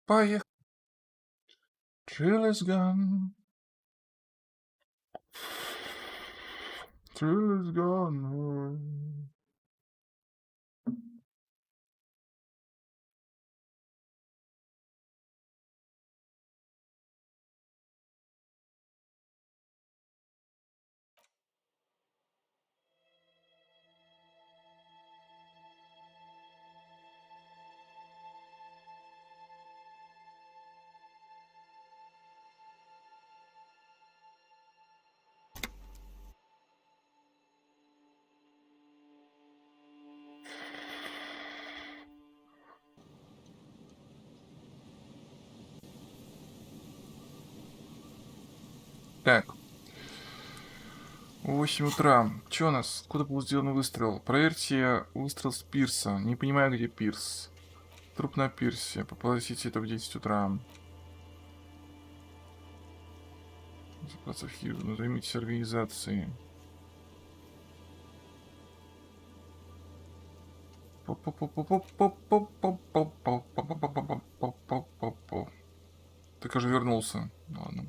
Поехали. Chill is gone. Chill is gone. Так, 8 утра. Чё у нас? Куда был сделан выстрел? Проверьте выстрел с пирса. Не понимаю, где пирс. Труп на пирсе. Попросите это в 10 утра. Запрос архива. Займитесь организацией. Ты, кажется, вернулся. Ладно.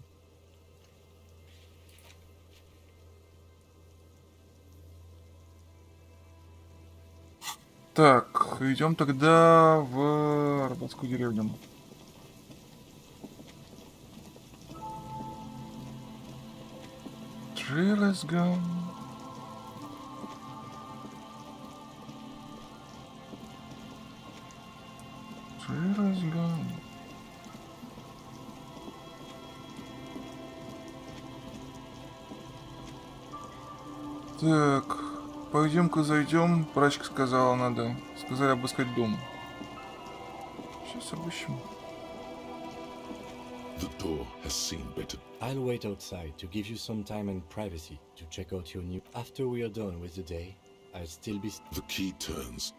Так, идем тогда в рыбацкую деревню. Drill is gone. Drill is gone. Так, пойдем-ка зайдем. Прачка сказала, надо. Сказали обыскать дом. Сейчас обыщем. The door has seen better. I'll wait outside to give you some time and privacy to check out your new... After we are done with the day, I'll still be... The key turns.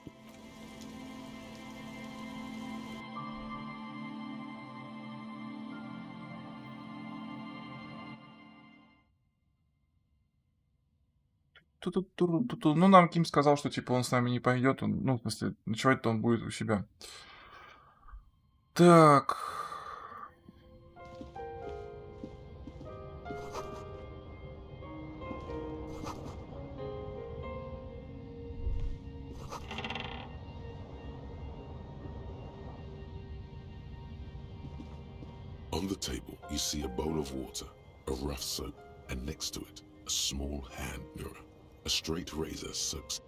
Ну, нам Ким сказал, что, типа, он с нами не пойдет. Ну, в смысле, ночевать-то он будет у себя. Так. On the table, you see a bowl of water, a rough soap, and next to it, a small hand mirror. A straight razor soaks.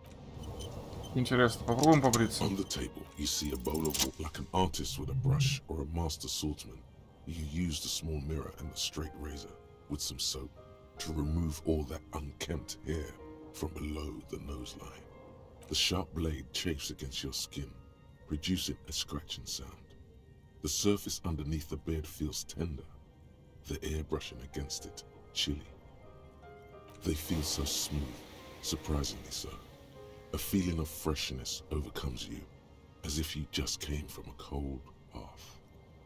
Интересно, попробуем побриться. On the table, you see a bowl of water. Like an artist with a brush or a master swordsman, you use the small mirror and the straight razor with some soap to remove all that unkempt hair from below the nose line. The sharp blade chafes against your skin, producing a scratching sound. The surface underneath the beard feels tender, the air brushing against it chilly. They feel so smooth, surprisingly so. A feeling of freshness overcomes you, as if you just came from a cold bath.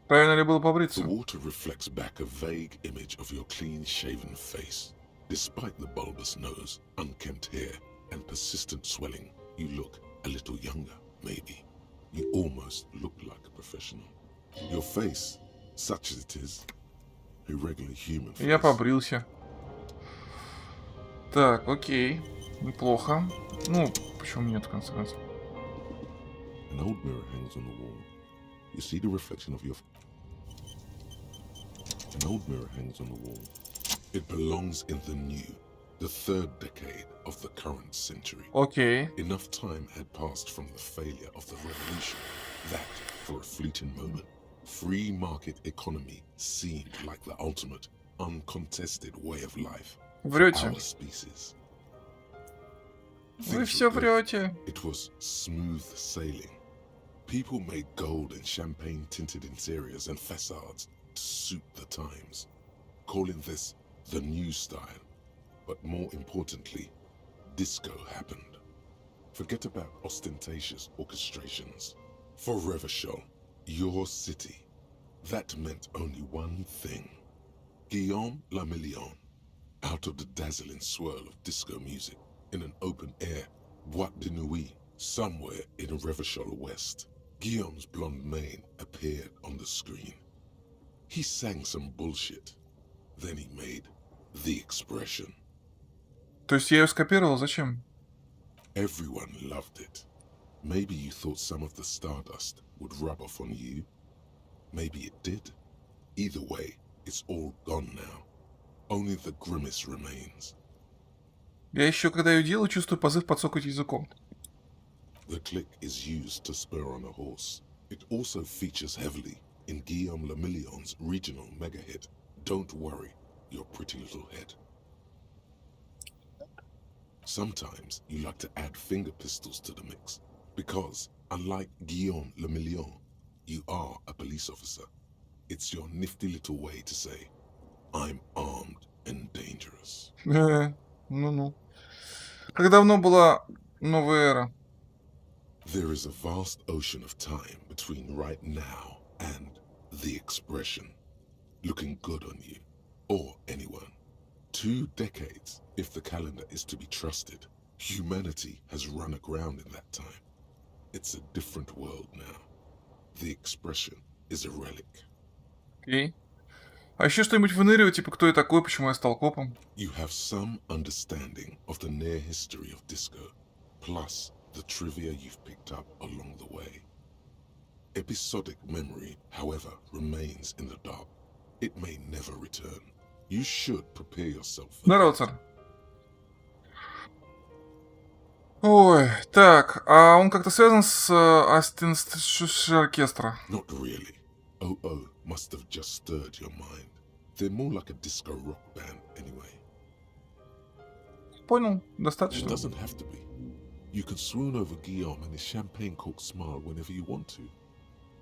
Правильно ли было побриться? The water reflects back a vague image of your clean-shaven face. Despite the bulbous nose, unkempt hair, and persistent swelling, you look a little younger, maybe. You almost look like a professional. Your face, such as it is, a regular human face. Я побрился. Так, окей. Неплохо. Ну, почему нет, в конце концов? An old mirror hangs on the wall. You see the reflection of your... An old mirror hangs on the wall. It belongs in the new, the third decade of the current century. Окей. Enough time had passed from the failure of the revolution that, for a fleeting moment, free market economy seemed like the ultimate, uncontested way of life for Врете. our species. Вы Things все were good. врете. It was smooth sailing. People made gold and champagne-tinted interiors and facades to suit the times, calling this the new style. But more importantly, disco happened. Forget about ostentatious orchestrations. For Revachol, your city, that meant only one thing. Guillaume Lamillion, out of the dazzling swirl of disco music, in an open-air boîte de nuit somewhere in Revachol West. Guillaume's blonde mane appeared on the screen. He sang some bullshit. Then he made the expression. То есть я ее скопировал? Зачем? Everyone loved it. Maybe you thought some of the stardust would rub off on you. Maybe it did. Either way, it's all gone now. Only the grimace remains. Я еще, когда ее делаю, чувствую позыв подсокать языком. The click is used to spur on a horse. It also features heavily in Guillaume Le Million's regional mega hit, Don't Worry, Your Pretty Little Head. Sometimes you like to add finger pistols to the mix, because, unlike Guillaume Le Million, you are a police officer. It's your nifty little way to say, I'm armed and dangerous. Ну-ну. Как давно была новая эра? There is a vast ocean of time between right now and the expression. Looking good on you, or anyone. 2 decades, if the calendar is to be trusted. Humanity has run aground in that time. It's a different world now. The expression is a relic. Окей. А еще что-нибудь выныривает, типа, кто я такой, почему я стал копом? You have some understanding of the near history of disco, plus the trivia you've picked up along the way. Episodic memory, however, remains in the dark. It may never return. You should prepare yourself for Здорово, that. царь. Ой, так, а он как-то связан с оркестра? Not really. Oh must have just stirred your mind. They're more like a disco rock band anyway. Понял, It достаточно. doesn't have to be. You can swoon over Guillaume and his champagne cork smile whenever you want to.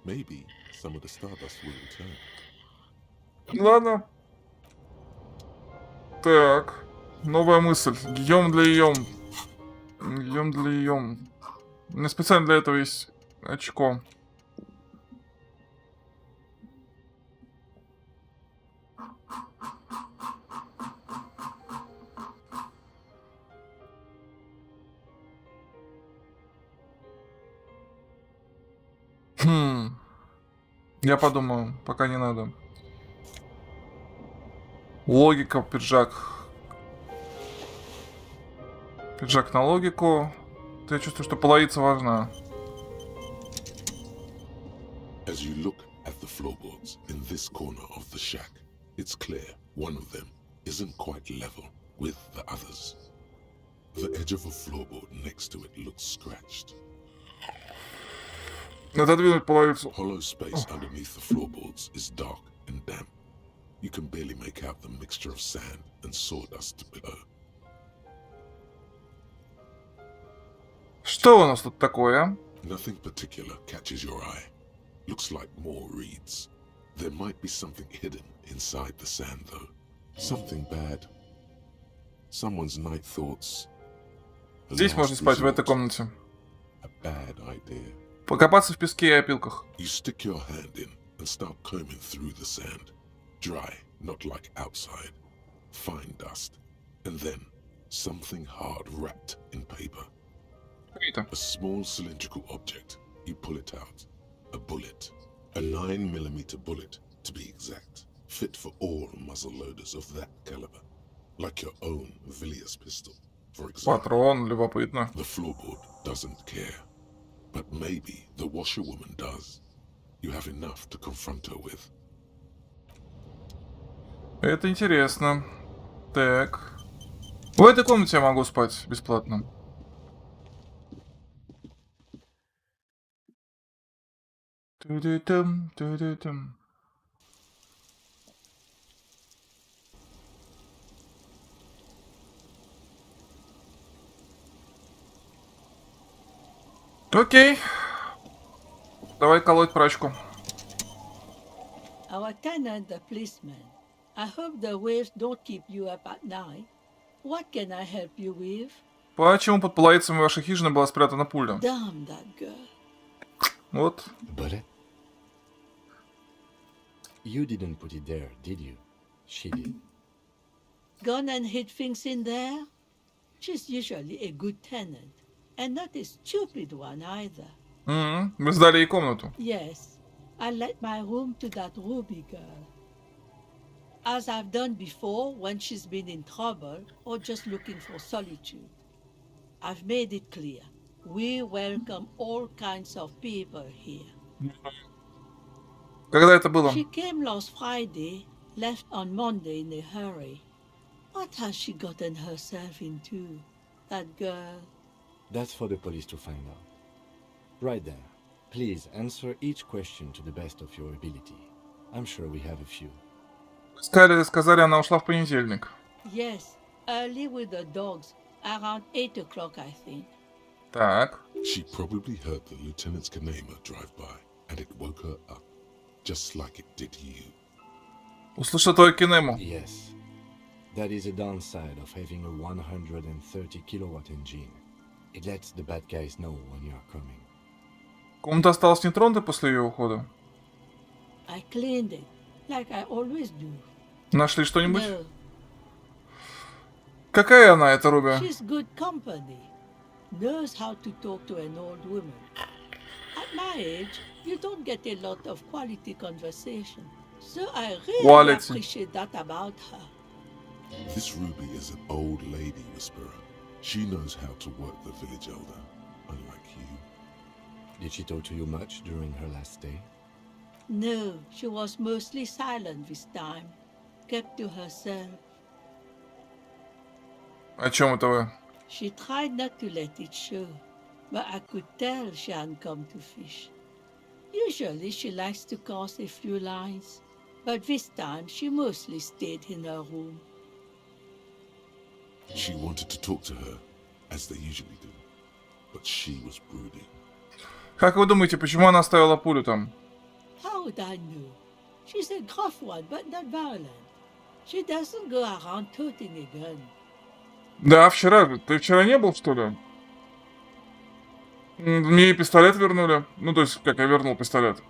Maybe some of the stardust will return. Ладно. Так, новая мысль. Гийом для Йом. Гийом для Йом. У меня специально для этого есть очко. Я подумаю, пока не надо. Логика, пиджак. Пиджак на логику. Я чувствую, что половица важна. As you look at the floorboards in this corner of the shack, it's clear one of them isn't quite level with the others. The edge of a floorboard next to it looks scratched. Отодвинуть половицу. Hollow space underneath the floorboards is dark and damp. You can barely make out the mixture of sand and sawdust below. Что у нас тут такое? Nothing particular catches your eye. Looks like more reeds. There might be something hidden inside the sand, though. Something bad. Someone's night thoughts. A Здесь last можно спать, в этой resort. комнате. A bad idea. Покопаться в песке и опилках. You stick your hand in and start combing through the sand. Dry, not like outside. Fine dust. And then, something hard wrapped in paper. Какие-то. A small cylindrical object. You pull it out. A bullet. A 9mm bullet, to be exact. Fit for all muzzle loaders of that caliber. Like your own Villiers pistol, for example. Патрон, любопытно. The floorboard doesn't care. But maybe the washerwoman does. You have enough to confront her with. Это интересно. Так. В этой комнате я могу спать бесплатно. Ту-ду-тум, ту-ду-тум. Окей. Давай колоть прачку. Our tenant, the policeman. I hope the waves don't keep you up at night. What can I help you with? Почему под половицами вашей хижины была спрятана пуля? Damn that girl. Вот. Bullet? You didn't put it there, did you? She did. Gone and hid things in there? She's usually a good tenant. And not a stupid one either. Мы сдали ей комнату. Yes. I let my room to that Ruby girl. As I've done before when she's been in trouble or just looking for solitude. I've made it clear. We welcome all kinds of people here. Когда это было? She came last Friday, left on Monday in a hurry. What has she gotten herself into, that girl? That's for the police to find out. Right then, please answer each question to the best of your ability. I'm sure we have a few. Сказали, она ушла в понедельник. Yes, early with the dogs, around 8 o'clock, I think. Так. She probably heard the Lieutenant's Kanema drive by, and it woke her up, just like it did you. Услышал твою кинему. Yes. That is a downside of having a 130 kilowatt engine. It lets the bad guys know when you are coming. Комната осталась нетронутой после ее ухода. I cleaned it, like I always do. Нашли что-нибудь? No, Какая она, эта Руби? she's good company. Knows how to talk to an old woman. At my age, you don't get a lot of quality conversation. So I really Quality. appreciate that about her. This Ruby is an old lady whisperer. She knows how to work the village elder, unlike you. Did she talk to you much during her last stay? No, she was mostly silent this time. Kept to herself. О чем это вы? She tried not to let it show, but I could tell she hadn't come to fish. Usually she likes to cast a few lines, but this time she mostly stayed in her room. She wanted to talk to her, as they usually do, but she was brooding. Как вы думаете, почему она оставила пулю там? How would I know? She's a gruff one, but not violent. She doesn't go around toting a gun. Да, вчера. Ты вчера не был, что ли? Мне пистолет вернули. Ну, то есть, как я вернул пистолет.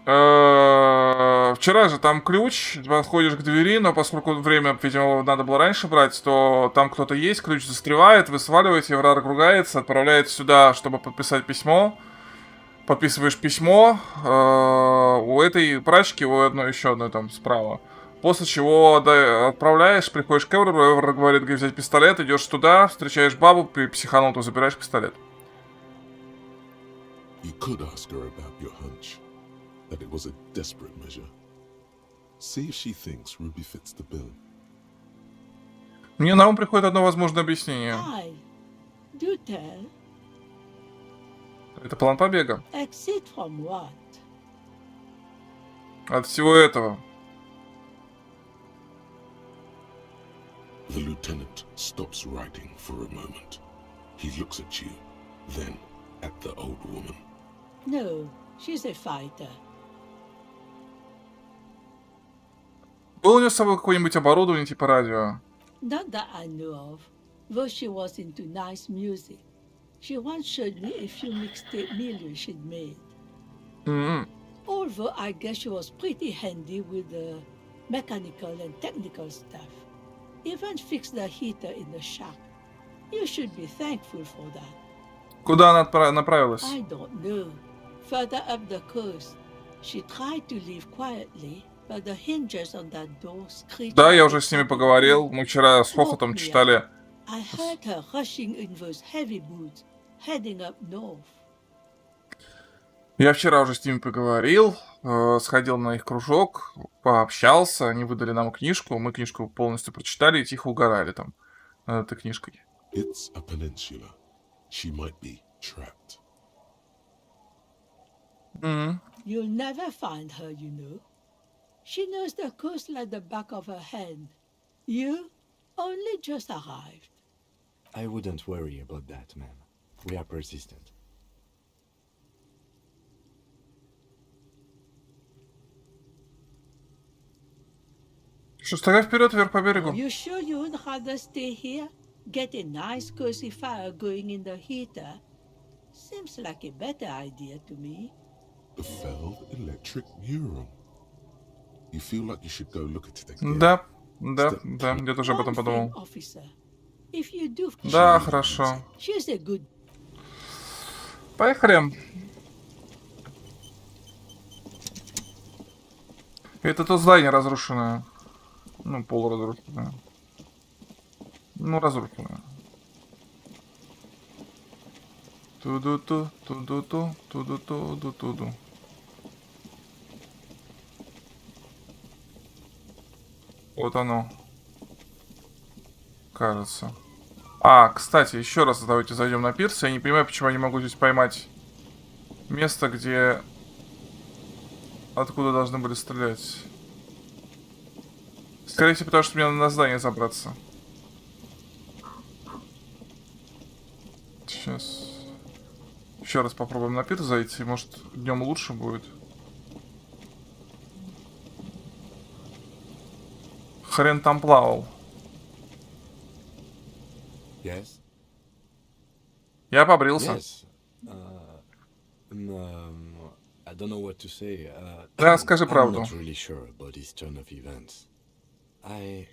Вчера же там ключ, подходишь к двери, но поскольку время, видимо, надо было раньше брать, то там кто-то есть, ключ застревает, вы сваливаете, враг ругается, отправляет сюда, чтобы подписать письмо. Подписываешь письмо у этой прачки, у одной еще одной там справа. После чего отправляешь, приходишь к Эвру, Эвр говорит, где взять пистолет, идешь туда, встречаешь бабу, психанутую, забираешь пистолет. You could ask her about your hunch, that it was a desperate measure. See if she thinks Ruby fits the bill. Мне на ум приходит одно возможное объяснение. Aye. Do tell. Это план побега. Exit from what? От всего этого. The lieutenant stops writing for a moment. He looks at you, then at the old woman. No, she's a fighter. Было у нее с собой какое-нибудь оборудование типа радио? Not that I know of, though she was into nice music. She once showed me a few mixtape millions she'd made. Although I guess she was pretty handy with the mechanical and technical stuff. Even fixed the heater in the shack. You should be thankful for that. Куда она направилась? I don't know. Further up the coast. She tried to leave quietly, but the hinges on that door screeched. Да, я уже с ними поговорил. Мы вчера с хохотом читали. I heard her rushing in those heavy boots, heading up north. Я вчера уже с ними поговорил, сходил на их кружок, пообщался, они выдали нам книжку, мы книжку полностью прочитали и тихо угорали там над этой книжкой. It's a peninsula. She might be trapped. You'll never find her, you know. She knows the coast like the back of her hand. You only just arrived. I wouldn't worry about that, ma'am. We are persistent. Шагай вперед, вверх по берегу. You sure you would rather stay here? Get a nice cozy fire going in the heater? Seems like a better idea to me. The failed electric mural. You feel like you should go look at it again. Да, я тоже об этом One подумал. thing, officer. If you do, Да, хорошо. she's a good. Поехали. Это то здание разрушенное. Ну, полуразрушенное. Ну, разрушенное. Ту-ду-ту, ту-ду-ту, ту-ду-ту, ту-ду. Вот оно. Кажется. А, кстати, еще раз давайте зайдем на пирс. Я не понимаю, почему я не могу здесь поймать место, где... Откуда должны были стрелять. Скорее всего, потому что мне надо на здание забраться. Сейчас. Еще раз попробуем на пирс зайти. Может, днем лучше будет. Хрен там плавал. Yes? Я побрился. Yes. I don't know what to say. Да, скажи I'm правду. not really sure about this turn of events. I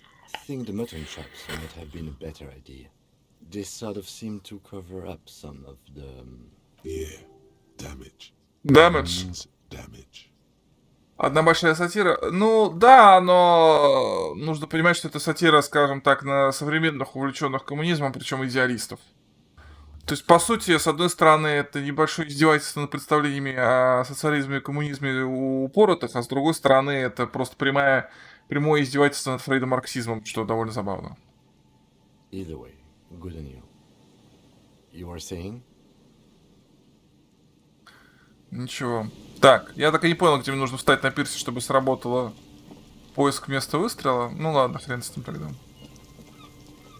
think the mutton traps might have been a better idea. They sort of seem to cover up some of the... Yeah, damage. Damage. Means damage. Одна большая сатира. Ну, да, но нужно понимать, что это сатира, скажем так, на современных увлеченных коммунизмом, причем идеалистов. То есть, по сути, с одной стороны, это небольшое издевательство над представлениями о социализме и коммунизме у упоротых, а с другой стороны, это просто прямое издевательство над фрейдомарксизмом, что довольно забавно. Either way, good on you. You are saying? Ничего. Так, я так и не понял, где мне нужно встать на пирсе, чтобы сработало поиск места выстрела. Ну ладно, хрен с ним тогда.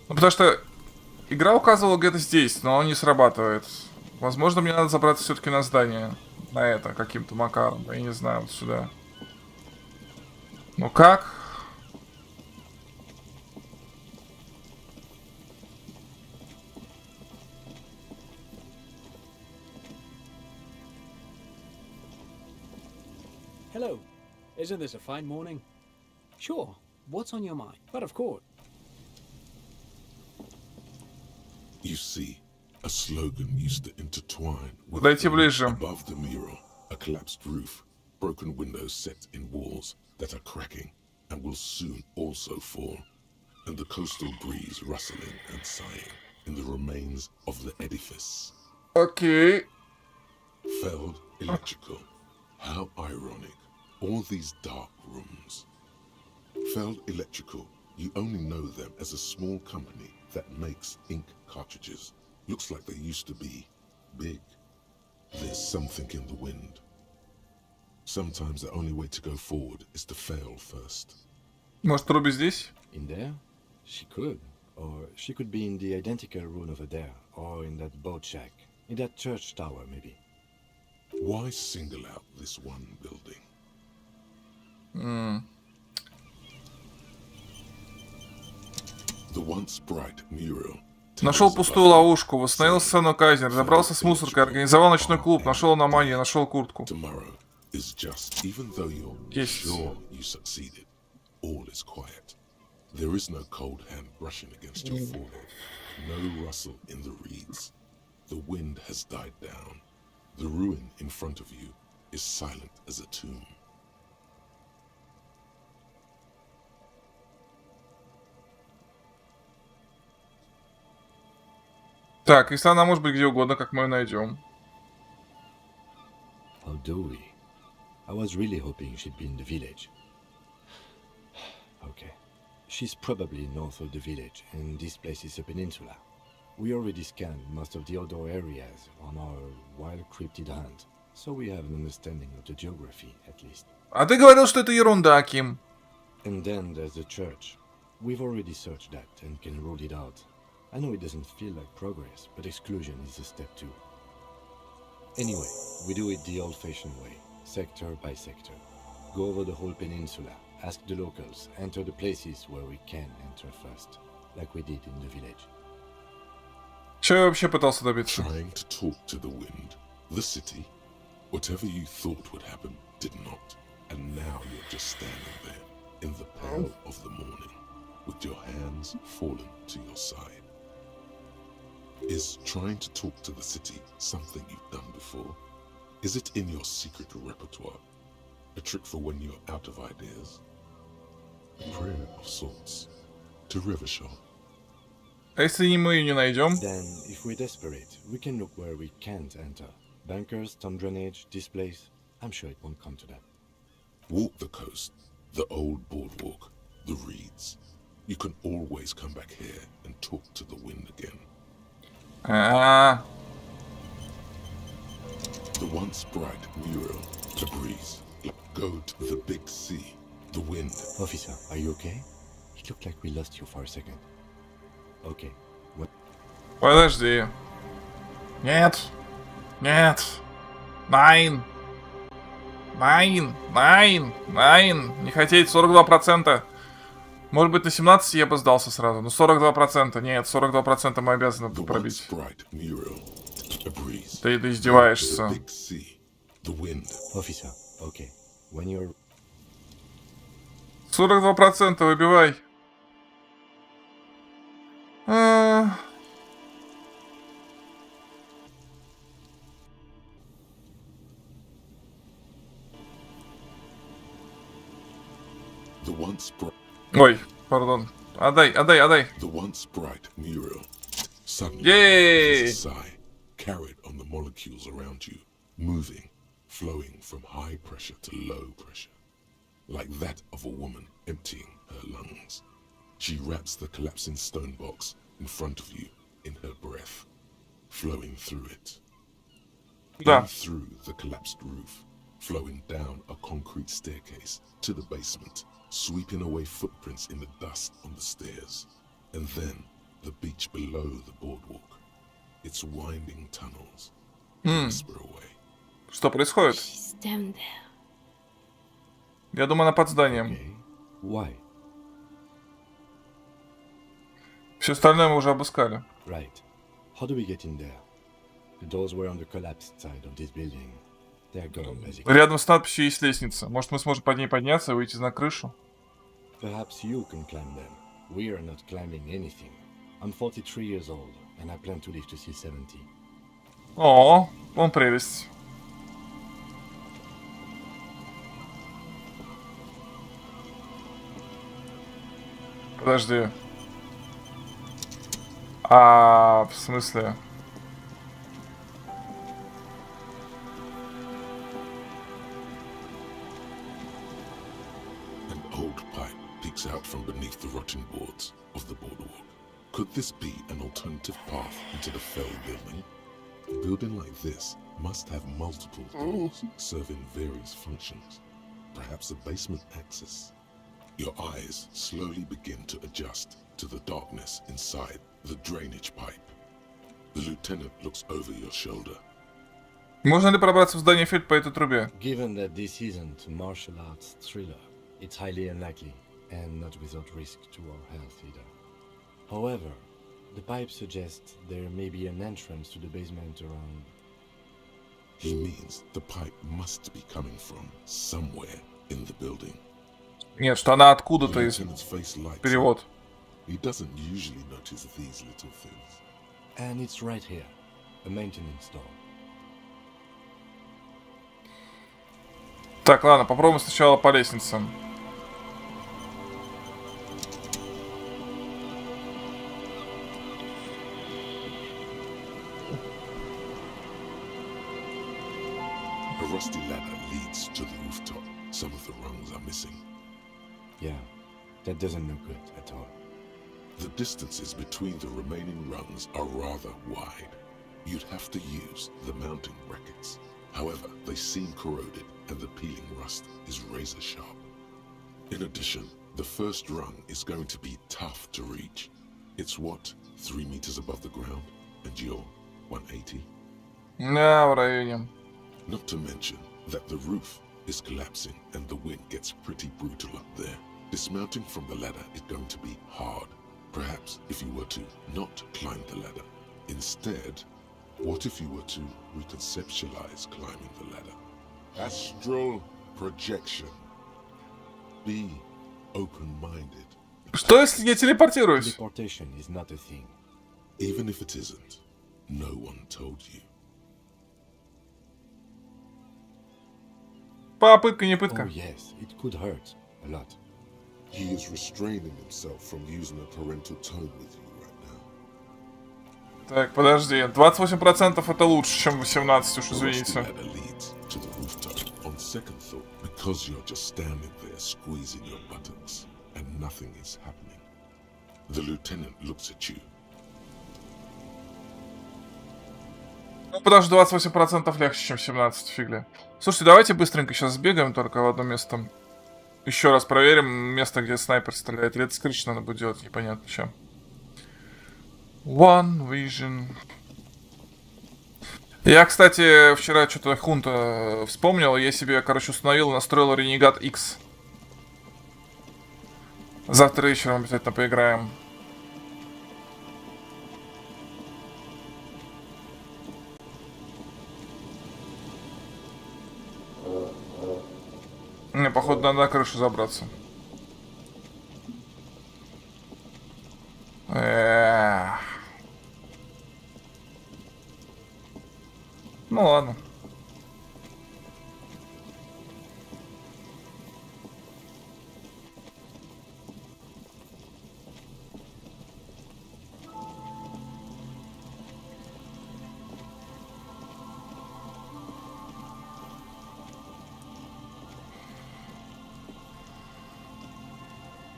Ну, потому что игра указывала где-то здесь, но он не срабатывает. Возможно, мне надо забраться все-таки на здание. На это, каким-то макаром. Я не знаю, вот сюда. Ну как? Hello. Isn't this a fine morning? Sure. What's on your mind? But of course. You see, a slogan used to intertwine with Подойти ближе. above the mural, a collapsed roof, broken windows set in walls that are cracking and will soon also fall, and the coastal breeze rustling and sighing in the remains of the edifice. Окей. Felled electrical. How ironic. All these dark rooms. Felled Electrical, you only know them as a small company that makes ink cartridges. Looks like they used to be big. There's something in the wind. Sometimes the only way to go forward is to fail first. Может, Руби здесь? In there? She could. Or she could be in the identical room over there. Or in that boat shack. In that church tower, maybe. Why single out this one building? The once bright mural. Нашел пустую ловушку, восстановил сцену казни, разобрался с мусоркой, организовал ночной клуб, нашел аномалии, нашел куртку. Tomorrow is just, even though you're Yes. sure you succeeded, all is quiet. There is no cold hand brushing against your forehead, no rustle in the reeds. The wind has died down. The ruin in front of you is silent as a tomb. Так, если она может быть где угодно, как мы ее найдем? How do we? I was really hoping she'd be in the village. Okay. She's probably north of the village, and this place is a peninsula. We already scanned most of the outdoor areas on our wild cryptid hunt, so we have an understanding of the geography, at least. А ты говорил, что это ерунда, Ким. And then there's the church. We've already searched that and can rule it out. I know it doesn't feel like progress, but exclusion is a step too. Anyway, we do it the old-fashioned way, sector by sector. Go over the whole peninsula, ask the locals, enter the places where we can enter first, like we did in the village. Чего я вообще пытался добиться? Trying to talk to the wind, the city. Whatever you thought would happen did not. And now you're just standing there, in the pale of the morning, with your hands fallen to your side. Is trying to talk to the city something you've done before? Is it in your secret repertoire? A trick for when you're out of ideas. A prayer of sorts. To Revachol. А если не мы ее не найдем? Then, if we're desperate, we can look where we can't enter. Bunkers, town drainage, this place. I'm sure it won't come to that. Walk the coast, the old boardwalk, the reeds. You can always come back here and talk to the wind again. А, The once bright mural, the breeze. Go to the big sea, the wind. Officer, are you okay? It looked like we lost you for a second. Okay. What? подожди. Нет. Нет. Найн. Найн. Найн. Найн. Не хотеть 42%. Может быть, на 17 я бы сдался сразу. Но 42%. Нет, 42% мы обязаны The once пробить. bright mural, a breeze. Ты The издеваешься. big sea, the wind. Officer, okay. When you're 42% выбивай. А. The once bright. Ой, пардон. Отдай. The once bright mural. Suddenly, Yay! there's a sigh, carried on the molecules around you, moving, flowing from high pressure to low pressure, like that of a woman emptying her lungs. She wraps the collapsing stone box in front of you in her breath, flowing through it. Да. In through the collapsed roof, flowing down a concrete staircase to the basement, sweeping away footprints in the dust on the stairs, and then the beach below the boardwalk, its winding tunnels, whisper away. Что происходит? She's down there. Я думаю, она под зданием. okay. Why? Все остальное мы уже обыскали. Right. How do we get in there? The doors were on the collapsed side of this building. They're gone, basically. Рядом с надписью есть лестница. Может, мы сможем под ней подняться и выйти на крышу? Perhaps you can climb them. We are not climbing anything. I'm 43 years old, and I plan to live to see 70. О, он прелесть. Подожди. А, в смысле? An old pipe peeks out from beneath the rotting boards of the boardwalk. Could this be an alternative path into the fell building? A building like this must have multiple doors serving various functions. Perhaps a basement access. Your eyes slowly begin to adjust to the darkness inside the drainage pipe. The lieutenant looks over your shoulder. Можно ли пробраться в здание Фельд по этой трубе? Given that this isn't a martial arts thriller, it's highly unlikely, and not without risk to our health either. However, the pipe suggests there may be an entrance to the basement around. He means the pipe must be coming from somewhere in the building. Нет, что она The откуда-то из... lieutenant's face lights up. Перевод. He doesn't usually notice these little things. And it's right here, a maintenance door. Так, ладно, попробуем сначала по лестнице. A rusty ladder leads to the rooftop. Some of the rungs are missing. Yeah, that doesn't look good at all. The distances between the remaining rungs are rather wide. You'd have to use the mounting brackets. However, they seem corroded and the peeling rust is razor sharp. In addition, the first rung is going to be tough to reach. It's what, 3 meters above the ground? And you're 180? Да, в районе. Not to mention that the roof is collapsing and the wind gets pretty brutal up there. Dismounting from the ladder is going to be hard. Perhaps if you were to not climb the ladder. Instead, what if you were to reconceptualize climbing the ladder? Astral projection. Be open-minded. Что если я телепортируюсь? Teleportation is not a thing. Even if it isn't, no one told you. Попытка, не Oh пытка. yes, it could hurt a lot. He is restraining himself from using a parental tone with you right now. Так, подожди. 28% это лучше, чем 18, уж The rusty извините. ladder leads to the rooftop. On second thought, because you're just standing there squeezing your buttocks and nothing is happening, the lieutenant looks at you. Ну, потому что 28% легче, чем 17, фигли. Слушайте, давайте быстренько сейчас сбегаем только в одно место. Еще раз проверим место, где снайпер стреляет. Или это с крыши надо будет делать, непонятно чем. One Vision. Я, кстати, вчера что-то хунта вспомнил. Я себе, короче, установил и настроил Renegade X. Завтра вечером обязательно поиграем. Мне, походу, надо на крышу забраться. Эх. Ну ладно.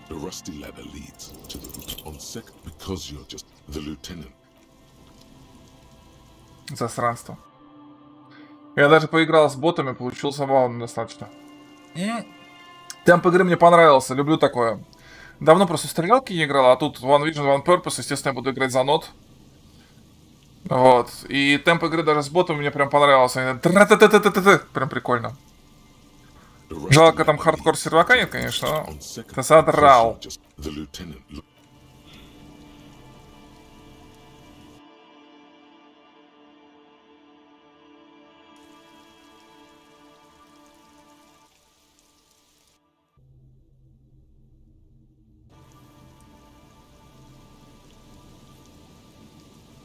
The rusty ladder leads to the roof. On second, because you're just the lieutenant. Засранство. Я даже поиграл с ботами, получил забавно достаточно. Темп игры мне понравился, люблю такое. Давно просто в стрелялки не играл, а тут One Vision, One Purpose, естественно, я буду играть за нот. Вот. И темп игры даже с ботами мне прям понравился. Прям прикольно. Жалко, там хардкор сервака нет, конечно, но ты задрал. The lieutenant look.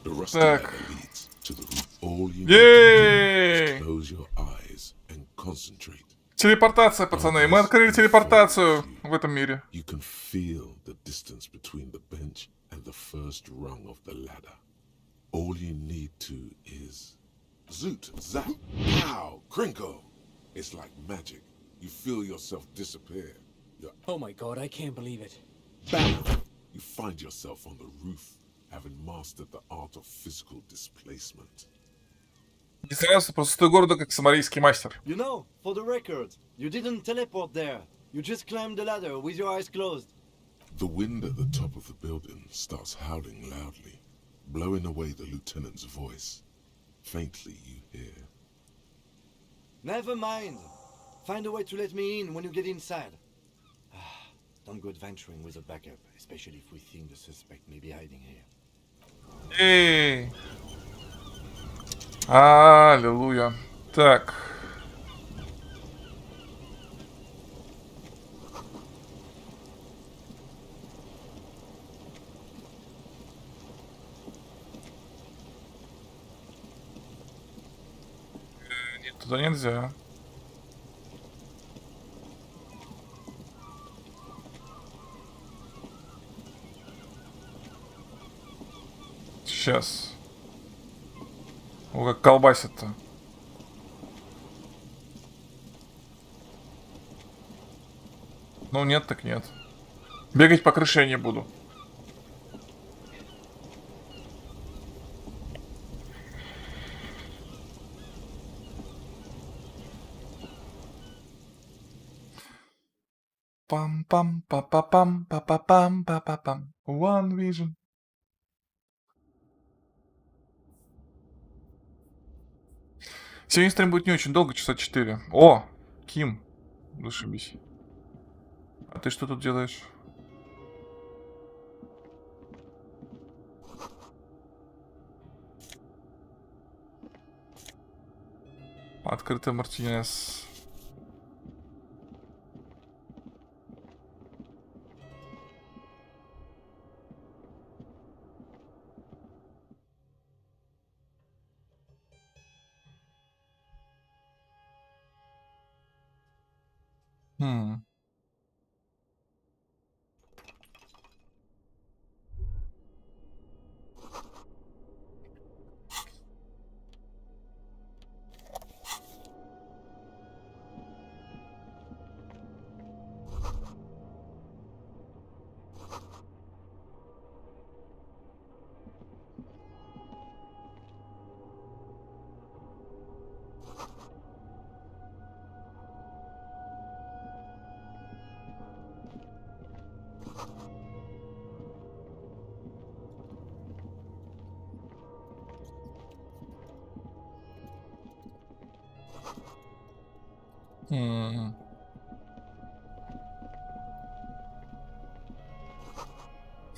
The rusty Так. ladder leads to the roof. All you need to Ей! do is close your eyes and concentrate. Телепортация, пацаны. Мы открыли телепортацию в этом мире. You can feel the distance between the bench and the first rung of the ladder. All you need to is zoot, zap, pow, crinkle. It's like magic. You feel yourself disappear. You're Oh my god, I can't believe it. bam. You find yourself on the roof, having mastered the art of physical displacement. Не сразу просто стой города, как самарийский мастер. You know, for the record, you didn't teleport there. You just climbed the ladder with your eyes closed. The wind at the top of the building starts howling loudly, blowing away the lieutenant's voice. Faintly you hear. Never mind. Find a way to let me in when you get inside. Don't go adventuring with a backup, especially if we think the suspect may be hiding here. Эй! Аллилуйя. Так. Нет, туда нельзя. Сейчас. О, как колбасит-то. Ну нет, так нет. Бегать по крыше я не буду. Пам-пам-па-па-пам-па-па-пам-па-па-пам. One Vision. Сегодня стрим будет не очень долго, часа 4. О, Ким. Зашибись. А ты что тут делаешь? Открытый Мартинес. Хм. М.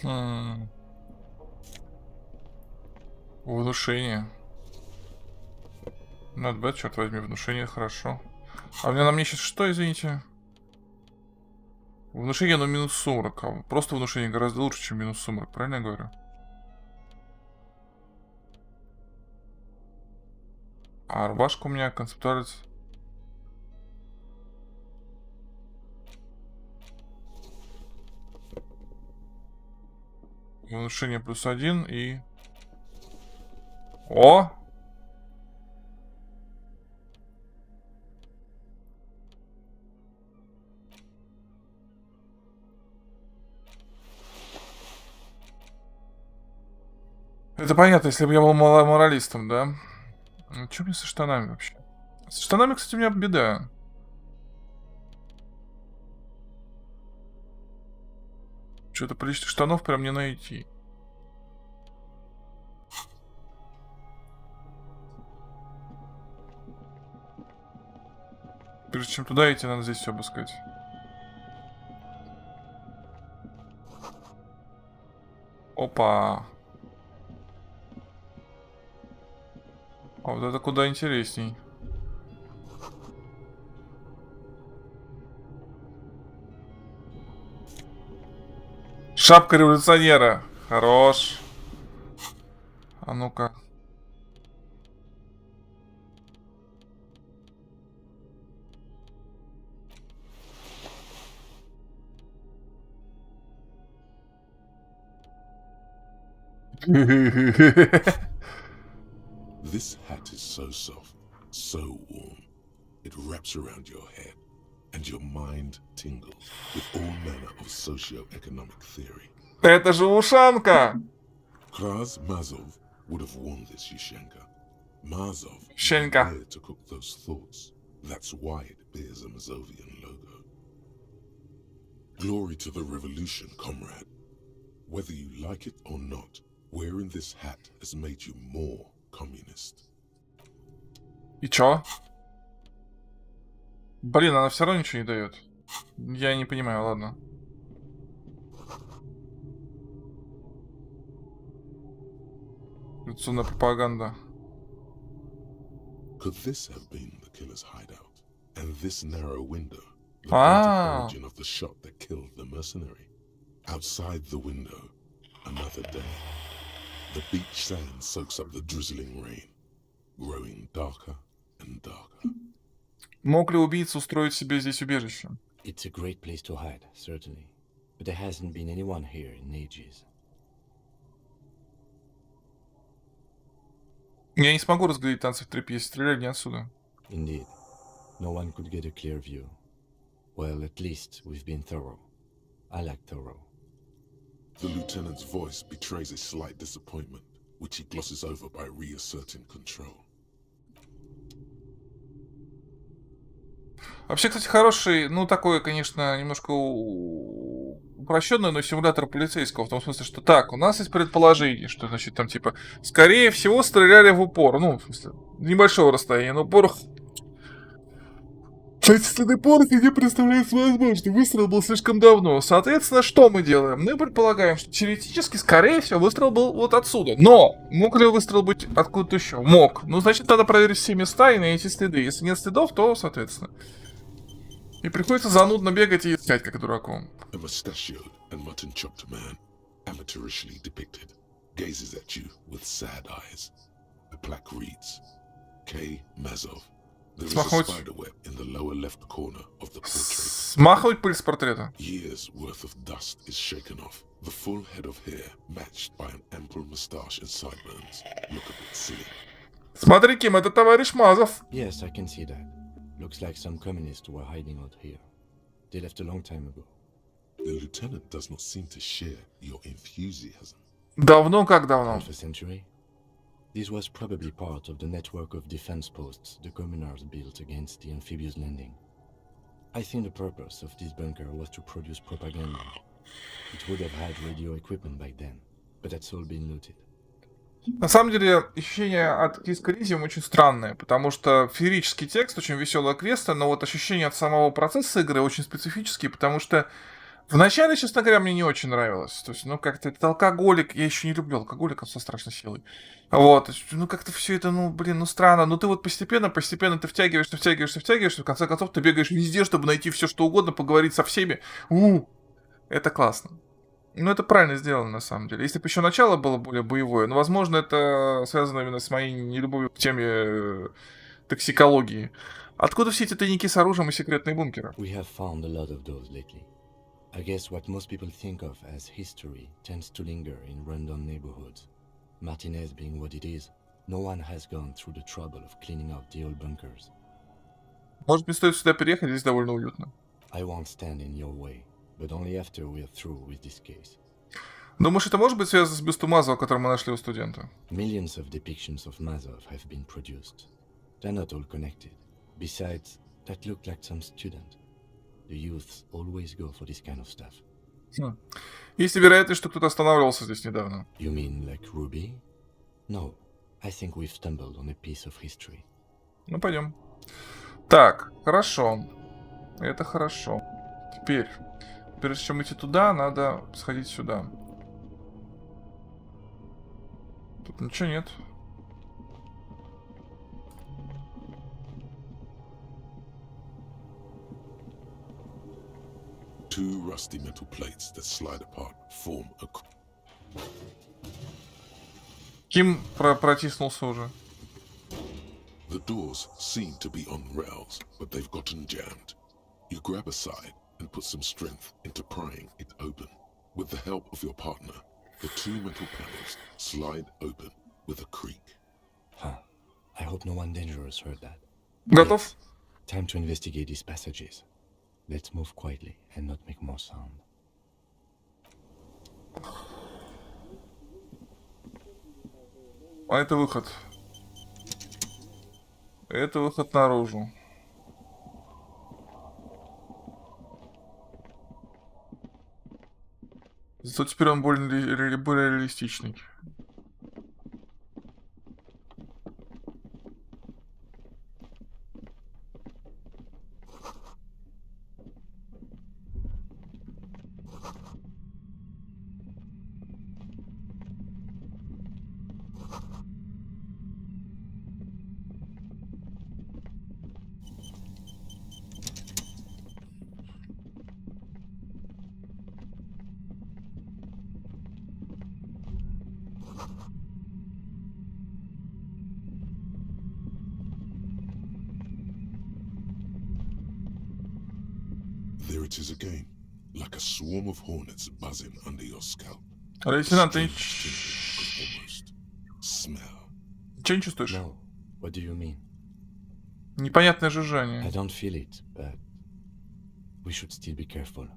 Хм. Внушение. Not bad, черт возьми, внушение хорошо. А на мне сейчас что, извините? Внушение, но минус сумрак. А просто внушение гораздо лучше, чем минус сумрак, правильно я говорю? А рубашка у меня концептуальность. Внушение +1 и... О! Это понятно, если бы я был моралистом, да? Что мне со штанами вообще? С штанами, кстати, у меня беда. Что-то приличных штанов прям не найти. Прежде чем туда идти, надо здесь все обыскать. Опа. А вот это куда интересней. Шапка революционера. Хорош. А ну-ка. This hat is so soft, so warm. It wraps around your head, and your mind tingles with all manner of socio-economic theory. Это же ушанка. Kraz Mazov would have worn this Yushenka. Mazov Yushenka. dared to cook those thoughts. That's why it bears a Mazovian logo. Glory to the revolution, comrade. Whether you like it or not, wearing this hat has made you more communist. И чё? Блин, она все равно ничего не дает. Я не понимаю, ладно. Революционная пропаганда. Could this have been the killer's hideout? And this narrow window, the Ah. origin of the shot that killed the mercenary? Outside the window, another day. The beach sand soaks up the drizzling rain, growing darker and darker. Мог ли убийца устроить себе здесь убежище? It's a great place to hide, certainly. But there hasn't been anyone here in ages. Я не смогу разглядеть танцы в тряпье, стреляли не отсюда. Indeed. No one could get a clear view. Well, at least we've been thorough. I like thorough. The lieutenant's voice betrays a slight disappointment, which he glosses over by reasserting control. Вообще, кстати, хороший, ну, такой, конечно, немножко упрощенный, но симулятор полицейского, в том смысле, что так, у нас есть предположение, что, значит, там, типа, скорее всего, стреляли в упор, ну, в смысле, небольшого расстояния, но упор... Следы порохи не представляется возможным, выстрел был слишком давно. Соответственно, что мы делаем? Мы предполагаем, что теоретически, скорее всего, выстрел был вот отсюда. Но мог ли выстрел быть откуда-то еще? Мог. Ну, значит, надо проверить все места и найти следы. Если нет следов, то, соответственно. И приходится занудно бегать и искать, как дураку. A mustachioed and mutton-chopped man, amateurishly depicted, gazes at you with sad eyes. The plaque reads, K. Mazov, There is a Смахнуть. spider web in the lower left corner of the portrait. Смахнуть пыль с портрета. Years worth of dust is shaken off. The full head of hair, matched by an ample moustache and sideburns, look a bit silly. Смотри, Ким, это товарищ Мазов. Yes, I can see that. Looks like some communists were hiding out here. They left a long time ago. The lieutenant does not seem to share your enthusiasm. Давно как давно. Half a century? This was probably part of the network of defense posts the communards built against the amphibious landing. I think the purpose of this bunker was to produce propaganda. It would have had radio equipment back then, but that's all been looted. На самом деле, ощущение от Киска Элизиум очень странное, потому что феерический текст, очень веселая квеста, но вот ощущение от самого процесса игры очень специфические, потому что вначале, честно говоря, мне не очень нравилось. То есть, ну, как-то этот алкоголик, я еще не люблю алкоголиков со страшной силой. Вот, ну, как-то все это, ну, блин, ну, странно. Ну, ты вот постепенно ты втягиваешься, в конце концов ты бегаешь везде, чтобы найти все, что угодно, поговорить со всеми. Это классно. Ну, это правильно сделано, на самом деле. Если бы еще начало было более боевое, но, возможно, это связано именно с моей нелюбовью к теме токсикологии. Откуда все эти тайники с оружием и секретные бункеры? We have found a lot of those lately. I guess what most people think of as history tends to linger in rundown neighborhoods. Martinez being what it is, no one has gone through the trouble of cleaning out the old bunkers. Может, мне стоит сюда переехать, здесь довольно уютно. I won't stand in your way, but only after we're through with this case. Думаешь, это может быть связано с бюстом Мазова, который мы нашли у студента? Millions of depictions of Mazov have been produced. They're not all connected. Besides, that looked like some student. The youths always go for this kind of stuff. Есть вероятность, что кто-то останавливался здесь недавно. You mean like Ruby? No, I think we've stumbled on a piece of history. Ну, пойдем. Так, хорошо. Это хорошо. Теперь, прежде чем идти туда, надо сходить сюда. Тут ничего нет. Two rusty metal plates that slide apart form a... Ким протиснулся уже. The doors seem to be on rails, but they've gotten jammed. You grab a side and put some strength into prying it open. With the help of your partner, the two metal panels slide open with a creak. Huh. I hope no one dangerous heard that. Готов? Yes. Time to investigate these passages. Let's move quietly and not make more sound. А это выход. Это выход наружу. Зато теперь он более реалистичный. There it is again, like a swarm of hornets buzzing under your scalp. Лейтенант, ты Almost smell. ничего не чувствуешь? No. What do you mean? Непонятное I жужжание. don't feel it, but we should still be careful.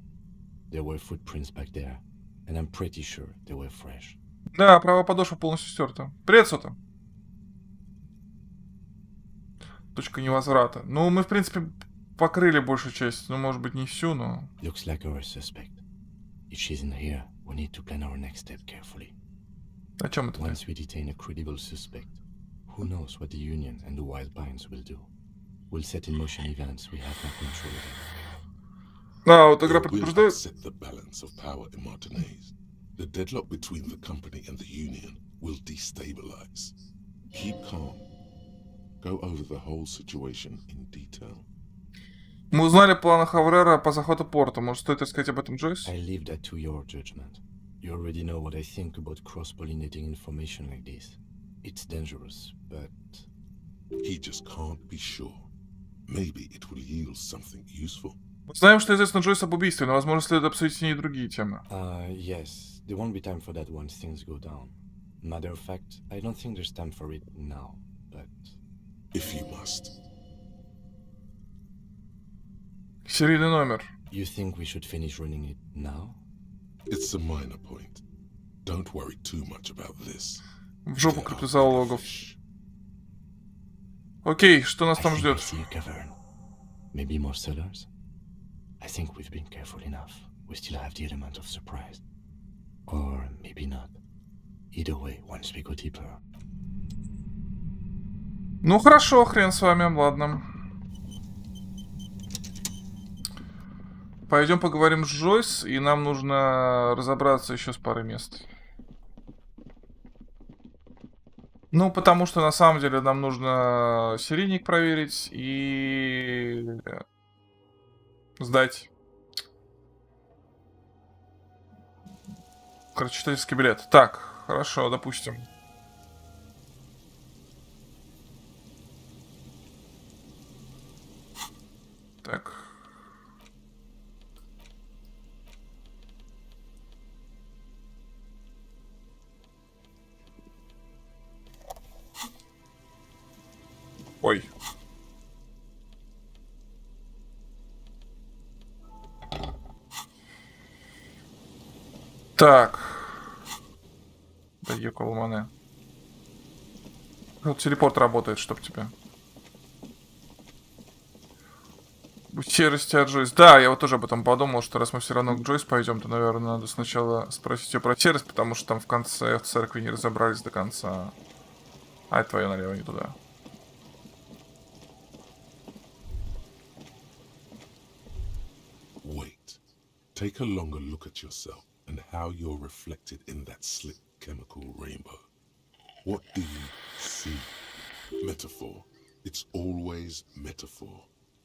There were footprints back there, and I'm pretty sure they were fresh. Да, правая подошва полностью стерта. Привет, Сота. Точка невозврата. Ну, мы, в принципе, покрыли большую часть. Ну, может быть, не всю, но... Looks like our suspect. If she's in here, we need to plan our next step carefully. О чем это? Once we detain a credible suspect, who knows what the Union and the Wild Pines will do? We'll set in motion events we have no control over. А, вот игра It will предупреждает. upset the balance of power in Martinez. The deadlock between the company and the Union will destabilize. Keep calm. Go over the whole situation in detail. Мы узнали планы Хаврера по захвату порта. Может, стоит рассказать об этом, Джойс? I leave that to your judgment. You already know what I think about cross-pollinating information like this. It's dangerous, but He just can't be sure. Maybe it will yield something useful. Мы знаем, что известно Джойс об убийстве, но, возможно, следует обсудить с ней и другие темы. Yes. There won't be time for that once things go down. Matter of fact, I don't think there's time for it now, but... If you must. Серийный номер. You think we should finish running it now? It's a minor point. Don't worry too much about this. В жопу There are криптозоологов. bigger fish. Окей, что нас I там think I ждет? see a cavern. Maybe more cellars? I think we've been careful enough. We still have the element of surprise. Or maybe not. Either way, once we go deeper. Ну хорошо, хрен с вами, ладно. Пойдем поговорим с Джойс, и нам нужно разобраться еще с парой мест. Ну, потому что на самом деле нам нужно серийник проверить и сдать. Короче, читательский билет. Так, хорошо, допустим. Так. Ой. Так. Да ёкало мане. Вот телепорт работает, чтоб тебя. Серости от Джойс. Да, я вот тоже об этом подумал, что раз мы все равно к Джойс пойдем, то, наверное, надо сначала спросить ее про серость, потому что там в конце в церкви не разобрались до конца. А это твое налево, не туда. Wait. Take a longer look at yourself and how you're reflected in that slick chemical rainbow. What do you see? Metaphor. It's always metaphor.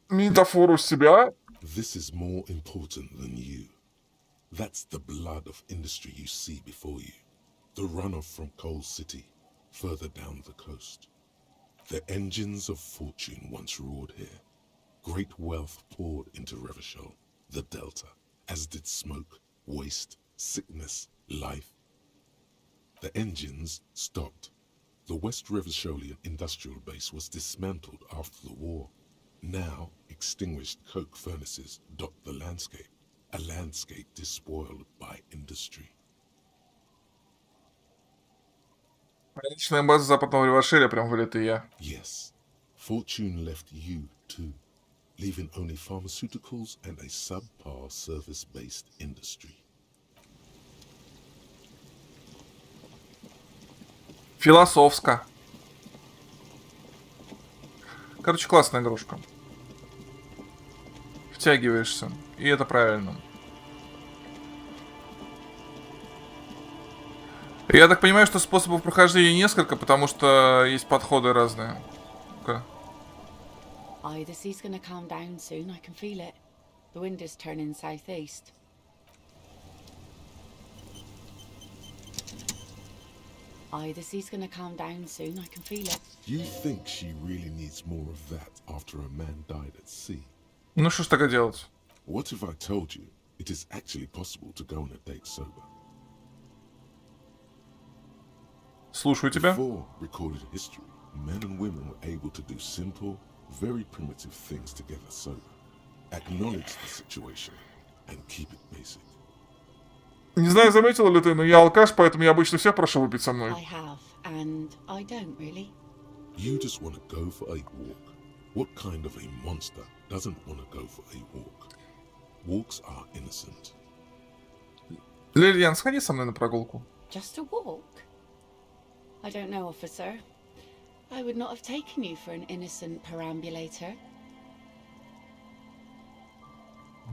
Метафору себя? This is more important than you. That's the blood of industry you see before you. The runoff from Coal City, further down the coast. The engines of fortune once roared here. Great wealth poured into Revachol, the Delta, as did smoke, waste, sickness, life. The engines stopped. The West Revacholian industrial base was dismantled after the war. Now, extinguished coke furnaces dot the landscape, a landscape despoiled by industry. Личная база западного Ревашеля, прям вылитая. Yes, fortune left you too, leaving only pharmaceuticals and a subpar service-based industry. Философско. Короче, классная игрушка. Втягиваешься. И это правильно. Я так понимаю, что способов прохождения несколько, потому что есть подходы разные. Ну-ка. Aye, the sea's gonna calm down soon, I can feel it. The wind is turning southeast. Aye, the sea's gonna calm down soon, I can feel it. You think she really needs more of that after a man died at sea? Ну что ж тогда делать? What if I told you it is actually possible to go on a date sober? Слушаю тебя. Before recorded history, men and women were able to do simple, very primitive things together sober. Acknowledge the situation and keep it basic. Не знаю, заметила ли ты, но я алкаш, поэтому я обычно всех прошу выпить со I мной. have, and I don't really. You just want to go for a walk. What kind of a monster doesn't want to go for a walk? Walks are innocent. Лилиан, сходи со мной на прогулку. Just a walk? I don't know, officer. I would not have taken you for an innocent perambulator.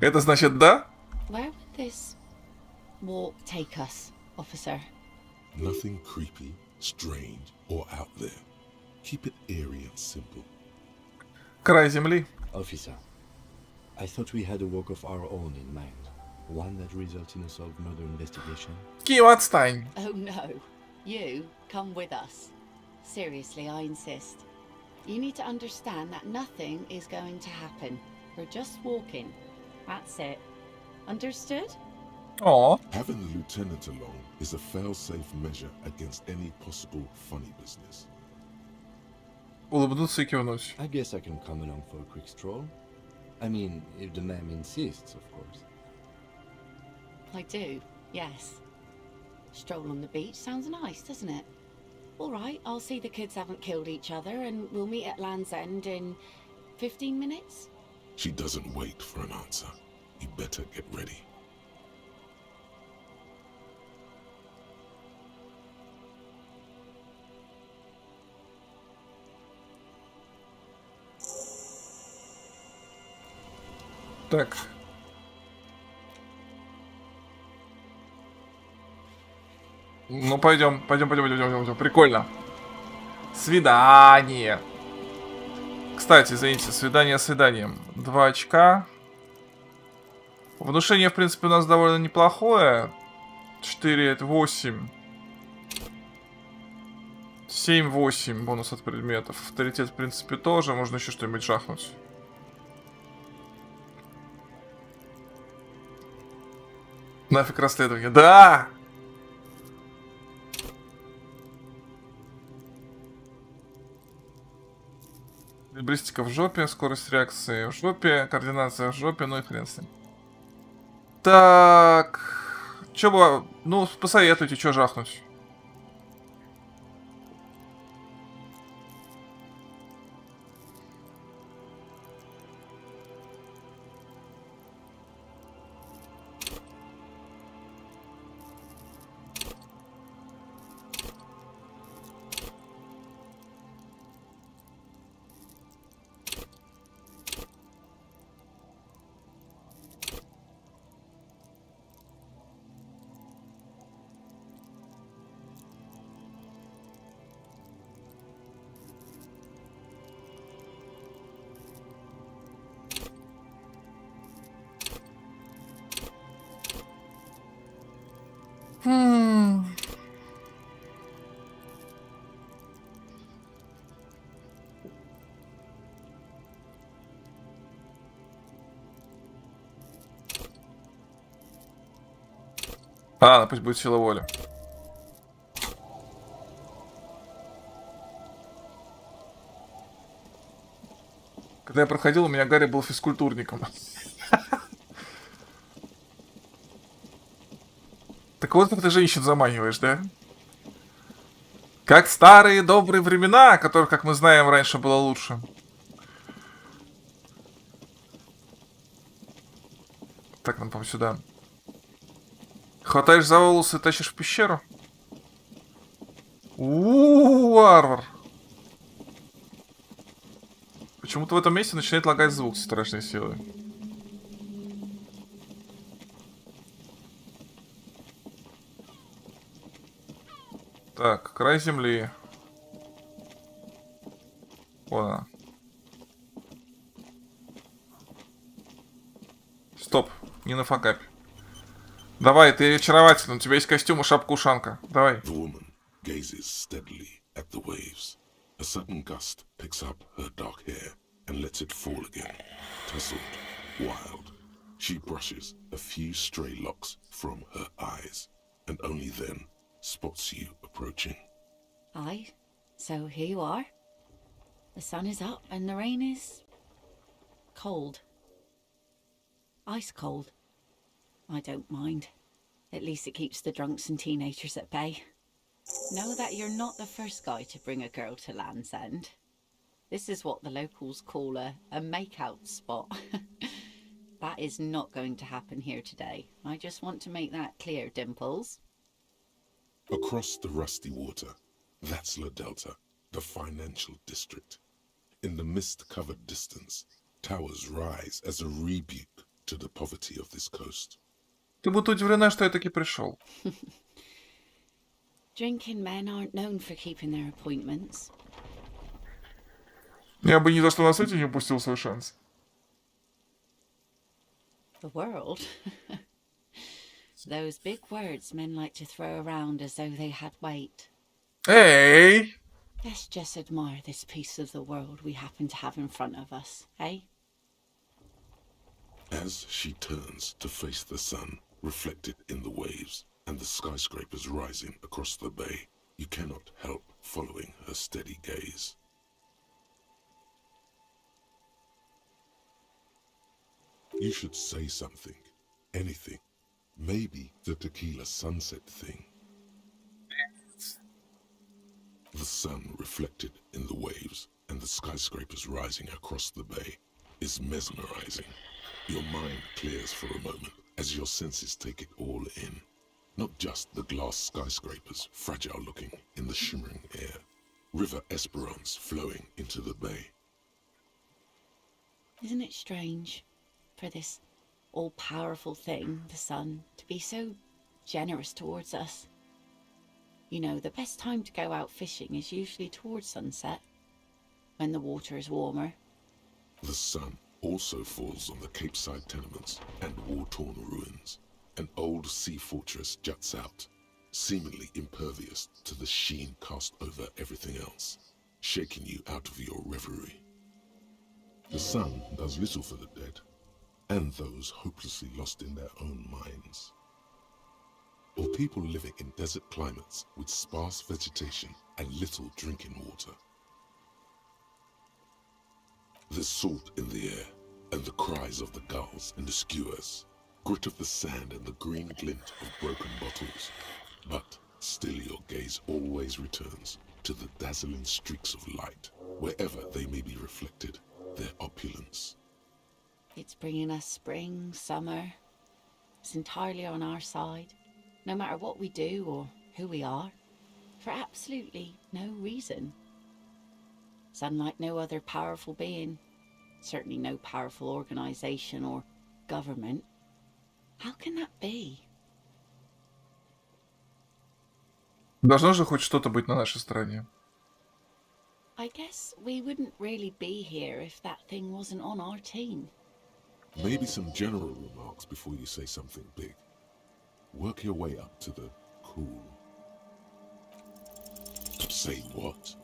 Это значит да? Where would this walk take us, officer? Nothing creepy, strange, or out there. Keep it eerie and simple. Край земли. Officer, I thought we had a work of our own in mind. One that results in a solved murder investigation. Киев, отстань. Oh no. You come with us. Seriously, I insist. You need to understand that nothing is going to happen. We're just walking. That's it. Understood? О, Having the lieutenant along is a fail-safe measure against any possible funny business. улыбнуться и кивнуть. I guess I can come along for a quick stroll. I mean, if the ma'am insists, of course. I do, yes. Stroll on the beach sounds nice, doesn't it? All right, I'll see the kids haven't killed each other and we'll meet at Land's End in 15 minutes? She doesn't wait for an answer. You better get ready. Так. Ну, пойдем. Прикольно. Свидание. Кстати, извините, свидание с свиданием. 2 очка. Внушение, в принципе, у нас довольно неплохое. 4, это 8. 7-8 бонус от предметов. Авторитет, в принципе, тоже. Можно еще что-нибудь жахнуть. Нафиг расследование. Да! Либристика в жопе, скорость реакции в жопе, координация в жопе, ну и хрен с ним. Так. Чё бы... Ну, посоветуйте, что жахнуть. А, пусть будет сила воли. Когда я проходил, у меня Гарри был физкультурником. Так вот как ты женщин заманиваешь, да? Как в старые добрые времена, которых, как мы знаем, раньше было лучше. Так, нам, по-моему, сюда. Хватаешь за волосы и тащишь в пещеру? Варвар. Почему-то в этом месте начинает лагать звук с страшной силой. Так, край земли. Вон она. Стоп, не на факапе. Давай, ты очаровательный, у тебя есть костюм и шапка-ушанка. Давай. The woman gazes steadily at the waves. A sudden gust picks up her dark hair and lets it fall again, tousled, wild. She brushes a few stray locks from her eyes, and only then spots you approaching. Aye, so here you are. The sun is up and the rain is... cold. Ice cold. I don't mind. At least it keeps the drunks and teenagers at bay. Know that you're not the first guy to bring a girl to Land's End. This is what the locals call a make-out spot. That is not going to happen here today. I just want to make that clear, Dimples. Across the rusty water, that's La Delta, the financial district. In the mist-covered distance, towers rise as a rebuke to the poverty of this coast. Ты будто удивлена, что я таки пришел. Drinking men aren't known for keeping their appointments. Я бы ни за что на свете не упустил свой шанс. The world? Those big words men like to throw around as though they had weight. Эй! Let's just admire this piece of the world we happen to have in front of us, eh? As she turns to face the sun, reflected in the waves and the skyscrapers rising across the bay, you cannot help following her steady gaze. You should say something, anything. Maybe the tequila sunset thing. The sun reflected in the waves and the skyscrapers rising across the bay is mesmerizing. Your mind clears for a moment as your senses take it all in. Not just the glass skyscrapers, fragile looking in the shimmering air. River Esperance flowing into the bay. Isn't it strange for this all-powerful thing, the sun, to be so generous towards us? You know, the best time to go out fishing is usually towards sunset, when the water is warmer. The sun also falls on the Capeside tenements and war-torn ruins. An old sea fortress juts out, seemingly impervious to the sheen cast over everything else, shaking you out of your reverie. The sun does little for the dead, and those hopelessly lost in their own minds. Or people living in desert climates with sparse vegetation and little drinking water. There's salt in the air, and the cries of the gulls and the skuas, grit of the sand and the green glint of broken bottles. But still your gaze always returns to the dazzling streaks of light, wherever they may be reflected, their opulence. It's bringing us spring, summer. It's entirely on our side, no matter what we do or who we are, for absolutely no reason. It's unlike no other powerful being, certainly no powerful organization or government. How can that be? Должно же хоть что-то быть на нашей стороне. I guess we wouldn't really be here if that thing wasn't on our team. Maybe some general remarks before you say something big. Work your way up to the cool. Say what?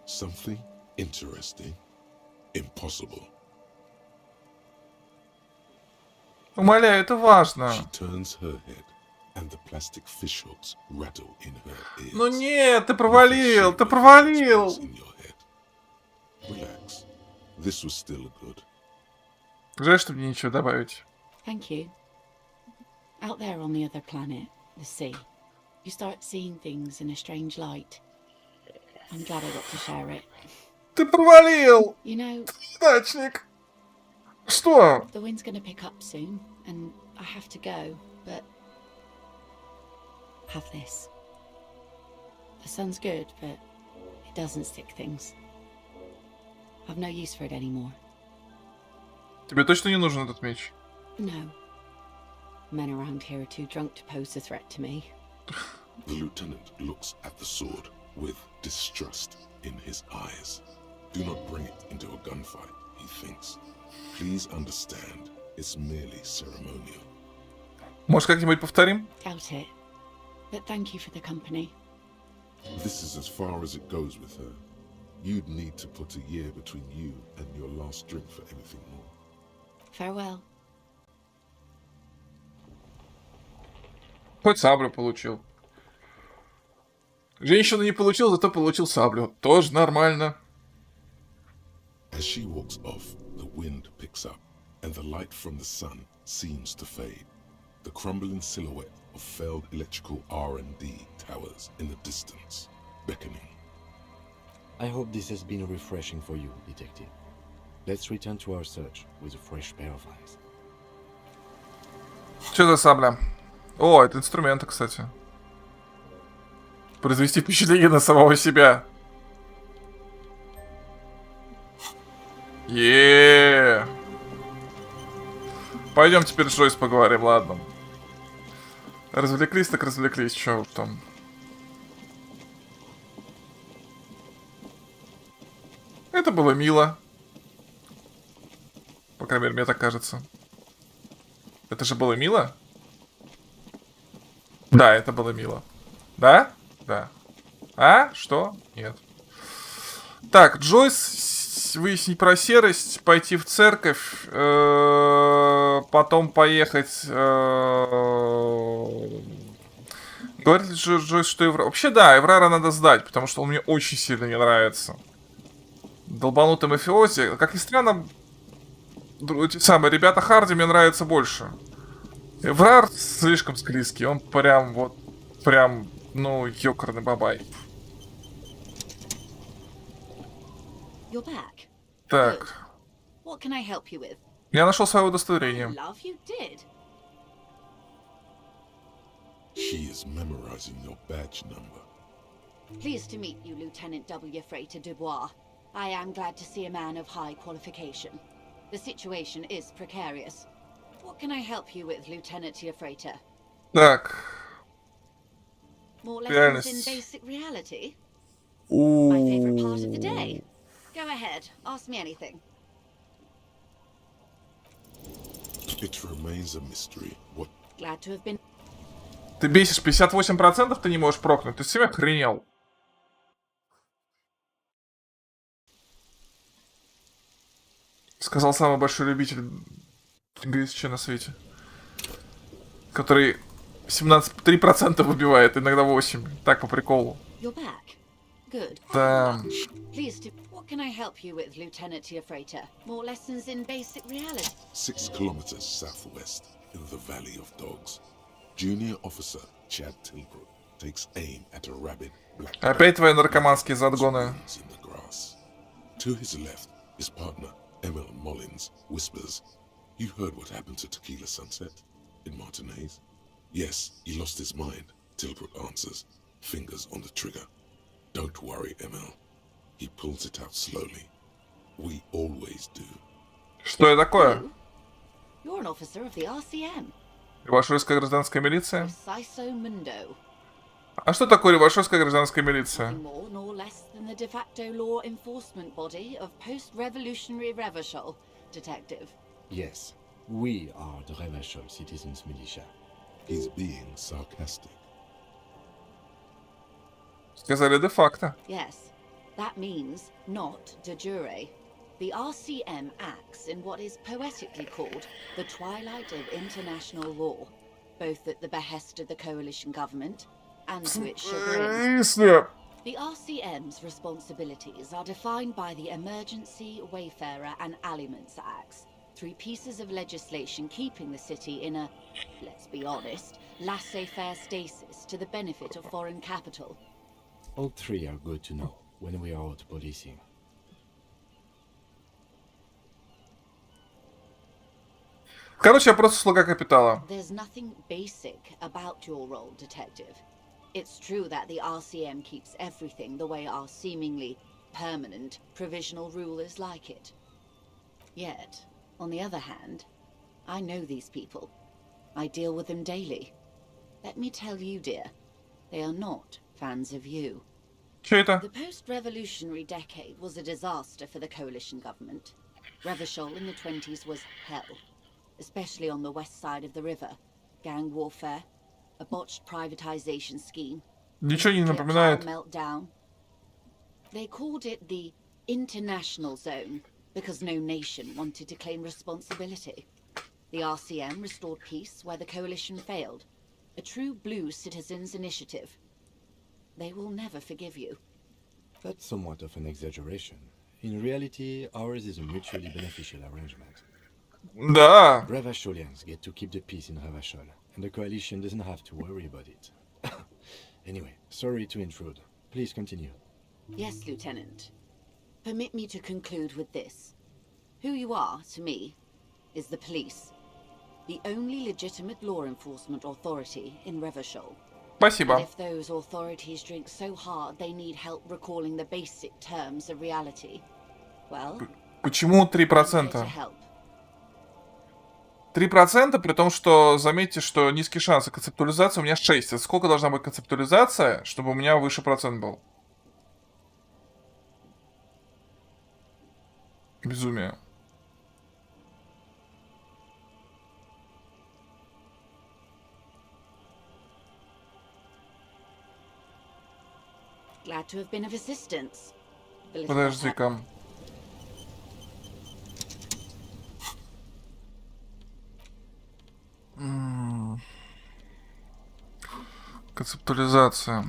Something interesting? Impossible. Умоляю, это важно. She turns her head, and the plastic fishhooks rattle in her ears. Ну нет, ты провалил, ты провалил. In your head. Relax. This was still good. Жаль, что мне ничего добавить. Thank you. Out there on the other planet, the sea, you start seeing things in a strange light. I'm glad I got to share it. Ты провалил! You know, Дачник! Что? the wind's gonna pick up soon, and I have to go, but... Have this. The sun's good, but it doesn't stick things. I've no use for it anymore. Тебе точно не нужен этот меч? No. Men around here are too drunk to pose a threat to me. The lieutenant looks at the sword with distrust in his eyes. Do not bring it into a gunfight, he thinks. Please understand, it's merely ceremonial. Может, как-нибудь повторим? Doubt it. But thank you for the company. This is as far as it goes with her. You'd need to put a year between you and your last drink for anything more. Farewell. Хоть саблю получил. Женщину не получил, зато получил саблю. Тоже нормально. As she walks off, the wind picks up, and the light from the sun seems to fade. The crumbling silhouette of failed electrical R&D towers in the distance, beckoning. I hope this has been refreshing for you, Detective. Let's return to our search with a fresh pair of eyes. Что за сабля? О, это инструменты, кстати. Произвести впечатление на самого себя. Еее. Пойдем теперь с Джойс поговорим, ладно. Развлеклись, так развлеклись, чё там. Это было мило. По крайней мере, мне так кажется. Это же было мило? Да, это было мило. Да? Да. А? Что? Нет. Так, Джойс, выяснить про серость, пойти в церковь, потом поехать... Говорит ли Джойс, что Эврара... Вообще, да, Эврара надо сдать, потому что он мне очень сильно не нравится. Долбанутый мафиози. Как ни странно, эти самые ребята Харди мне нравятся больше. Эврар слишком склизкий, он прям вот... Прям, ну, ёкарный бабай. You're back. Так. What can I help you with? Я нашел свое удостоверение. Love, you did. She is memorizing your badge number. Pleased to meet you, Lieutenant W. Freighter Dubois. I am glad to see a man of high qualification. The situation is precarious. What can I help you with, Lieutenant Freighter? Так. More lessons in basic reality? My favorite part of the day. Go ahead, ask me anything. It remains a mystery. What Glad to have been... Ты бесишь, 58% ты не можешь прокнуть. Ты себя охренел. Сказал самый большой любитель ГСЧ на свете. Который 3% выбивает, иногда 8%. Так, по приколу. You're back. Good. Да. Pleased to... What can I help you with, Lieutenant Freighter? More lessons in basic reality? 6 kilometers southwest in the Valley of Dogs. Junior officer Chad Tilbrook takes aim at a rabid black Опять твои наркоманские задгоны. in the grass. To his left, his partner Emil Mullins whispers, "You heard what happened to Tequila Sunset in Martinez?" "Yes, he lost his mind," Tilbrook answers, fingers on the trigger. "Don't worry, Emil." He pulls it out slowly. "We always do." Что это такое? You? You're an officer of the RCM. Ревашойская гражданская милиция? Preciso Mundo. А что такое Ревашойская гражданская милиция? Nothing more nor less than the de facto law enforcement body of post-revolutionary Revachol, Detective. Yes, we are the Revachol Citizens Militia. He's being sarcastic. Сказали де-факто. Yes, that means not de jure. The RCM acts in what is poetically called the twilight of international law, both at the behest of the coalition government and to its chagrin. Если... The RCM's responsibilities are defined by the Emergency, Wayfarer and Aliments Acts, 3 pieces of legislation keeping the city in a, let's be honest, laissez-faire stasis to the benefit of foreign capital. All 3 are good to know when we are out policing. Короче, я просто слуга капитала. There's nothing basic about your role, Detective. It's true that the RCM keeps everything the way our seemingly permanent provisional rulers like it. Yet, on the other hand, I know these people. I deal with them daily. Let me tell you, dear, they are not fans of you. Че это? The post-revolutionary decade was a disaster for the coalition government. Revachol in the 20s was hell, especially on the west side of the river. Gang warfare, a botched privatization scheme, Ничего не nuclear напоминает. power meltdown. They called it the international zone because no nation wanted to claim responsibility. The RCM restored peace where the coalition failed. A true blue citizens' initiative. They will never forgive you. That's somewhat of an exaggeration. In reality, ours is a mutually beneficial arrangement. Да. Revacholians get to keep the peace in Revachol, and the coalition doesn't have to worry about it. Anyway, sorry to intrude. Please continue. Yes, Lieutenant. Permit me to conclude with this. Who you are, to me, is the police. The only legitimate law enforcement authority in Revachol. And Спасибо. if those authorities drink so hard they need help recalling the basic terms of reality, well, Почему I'm here to 3%? help. 3%, при том, что, заметьте, что низкий шанс концептуализации у меня 6. Это сколько должна быть концептуализация, чтобы у меня выше процент был? Безумие. Glad to have been of assistance. The little Подожди-ка. Концептуализация.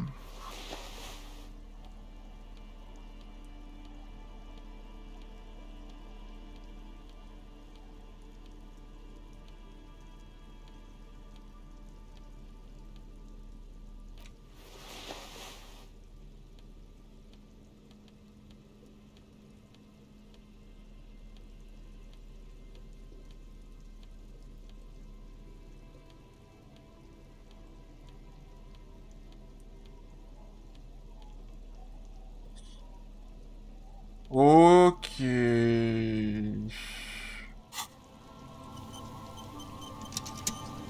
Окей.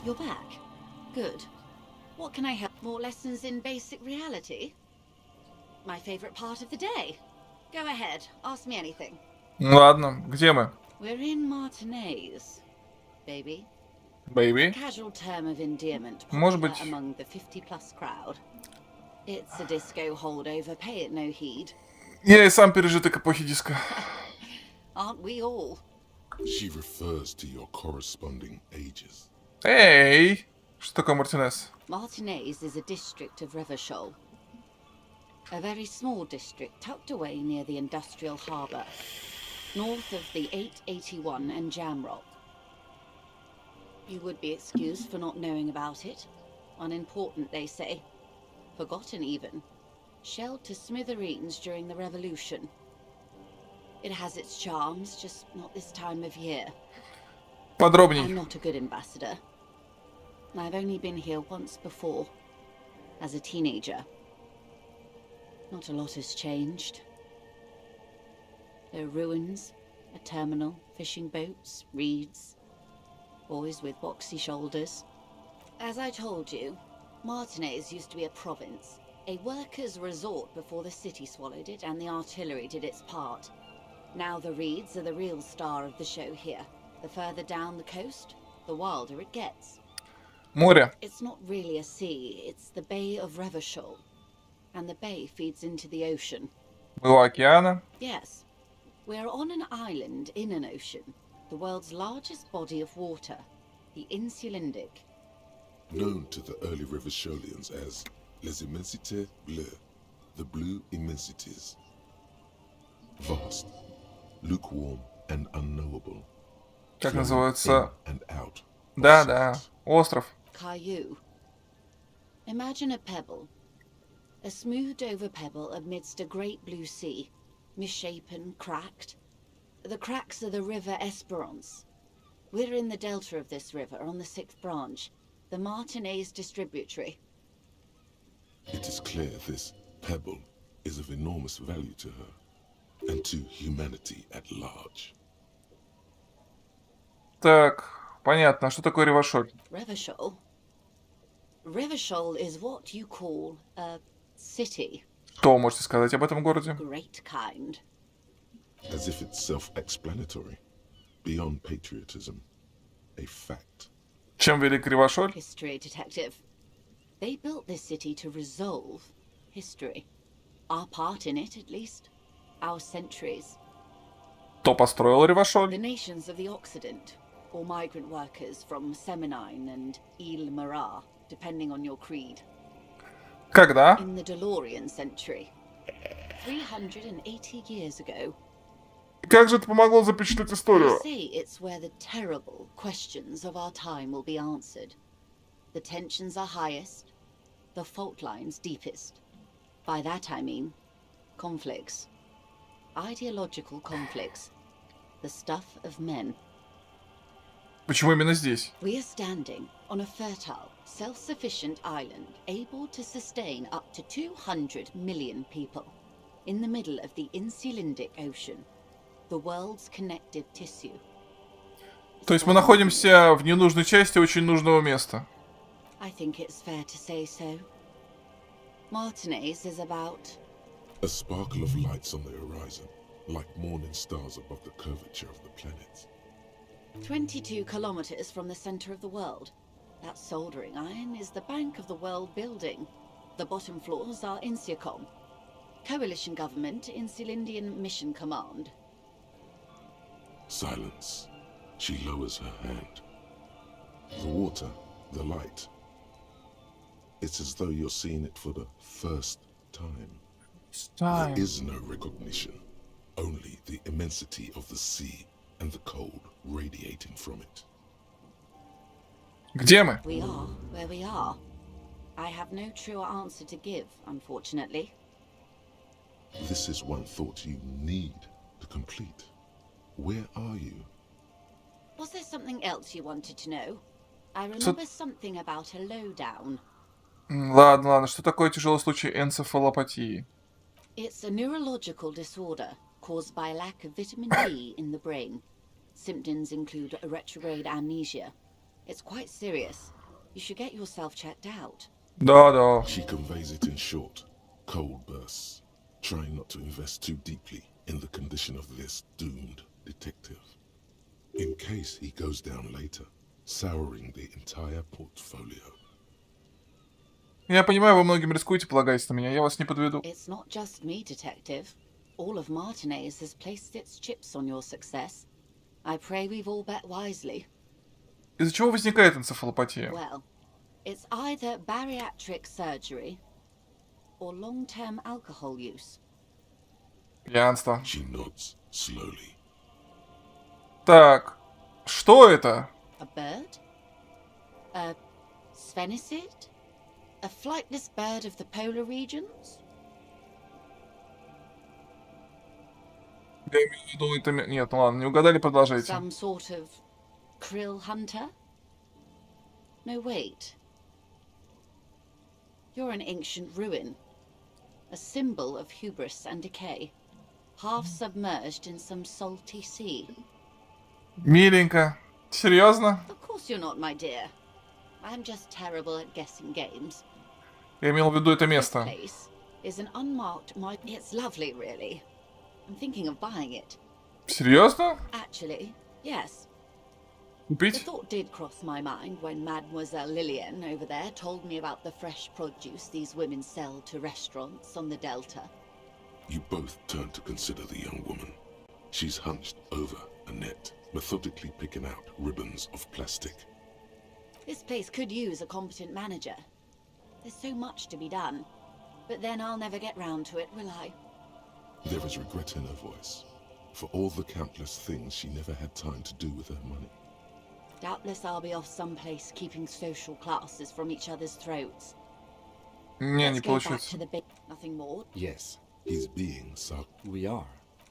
You're back. Good. What can I help? More lessons in basic reality? My favorite part of the day. Go ahead, ask me anything. Ладно, где мы? We're in Martinez, baby. Baby? Casual term of endearment Может popular быть. among the 50-plus crowd. It's a disco holdover, pay it no heed. Я и сам пережиток эпохи диска. Aren't we all? She refers to your corresponding ages. Эй! Что такое Мартинес? Martinez is a district of Revachol. A very small district tucked away near the industrial harbour, north of the 881 and Jamrock. You would be excused for not knowing about it. Unimportant, they say. Forgotten, even. Shelled to smithereens during the Revolution. It has its charms, just not this time of year. Подробней. I'm not a good ambassador. I've only been here once before, as a teenager. Not a lot has changed. There are ruins, a terminal, fishing boats, reeds, boys with boxy shoulders. As I told you, Martinez used to be a province, a workers' resort before the city swallowed it and the artillery did its part. Now the reeds are the real star of the show here. The further down the coast, the wilder it gets. Море. It's not really a sea, it's the Bay of Revachol. And the bay feeds into the ocean. Было океана. Yes. We're on an island in an ocean. The world's largest body of water. The Insulindic. Known to the early Revacholians as Les Immensités Bleues, the blue immensities. Vast, lukewarm and unknowable. Как flowing называется? in and out of Да, да. sight. Остров. Caillou. Imagine a pebble. A smoothed over pebble amidst a great blue sea. Misshapen, cracked. The cracks are the river Esperance. We're in the delta of this river on the 6th branch. The Martinez distributary. It is clear this pebble is of enormous value to her and to humanity at large. Так, понятно. Что такое Ревашоль? Revachol? Revachol is what you call a city. Что вы можете сказать об этом городе? Great kind. As if it's self-explanatory, beyond patriotism, a fact. Чем велик Ревашоль? History detective. They built this city to resolve history. Our part in it, at least. Our centuries. Кто построил The Ревашоль? nations of the Occident, or migrant workers from Seminine and Ile-Marat, depending on your creed. Когда? In the DeLorean century. 380 years ago. Как же это помогло запечатлеть They историю? say it's where the terrible questions of our time will be answered. The tensions are highest, the fault lines deepest. By that I mean conflicts. Ideological conflicts. The stuff of men. Почему именно здесь? We are standing on a fertile, self-sufficient island able to sustain up to 200 million people. In the middle of the Insulindic Ocean. The world's connective tissue. То есть мы находимся в ненужной части очень нужного места. I think it's fair to say so. Martinez is about A sparkle of lights on the horizon, like morning stars above the curvature of the planets. 22 kilometers from the center of the world. That soldering iron is the bank of the world building. The bottom floors are Insiacom. Coalition government in Cylindian Mission Command. Silence. She lowers her hand. The water, the light. It's as though you're seeing it for the first time. There is no recognition, only the immensity of the sea and the cold radiating from it. Где мы? We are where we are. I have no truer answer to give, unfortunately. This is one thought you need to complete. Where are you? Was there something else you wanted to know? I remember something about a lowdown. Ладно, что такое тяжелый случай энцефалопатии? It's a neurological disorder caused by a lack of vitamin D in the brain. Symptoms include a retrograde amnesia. It's quite serious. You should get yourself checked out. Да. She conveys it in short, cold bursts, trying not to invest too deeply in the condition of this doomed detective. In case he goes down later, souring the entire portfolio. Я понимаю, вы многим рискуете, полагаясь на меня. Я вас не подведу. It's not just me, detective. All of Martinez has placed its chips on your success. I pray we've all bet wisely. Из-за чего возникает энцефалопатия? Well, it's either bariatric surgery or long-term alcohol use. Пьянство. She nods slowly. Так, что это? A bird? A sphenicid? A flightless bird of the polar regions? Я имею в виду, это... Нет, ну ладно, не угадали, продолжайте. Some sort of krill hunter? No, wait. You're an ancient ruin. A symbol of hubris and decay. Half submerged in some salty sea. Миленько. Серьезно? Of course you're not, my dear. I'm just terrible at guessing games. Я имел в виду это This место. place is an unmarked It's lovely, really. I'm thinking of buying it. Серьезно? Actually, yes. The Купить? thought did cross my mind when Mademoiselle Lillian over there told me about the fresh produce these women sell to restaurants on the Delta. You both turn to consider the young woman. She's hunched over a net, methodically picking out ribbons of plastic. This place could use a competent manager. There's so much to be done. But then I'll never get round to it, will I? There is regret in her voice, for all the countless things she never had time to do with her money. Doubtless I'll be off someplace keeping social classes from each other's throats. Не, Let's не go back получится. to the big... Nothing more? Yes, He's being we are.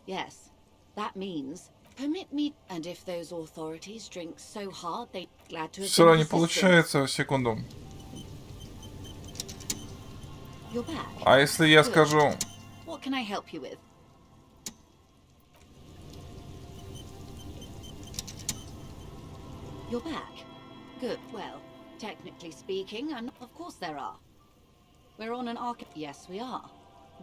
Yes. That means... Permit me... And if those authorities drink so hard, they're glad to have Все been равно не of assistance. получается, секунду. You're back. А если я Good. скажу... What can I help you with? You're back. Good. Well, technically speaking, of course there are. We're on an arc. Yes, we are.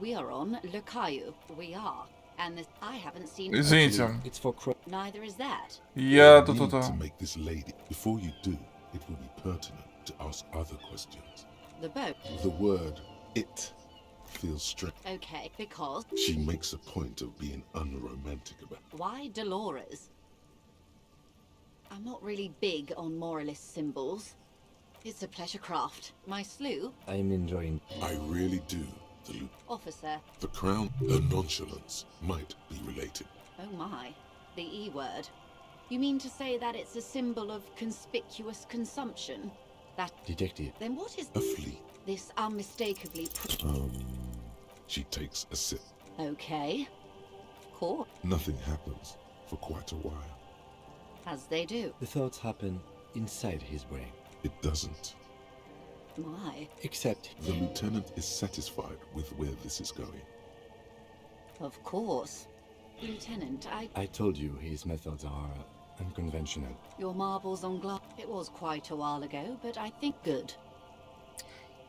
We are on Le Caillou. We are. And this, I haven't seen... Извините. It's for Neither is that. Я You тут need это... to make this lady. Before you do, it will be pertinent to ask other questions. The boat. The word "it" feels strange. Okay, because... She makes a point of being unromantic about it. Why Dolores? I'm not really big on moralist symbols. It's a pleasure craft. My sloop, I'm enjoying. I really do. The loop. officer. The crown, her nonchalance might be related. Oh my. The E word. You mean to say that it's a symbol of conspicuous consumption? That... Detective. Then what is A flea. this unmistakably... She takes a sip. Okay. Of course. Nothing happens for quite a while. As they do. The thoughts happen inside his brain. It doesn't. My. Except The lieutenant is satisfied with where this is going. Of course. Lieutenant, I told you his methods are unconventional. Your marbles on glass. It was quite a while ago, but I think good.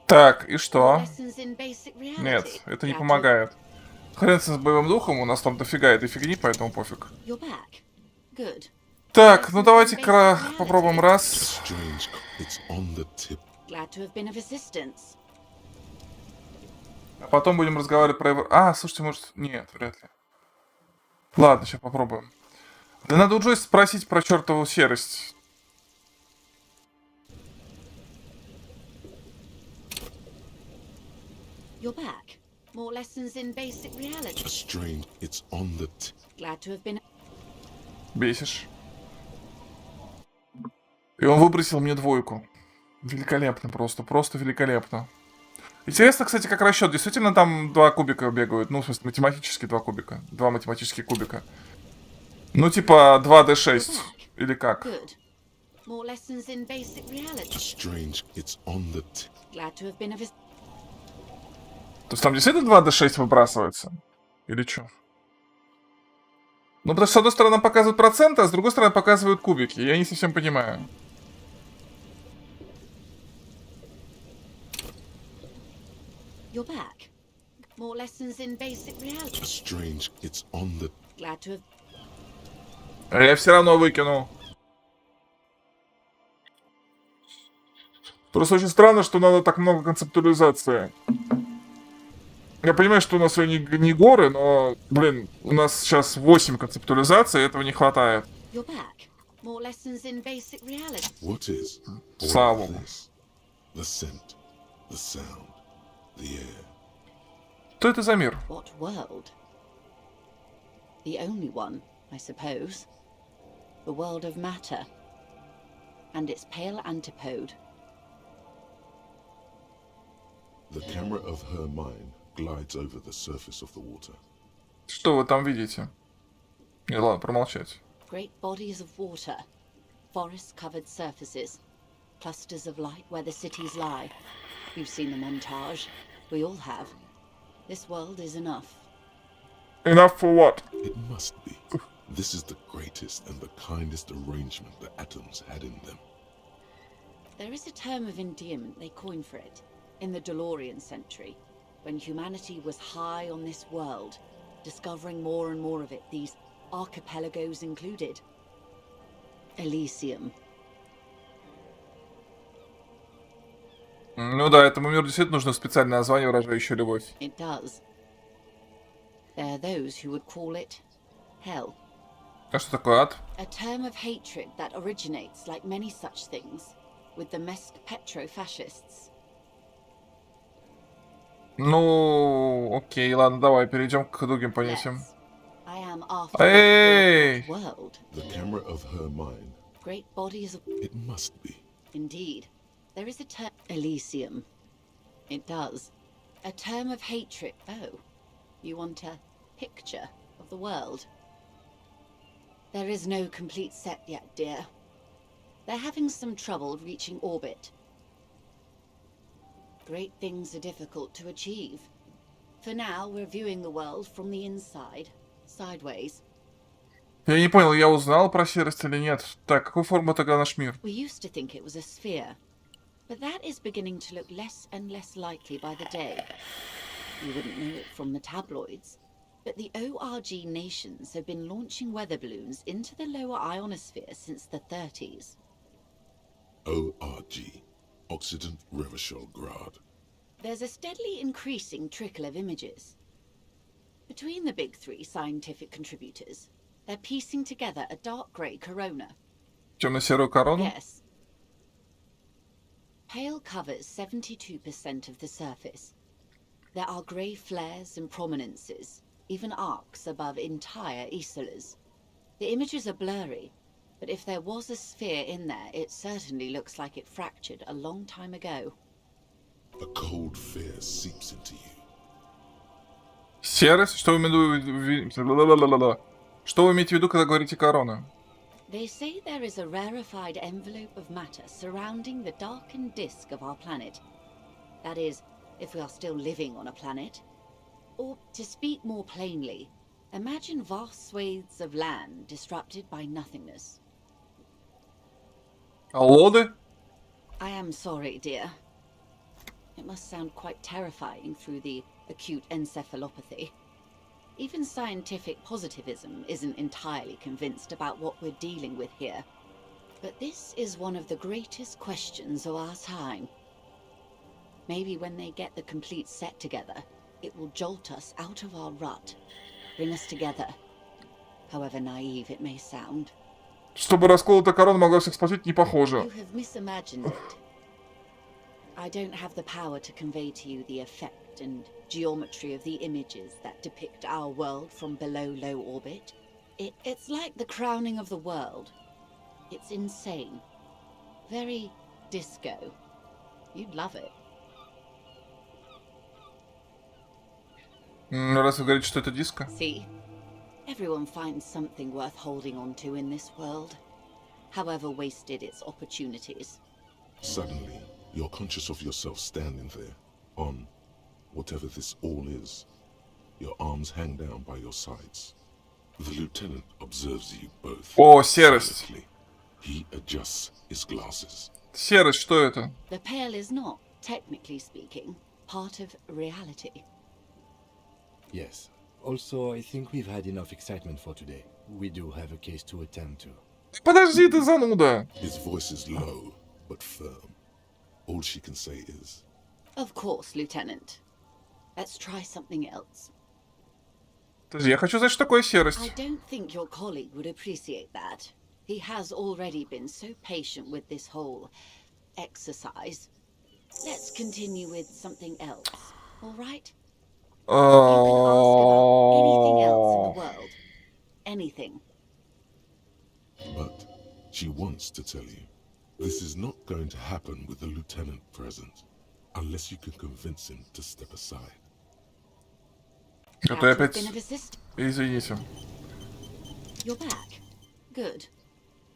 Так, и что? Lessons in basic reality. Нет, это не Glad to- помогает. Хрен с боевым духом, у нас там дофига этой фигни, поэтому пофиг. You're back. Good. Так, ну давайте-ка попробуем раз. Strange. It's on the tip. Glad to have been of assistance. А потом будем разговаривать про... А, слушайте, может... Нет, вряд ли. Ладно, сейчас попробуем. Да надо у Джойс спросить про чертову серость. You're back. More lessons in basic reality. A strange. It's on the. Glad to have been. Бесишь. И он выбросил мне двойку. Великолепно просто, просто великолепно. Интересно, кстати, как расчет. Действительно там два кубика бегают. Ну, в смысле, математически два кубика. Два математических кубика. Ну, типа 2d6. Или как? Good. More lessons in basic A reality. strange. It's on the. Glad to have been of. То есть там действительно 2d6 выбрасывается? Или что? Ну, потому что с одной стороны показывают проценты, а с другой стороны показывают кубики. Я не совсем понимаю. You're back. More lessons in basic A reality. strange. It's on the. Glad to have. А я все равно выкину. Просто очень странно, что надо так много концептуализации. Я понимаю, что у нас не горы, но, блин, у нас сейчас 8 концептуализаций, этого не хватает. You're back. More lessons in basic reality. What is? All Слава of богу. this? The scent, the sound, the air. Что это за мир? What world? The only one, I suppose. The world of matter. And its pale antipode. The camera of her mind glides over the surface of the water. Что вы там видите? Не, ладно, промолчать. Great bodies of water. Forest-covered surfaces. Clusters of light where the cities lie. You've seen the montage. We all have. This world is enough. Enough for what? It must be. This is the greatest and the kindest arrangement the atoms had in them. There is a term of endearment they coined for it in the DeLorean century, when humanity was high on this world, discovering more and more of it, these archipelagos included. Elysium. Ну да, этому миру действительно нужно специальное название, выражающее любовь. It does. There are those who would call it hell. А что такое ад? A term of hatred that originates, like many such things, with the Mesk petro-fascists. Ну, окей, ладно, давай, перейдем к другим понятиям. Yes, I am after Hey! the world. The camera of her mind. Great bodies of... It must be. Indeed. There is a term... Elysium. It does. A term of hatred... Oh. You want a picture of the world? There is no complete set yet, dear. They're having some trouble reaching orbit. Great things are difficult to achieve. For now, we're viewing the world from the inside, sideways. Я не понял, я узнал про серость или нет. Так, какой формы тогда наш мир? We used to think it was a sphere, but that is beginning to look less and less likely by the day. You wouldn't know it from the tabloids, but the ORG nations have been launching weather balloons into the lower ionosphere since the 30s. ORG. Occident Revachol-Grad. There's a steadily increasing trickle of images. Between the big three scientific contributors, they're piecing together a dark grey corona. Темно-серую корону? Yes. Pale covers 72% of the surface. There are grey flares and prominences, even arcs above entire isolas. The images are blurry, but if there was a sphere in there, it certainly looks like it fractured a long time ago. A cold fear seeps into you. Серость? Что вы Что вы имеете в виду, когда говорите корона? They say there is a rarefied envelope of matter surrounding the darkened disk of our planet. That is, if we are still living on a planet. Or, to speak more plainly, imagine vast swathes of land disrupted by nothingness. Лоды? I am sorry, dear. It must sound quite terrifying through the acute encephalopathy. Even scientific positivism isn't entirely convinced about what we're dealing with here. But this is one of the greatest questions of our time. Maybe when they get the complete set together, It will jolt us out of our rut, bring us together, however naive it may sound. Чтобы расколотая корона могла всех сплотить, не You похоже. have misиmagined it. I don't have the power to convey to you the effect and geometry of the images that depict our world from below low orbit. It's like the crowning of the world. It's insane. Very disco. You'd love it. Раз вы говорите, что это диско. See? Everyone finds something worth holding on to in this world, however wasted its opportunities. Suddenly, you're conscious of yourself standing there, on whatever this all is. Your arms hang down by your sides. The lieutenant observes you both. О, серость. silently. He adjusts his glasses. Серость, что это? The Pale is not, technically speaking, part of reality. Yes. Also, I think we've had enough excitement for today. We do have a case to attend to. Подожди, ты зануда. His voice is low, but firm. All she can say is, Of course, Lieutenant. Let's try something else. Подожди, я хочу знать, что такое I серость. don't think your colleague would appreciate that. He has already been so patient with this whole exercise. Let's continue with something else, all right? You can ask about anything else in the world. Anything. but she wants to tell you, this is not going to happen with the lieutenant present, unless you can convince him to step aside. Это Glad you've опять... been of assist- Извините. You're back. Good.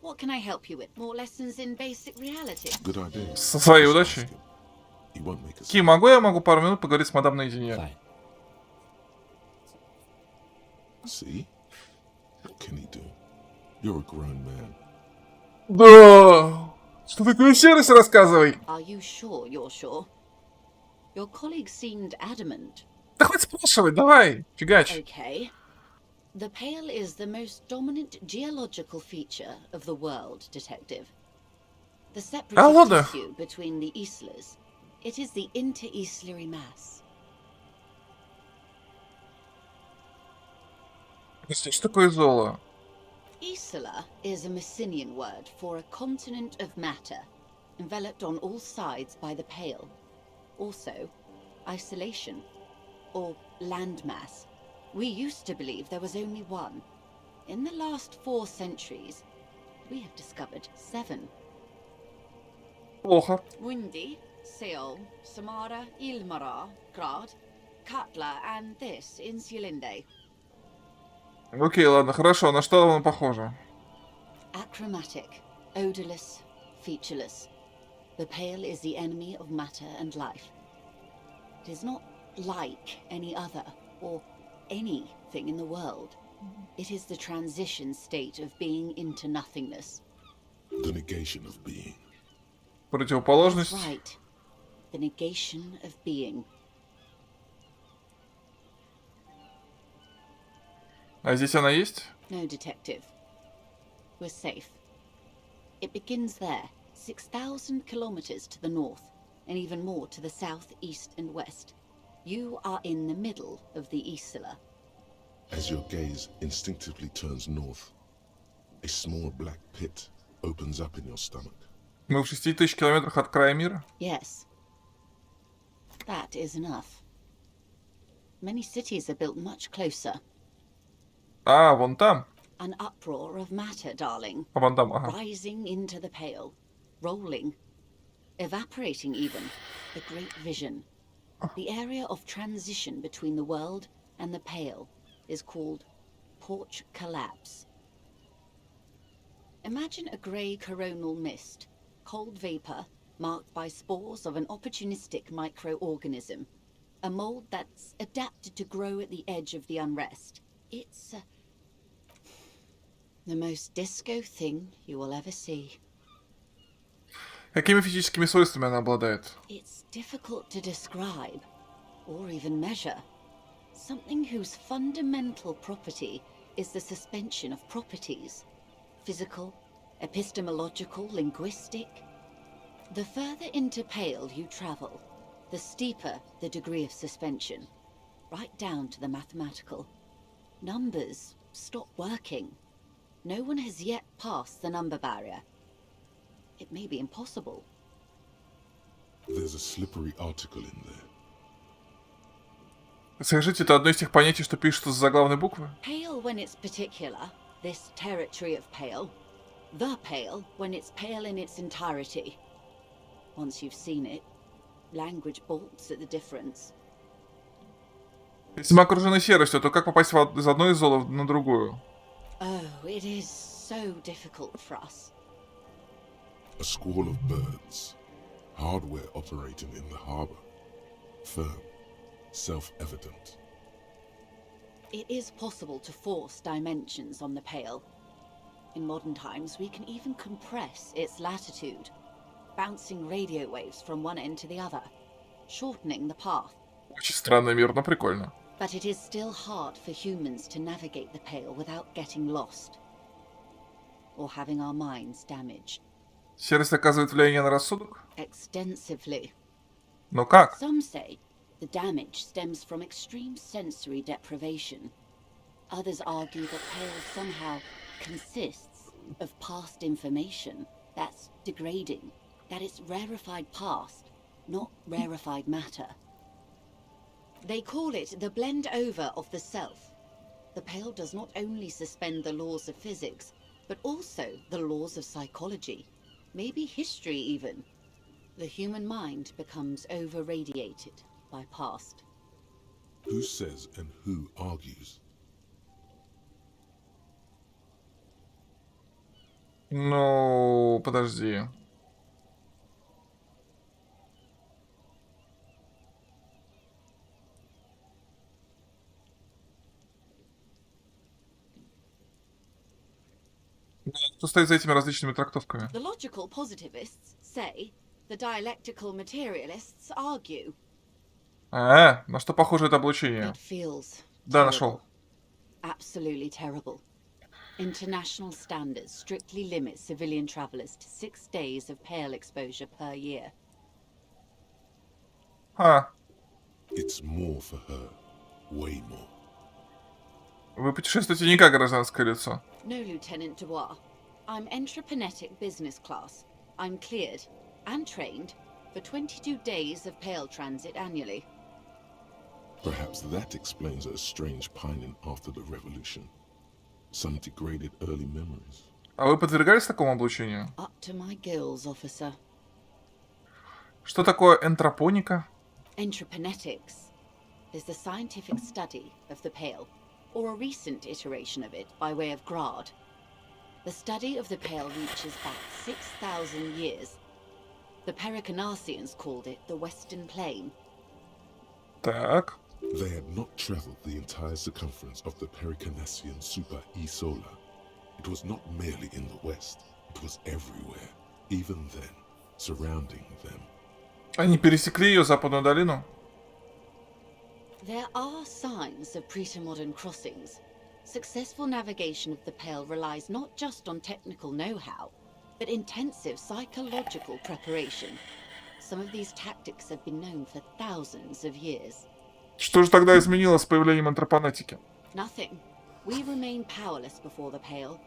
What can I help you with? More lessons in basic reality? Good idea. Со своей Just удачей. ask him. He won't make us. Ки, могу пару минут поговорить с мадам наедине? Fine. See? What can he do? You're a grown man. Да. Что такое серость, рассказывай. Are you sure you're sure? Your colleague seemed adamant. Да хоть спрашивай, давай, фигач. Okay. The Pale is the most dominant geological feature of the world, Detective. The separative ладно. tissue between the islas. It is the inter-islary mass. Подожди, что такое золо? Isla is a Messinian word for a continent of matter, enveloped on all sides by the Pale. Also, isolation, or landmass. We used to believe there was only one. In the last 4 centuries, we have discovered 7. Плохо. Windy, Seol, Samara, Ilmara, Grad, Katla, and this in Sulinde. Окей, ладно, хорошо. На что оно похоже? Achromatic, odorless, featureless. The Pale is the enemy of matter and life. It is not like any other, or anything in the world. It is the transition state of being into nothingness. The negation of being. That's Противоположность. right. The negation of being. А здесь она есть? No, Detective. We're safe. It begins there, 6,000 kilometers to the north, and even more to the south, east, and west. You are in the middle of the Isla. As your gaze instinctively turns north, a small black pit opens up in your stomach. Мы в 6000 километрах от края мира? Yes. That is enough. Many cities are built much closer. А, вон там. An uproar of matter, darling. А вон там, ага. Rising into the Pale. Rolling. Evaporating even. A great vision. The area of transition between the world and the Pale is called Porch Collapse. Imagine a grey coronal mist, cold vapor marked by spores of an opportunistic microorganism, a mold that's adapted to grow at the edge of the unrest. It's the most disco thing you will ever see. Какими физическими свойствами она обладает? It's difficult to describe, or even measure. Something whose fundamental property is the suspension of properties. Physical, epistemological, linguistic. The further into Pale you travel, the steeper the degree of suspension. right down to the mathematical. Numbers stop working. No one has yet passed the number barrier. It may be impossible. There's a slippery article in there. Скажите, это одно из тех понятий, что пишется с заглавной буквы? Pale when it's particular, this territory of pale. The pale when it's pale in its entirety. Once you've seen it, language balks at the difference. Если мы окружены серостью, то как попасть из одной из зол на другую? Oh, it is so difficult for us. A squall of birds. Hardware operating in the harbor. Firm. Self-evident. It is possible to force dimensions on the pale. In modern times, we can even compress its latitude, bouncing radio waves from one end to the other, shortening the path. Очень странный мир, но прикольно. But it is still hard for humans to navigate the pale without getting lost or having our minds damaged. Серость оказывает влияние на рассудок? Extensively. Но как? Some say the damage stems from extreme sensory deprivation. Others argue that pale somehow consists of past information that's degrading, that it's rarefied past, not rarefied matter. They call it the blend over of the self. The pale does not only suspend the laws of physics, but also the laws of psychology, maybe history even. The human mind becomes over-radiated by past. Who says and who argues? Ну, подожди. Что стоит за этими различными трактовками? The logical positivists say, the dialectical materialists argue. На что похоже это облучение? It feels Да, terrible. нашел. Absolutely terrible. International standards strictly limit civilian travelers to 6 days of pale exposure per year. It's more for her. Way more. Вы путешествуете не как гражданское лицо. No, Lieutenant Dubois. I'm entreprenetic business class. I'm cleared and trained for 22 days of pale transit annually. Perhaps that explains her strange pining after the revolution. Some degraded early memories. А вы подвергались такому облучению? Up to my gills, officer. Что такое энтропоника? Entreprenetics is the scientific study of the pale, or a recent iteration of it by way of grad. The study of the pale reaches back 6,000 years. The Pericarnassians called it the Western Plain. Так. They had not traveled the entire circumference of the Pericarnassian Super E-Solar. It was not merely in the west, it was everywhere, even then, surrounding them. Они пересекли ее западную долину? There are signs of pre-modern crossings. Successful navigation of the Pale relies not just on technical know-how, but intensive psychological preparation. Some of these tactics have been known for thousands of years. Что же тогда изменилось с появлением антропонетики? Nothing. We remain powerless before the Pale.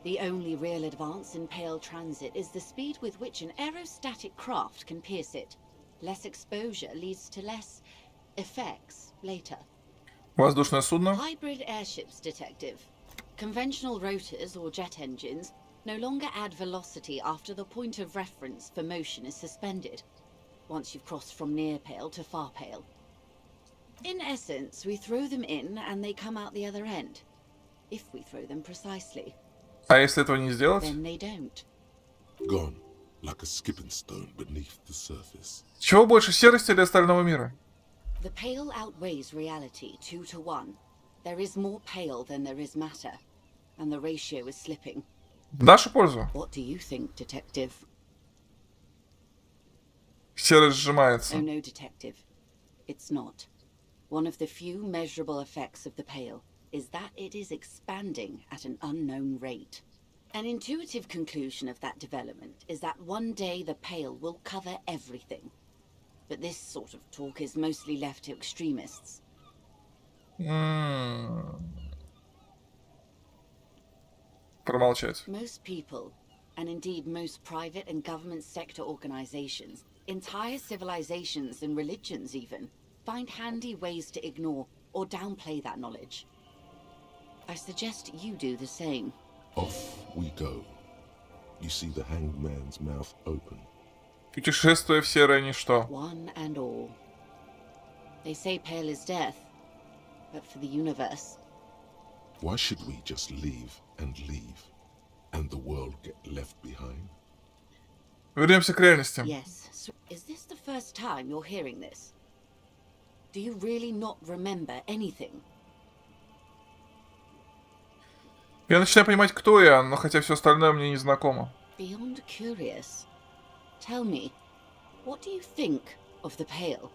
The only real advance in Pale transit is the speed with which an aerostatic craft can pierce it. Less exposure leads to less effects later. Воздушное судно? Hybrid airships, Detective. Conventional rotors or jet engines no longer add velocity after the point of reference for motion is suspended, once you've crossed from near Pale to far Pale. In essence, we throw them in and they come out the other end. If we throw them precisely. А если этого не сделать? Then they don't. Gone, like a skipping stone beneath the surface. Чего больше, серости или остального мира? The Pale outweighs reality 2 to 1. There is more Pale than there is matter, and the ratio is slipping. В нашу пользу. What do you think, Detective? Серость сжимается. Oh no, Detective. It's not. One of the few measurable effects of the Pale is that it is expanding at an unknown rate. An intuitive conclusion of that development is that one day the Pale will cover everything. But this sort of talk is mostly left to extremists. Промолчать. Most people, and indeed most private and government sector organizations, entire civilizations and religions even, find handy ways to ignore or downplay that knowledge. I suggest you do the same. Off we go. You see the hanged man's mouth open. Путешествуя в серое ничто. One and all. They say pale is death, but for the universe. Why should we just leave, and the world get left behind? Вернемся к реальности. Yes. So is this the first time you're hearing this? Do you really not remember anything? Я начинаю понимать, кто я, но хотя все остальное мне не знакомо. Beyond curious. Tell me, what do you think of the Pale?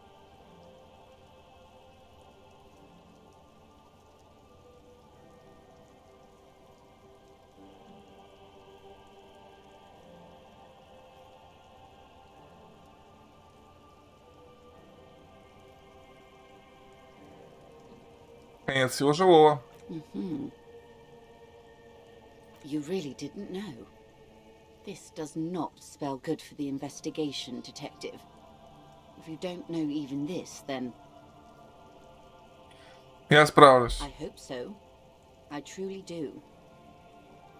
Конец всего живого. You really didn't know. This does not spell good for the investigation, Detective. If you don't know even this, then Я справлюсь. I hope so. I truly do.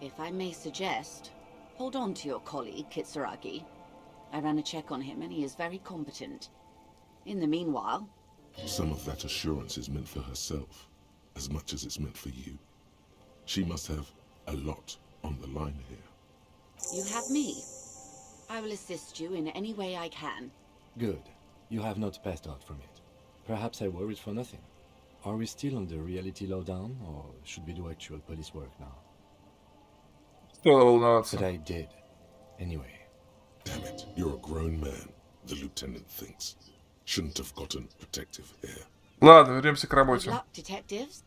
If I may suggest, hold on to your colleague, Kitsuragi. I ran a check on him and he is very competent. In the meanwhile... Some of that assurance is meant for herself, as much as it's meant for you. She must have a lot on the line here. You have me. I will assist you in any way I can. Good. You have not passed out from it. Perhaps I worried for nothing. Are we still on the reality lowdown, or should we do actual police work now? Стоило волноваться. But I did. Anyway. Damn it, you're a grown man, the lieutenant thinks. Shouldn't have gotten protective here. Ладно, вернемся к Good работе. luck, detectives.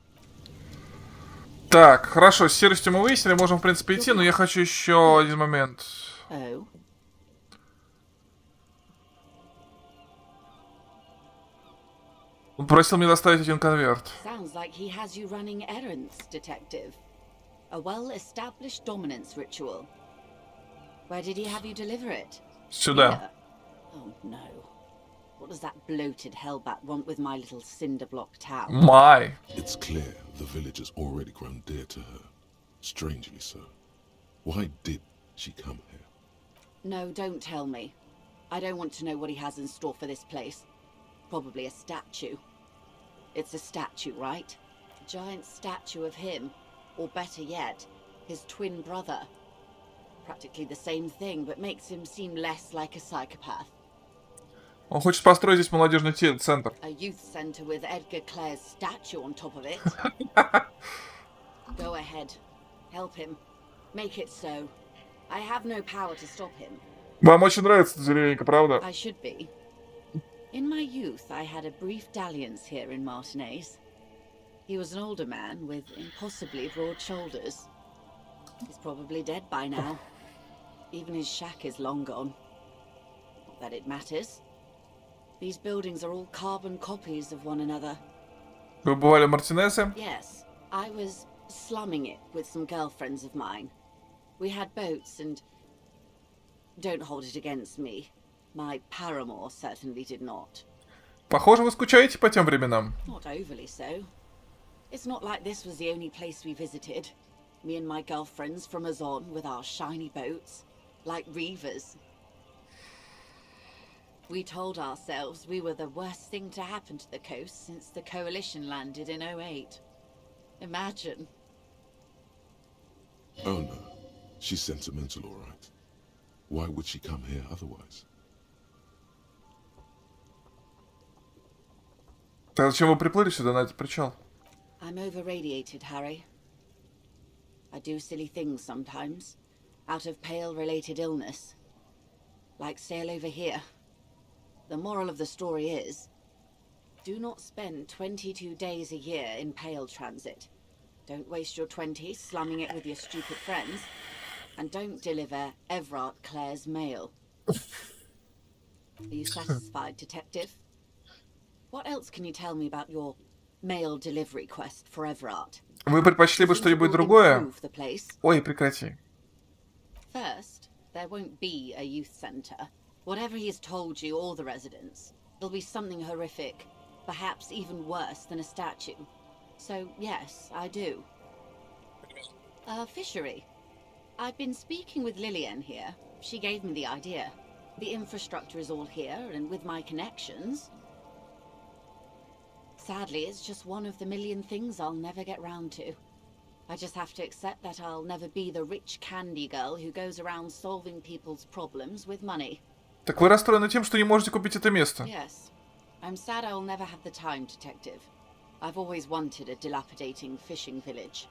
Так, хорошо, с серостью мы выяснили, можем, в принципе, идти, но я хочу еще один момент. Oh. Он просил мне доставить один конверт. Sounds like he has you running errands, Detective. A well-established dominance ritual. Where did he have you deliver it? Сюда. Here? Oh no. What does that bloated hellbat want with my little cinder block town? Май. It's clear the village has already grown dear to her. Strangely so. Why did she come here? No, don't tell me. I don't want to know what he has in store for this place. Probably a statue. It's a statue, right? A giant statue of him. Or better yet, his twin brother. Practically the same thing, but makes him seem less like a psychopath. Он хочет построить здесь молодежный центр. A youth center with Edgar Clare's statue on top of it. Go ahead. Help him. Make it so. I have no power to stop him. Вам очень нравится эта деревенька, правда? I should be. In my youth, I had a brief dalliance here in Martinez. He was an older man with impossibly broad shoulders. He's probably dead by now. Even his shack is long gone. Not that it matters. These buildings are all carbon copies of one another. Вы бывали в Мартинесе? Yes, I was slumming it with some girlfriends of mine. We had boats and... Don't hold it against me. My paramour certainly did not. Похоже, вы скучаете по тем временам. Not overly so. It's not like this was the only place we visited. Me and my girlfriends from Azon with our shiny boats. Like reavers. We told ourselves we were the worst thing to happen to the coast since the Coalition landed in 08. Imagine. Oh no, she's sentimental, all right. Why would she come here otherwise? Так зачем вы приплыли сюда на этот причал? I'm over-radiated, Harry. I do silly things sometimes, out of Pale-related illness. Like sail over here. The moral of the story is, do not spend 22 days a year in Pale transit. Don't waste your 20s slumming it with your stupid friends. And don't deliver Everard Clare's mail. Are you satisfied, Detective? What else can you tell me about your mail delivery quest for Everard. Вы предпочли бы Think it что-нибудь will другое? improve the place? Ой, прекрати. First, there won't be a youth centre. Whatever he's told you or the residents, it'll be something horrific, perhaps even worse than a statue. So, yes, I do. Fishery. I've been speaking with Lillian here. She gave me the idea. The infrastructure is all here, and with my connections... Sadly, it's just one of the million things I'll never get round to. I just have to accept that I'll never be the rich candy girl who goes around solving people's problems with money. Так вы расстроены тем, что не можете купить это место? Yes. I'm sad I'll never have the time, Detective. I've always wanted a dilapidating fishing village.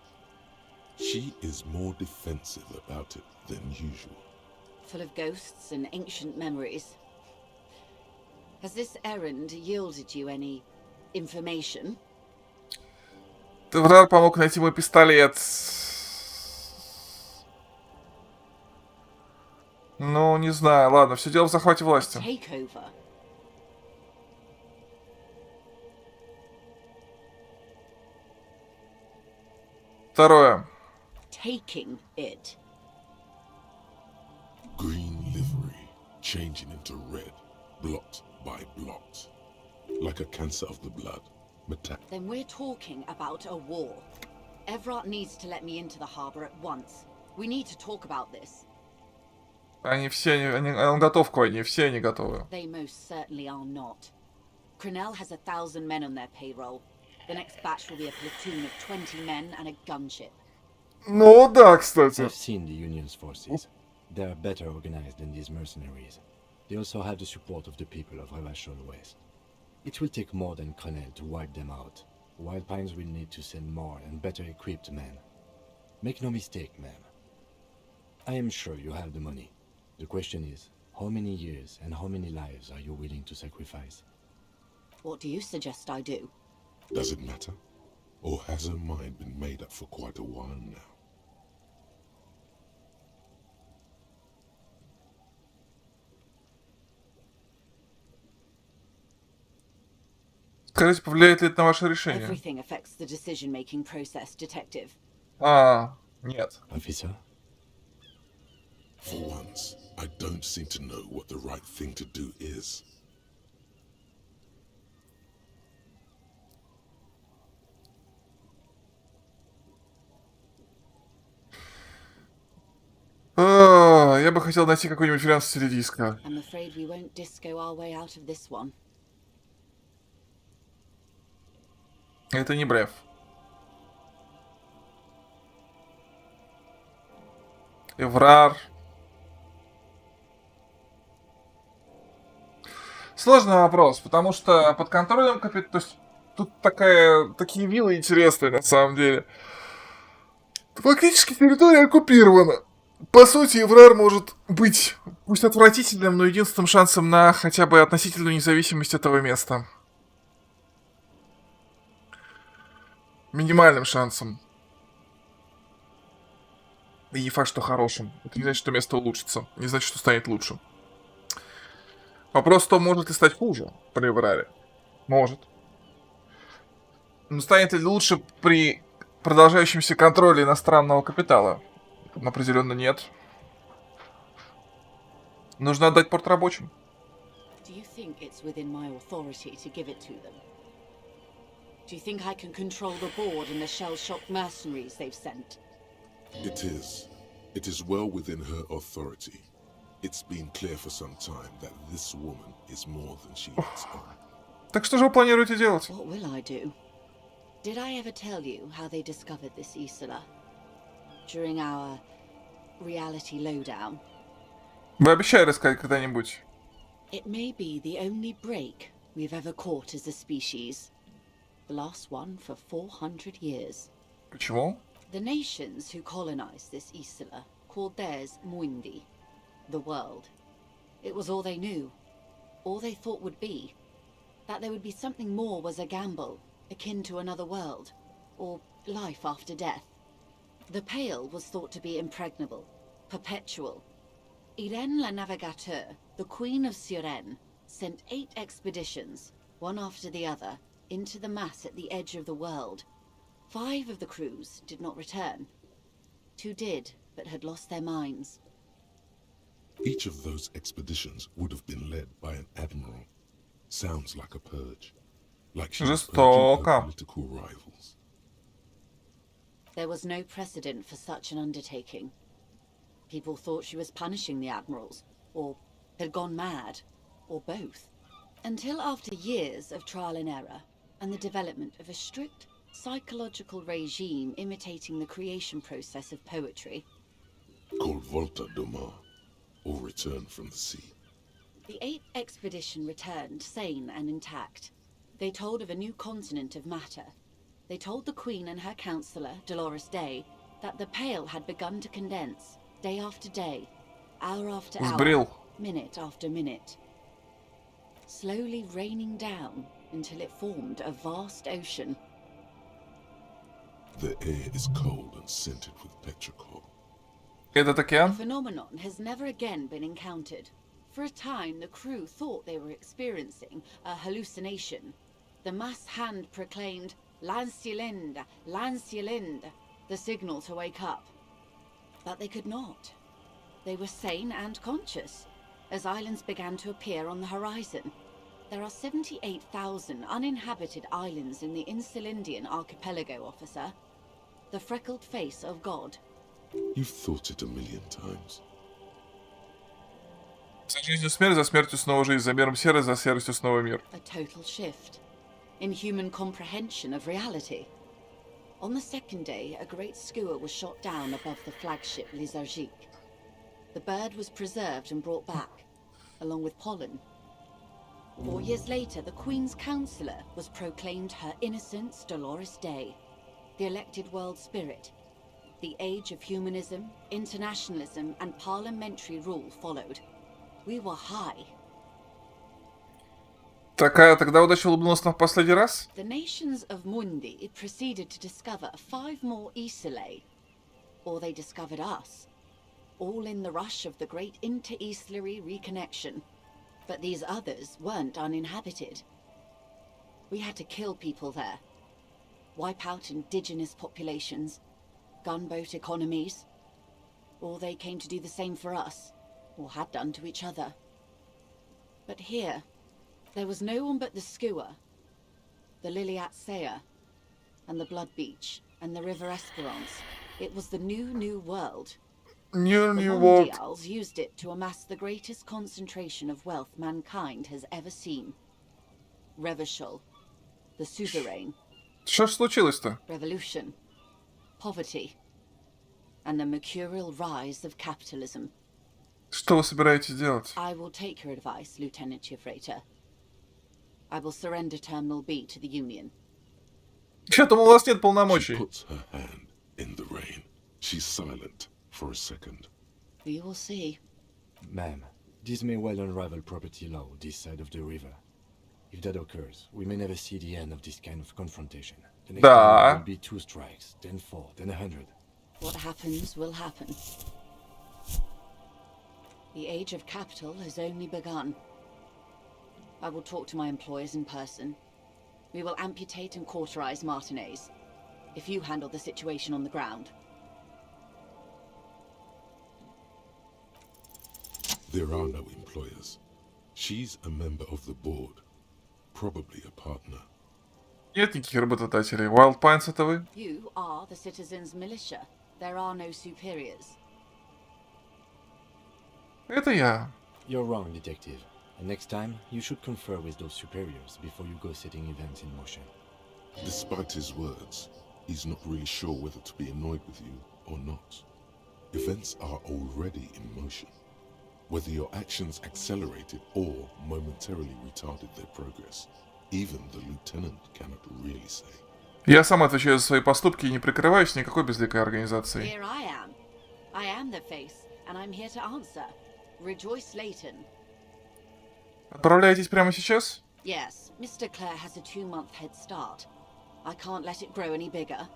She is more defensive about it than usual. Full of ghosts and ancient memories. Has this errand yielded you any information? Эврар помог найти мой пистолет. Ну, не знаю. Ладно, все дело в захвате власти. Takeover. Второе. Taking it. Green livery changing into red, blot by blot. Like a cancer of the blood. Then we're talking about a war. Everard needs to let me into the harbour at once. We need to talk about this. Они все... он готов к войне, все они готовы. They most certainly are not. Crenell has 1,000 men on their payroll. The next batch will be a platoon of 20 men and a gunship. Ну да, кстати. I've seen the Union's forces. They are better organized than these mercenaries. They also have the support of the people of Revachol West. It will take more than Crenell to wipe them out. Wild Pines will need to send more and better equipped men. Make no mistake, ma'am. I am sure you have the money. The question is, how many years and how many lives are you willing to sacrifice? What do you suggest I do? Does it matter? Or has her mind been made up for quite a while now? Скажите, повлияет ли это на ваше решение? Everything affects the decision-making process, Detective. Нет. Officer? For once, I don't seem to know what the right thing to do is. Я бы хотел найти какой-нибудь вариант в стиле диска. I'm afraid we won't disco our way out of this one. Это не бреф. Эврар. Сложный вопрос, потому что под контролем то есть тут такие виллы интересные на самом деле. Фактически территория оккупирована. По сути, Эврар может быть, пусть отвратительным, но единственным шансом на хотя бы относительную независимость этого места. Минимальным шансом. И не факт, что хорошим. Это не значит, что место улучшится. Не значит, что станет лучше. Вопрос в том, может ли стать хуже при Эвраре. Может. Но станет ли лучше при продолжающемся контроле иностранного капитала? Определенно нет. Нужно отдать порт рабочим. Do you think it's within my authority to give it to them? Do you think I can control the board and the shell-shocked mercenaries they've sent? It is. It is well within her authority. It's been clear for some time that this woman is more than she lets on. Так что же вы планируете делать? What will I do? Did I ever tell you how they discovered this Isola? During our reality lowdown? Вы обещали рассказать когда-нибудь. It may be the only break we've ever caught as a species. The last one for 400 years. Почему? The nations who colonized this Isola called theirs Muindi, the world. It was all they knew, all they thought would be. That there would be something more was a gamble, akin to another world, or life after death. The Pale was thought to be impregnable, perpetual. Irene la Navigateur, the Queen of Suren, sent 8 expeditions, one after the other, into the mass at the edge of the world. 5 of the crews did not return. 2 did, but had lost their minds. Each of those expeditions would have been led by an admiral. Sounds like a purge. Like she was purging her Жестоко. political rivals. There was no precedent for such an undertaking. People thought she was punishing the admirals, or had gone mad, or both. Until after years of trial and error, and the development of a strict psychological regime imitating the creation process of poetry, Called Volta do Mar, or Return from the Sea. the 8th expedition returned sane and intact. They told of a new continent of matter. They told the Queen and her counsellor, Dolores Day, that the Pale had begun to condense, day after day, hour after hour, Сбрил. minute after minute, slowly raining down until it formed a vast ocean. The air is cold and scented with petrichor. Этот The океан? phenomenon has never again been encountered. For a time, the crew thought they were experiencing a hallucination. The mass hand proclaimed, Lancielinde, Lancielinde, the signal to wake up. But they could not. They were sane and conscious, as islands began to appear on the horizon. There are 78,000 uninhabited islands in the Insulindian archipelago, officer. The freckled face of God. You've thought it a million times. За жизнью смерть, за смертью снова жизнь, за миром серость, за серостью снова мир. A total shift in human comprehension of reality. On the 2nd day, a great skua was shot down above the flagship Lizargique. The bird was preserved and brought back, along with pollen. 4 years later, the Queen's counsellor was proclaimed Her Innocence Dolores Day, the elected world spirit. The age of humanism, internationalism, and parliamentary rule followed. We were high. Такая тогда удача улыбнулась нам в последний раз? The nations of Mundi proceeded to discover 5 more Isolae, or they discovered us, all in the rush of the great inter-Islary reconnection. But these others weren't uninhabited. We had to kill people there, wipe out indigenous populations, gunboat economies, or they came to do the same for us, or had done to each other. But here, there was no one but the skua, the Liliat Sea, and the Blood Beach, and the River Esperance. It was the new world. New The World. Mondials used it to amass the greatest concentration of wealth mankind has ever seen. Revachol, the suzerain, Что ж случилось-то? revolution, poverty, and the mercurial rise of capitalism. Что вы собираетесь делать? I will take your advice, Lieutenant Chiefrater. I will surrender Terminal B to the Union. Я думал, у вас нет She полномочий. puts her hand in the rain. She's silent for a second. We will see. Ma'am, this may well unravel property law this side of the river. If that occurs, we may never see the end of this kind of confrontation. The next Da. time there will be 2 strikes, then 4, then 100. What happens will happen. The age of capital has only begun. I will talk to my employers in person. We will amputate and cauterize Martinez. If you handle the situation on the ground. There are no employers. She's a member of the board. Probably a partner. Нет никаких работодателей. Wild Pines это вы? You are the citizens' militia. There are no superiors. Это я. You're wrong, detective. And next time, you should confer with those superiors before you go setting events in motion. Despite his words, he's not really sure whether to be annoyed with you or not. Events are already in motion. Whether your actions accelerated or momentarily retarded their progress, even the lieutenant cannot really say. Я сам отвечаю за свои поступки и не прикрываюсь никакой безликой организацией. Here I am. I am the face, and I'm here to answer. Rejoice, Leighton. Отправляетесь прямо сейчас? Yes, Mr. Clare has a 2-month head start. I can't let it grow any bigger.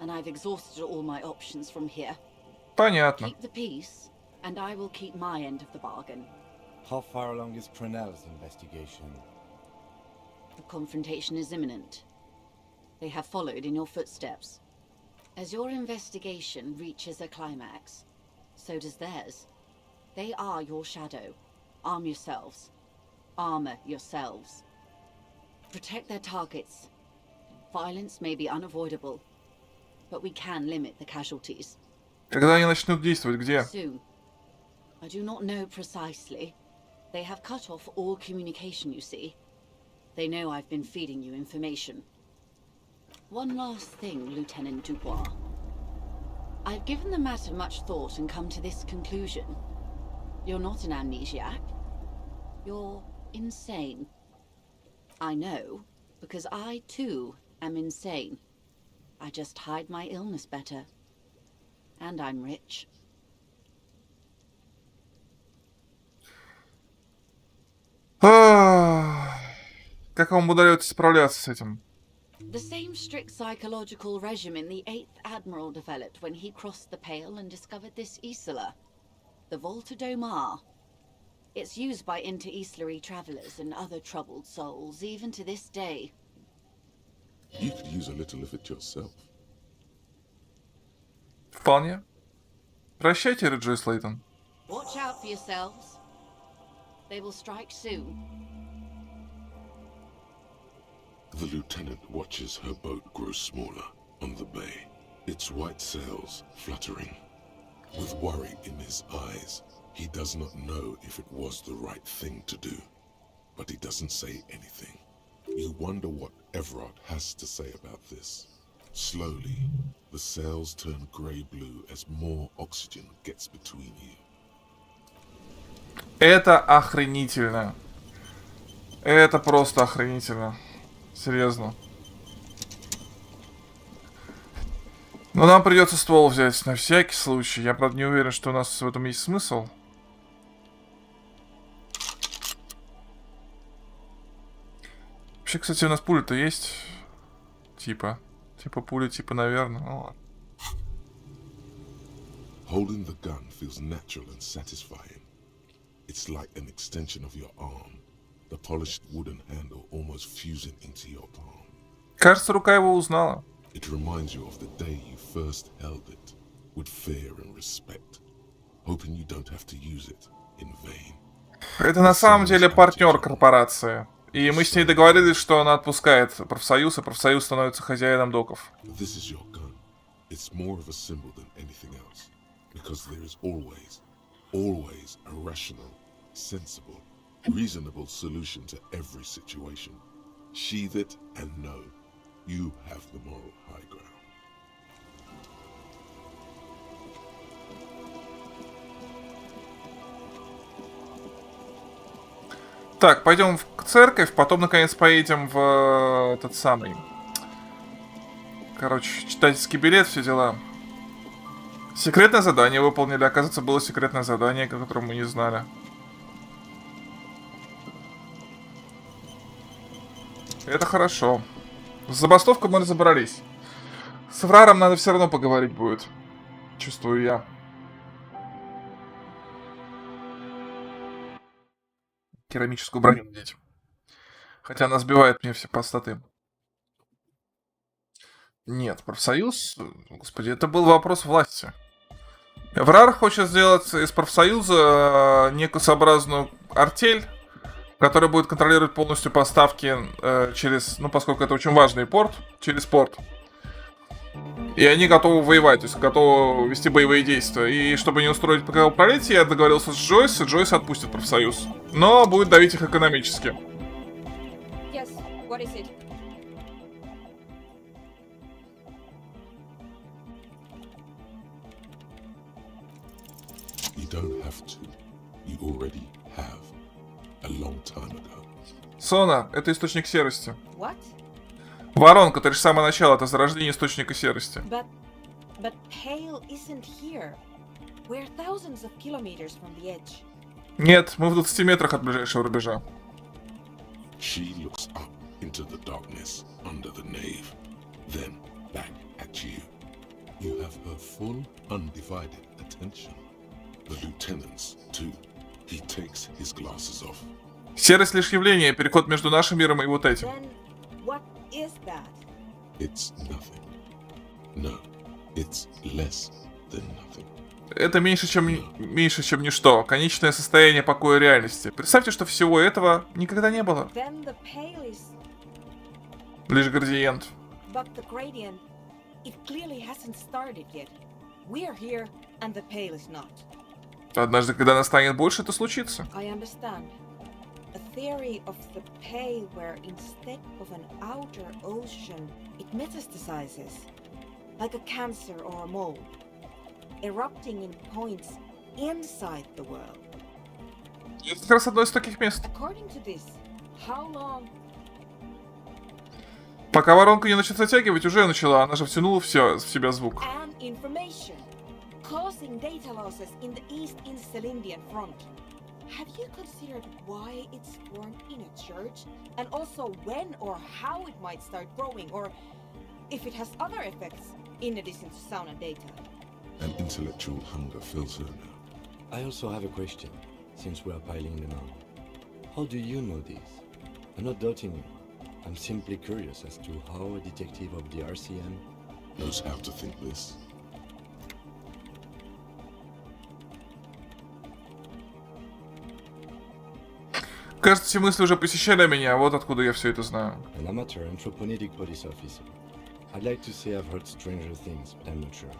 And I've exhausted all my options from here. Понятно. Keep the peace, and I will keep my end of the bargain. How far along is Prunell's investigation? The confrontation is imminent. They have followed in your footsteps. As your investigation reaches a climax, so does theirs. They are your shadow. Arm yourselves. Armor yourselves. Protect their targets. Violence may be unavoidable, but we can limit the casualties. Когда они начнут действовать, где? Soon. I do not know precisely. They have cut off all communication, you see. They know I've been feeding you information. One last thing, Lieutenant Dubois. I've given the matter much thought and come to this conclusion. You're not an amnesiac. You're insane. I know, because I too am insane. I just hide my illness better. And I'm rich. Как вам удается справляться с этим? The same strict psychological regimen the 8th Admiral developed when he crossed the Pale and discovered this Isola, the Volta do Mar. It's used by inter-Islary travelers and other troubled souls, even to this day. You could use a little of it yourself. Вполне. Прощайте, Реджой Слейтон. Watch out for yourselves. They will strike soon. The lieutenant watches her boat grow smaller on the bay, its white sails fluttering. With worry in his eyes, he does not know if it was the right thing to do, but he doesn't say anything. You wonder what Everard has to say about this. Slowly, the sails turn grey-blue as more oxygen gets between you. Это охренительно. Это просто охренительно. Серьезно. Но нам придется ствол взять на всякий случай. Я, правда, не уверен, что у нас в этом есть смысл. Вообще, кстати, у нас пуля-то есть. Типа пуля, наверное. Ну ладно. Holding the gun feels natural and satisfying. It's like an extension of your arm. The polished wooden handle almost fusing into your palm. Кажется, рука его узнала. It reminds you of the day you first held it, with fear and respect, hoping you don't have to use it in vain. Это на самом деле партнер корпорации. И мы с ней договорились, что она отпускает профсоюз, и профсоюз становится хозяином доков. This is your gun. It's more of a symbol than anything else, because there is always a rational, sensible, reasonable solution to every situation. Sheathe it and know you have the moral high ground. Так, пойдем в церковь, потом наконец поедем в этот самый. Короче, читательский билет, все дела. Секретное задание выполнили. Оказывается, было секретное задание, о котором мы не знали. Это хорошо. С забастовкой мы разобрались. С Фраром надо все равно поговорить будет. Чувствую я. Керамическую броню надеть. Хотя она сбивает мне все простоты. Нет, профсоюз... Господи, это был вопрос власти. Фрар хочет сделать из профсоюза некую сообразную артель, которая будет контролировать полностью поставки через... Ну, поскольку это очень важный порт, через порт. И они готовы воевать, то есть готовы вести боевые действия. И чтобы не устроить кровопролитие, я договорился с Джойс, и Джойс отпустит профсоюз. Но будет давить их экономически. Yes, what is it? You don't have to. You already have. A long time ago. Сона, это источник серости. What? Воронка, это же самое начало, это зарождение источника серости. But Pale isn't here. We're thousands of kilometers from the edge. Нет, мы в 20 метрах от ближайшего рубежа. She looks up into the darkness under the nave, then back at you. You have her full, undivided attention. The lieutenant's, too. He takes his glasses off. Серость лишь явление, переход между нашим миром и вот этим. Then what is that? It's nothing. No, it's less than nothing. Это меньше, чем ничто. Конечное состояние покоя реальности. Представьте, что всего этого никогда не было. Then the pale is... Лишь градиент. But the gradient, it clearly hasn't started yet. We're here, and the pale is not. Однажды, когда настанет больше, это случится. I understand. A theory of the pale where instead of an outer ocean, it metastasizes, like a cancer or a mole, erupting in points inside the world. Это как раз одно из таких мест. According to this, how long? Пока воронка не начнет затягивать, уже начала. Она же втянула все в себя звук. And information, causing data losses in the East Insulindian front. Have you considered why it's born in a church? And also when or how it might start growing, or if it has other effects in addition to sound and data? An intellectual hunger fills her now. I also have a question, since we are piling them on. How do you know this? I'm not doubting you. I'm simply curious as to how a detective of the RCM Knows how to think this. Кажется, все мысли уже посещали меня, вот откуда я все это знаю. an amateur anthropomorphic police officer. I'd like to say I've heard stranger things, but I'm not sure.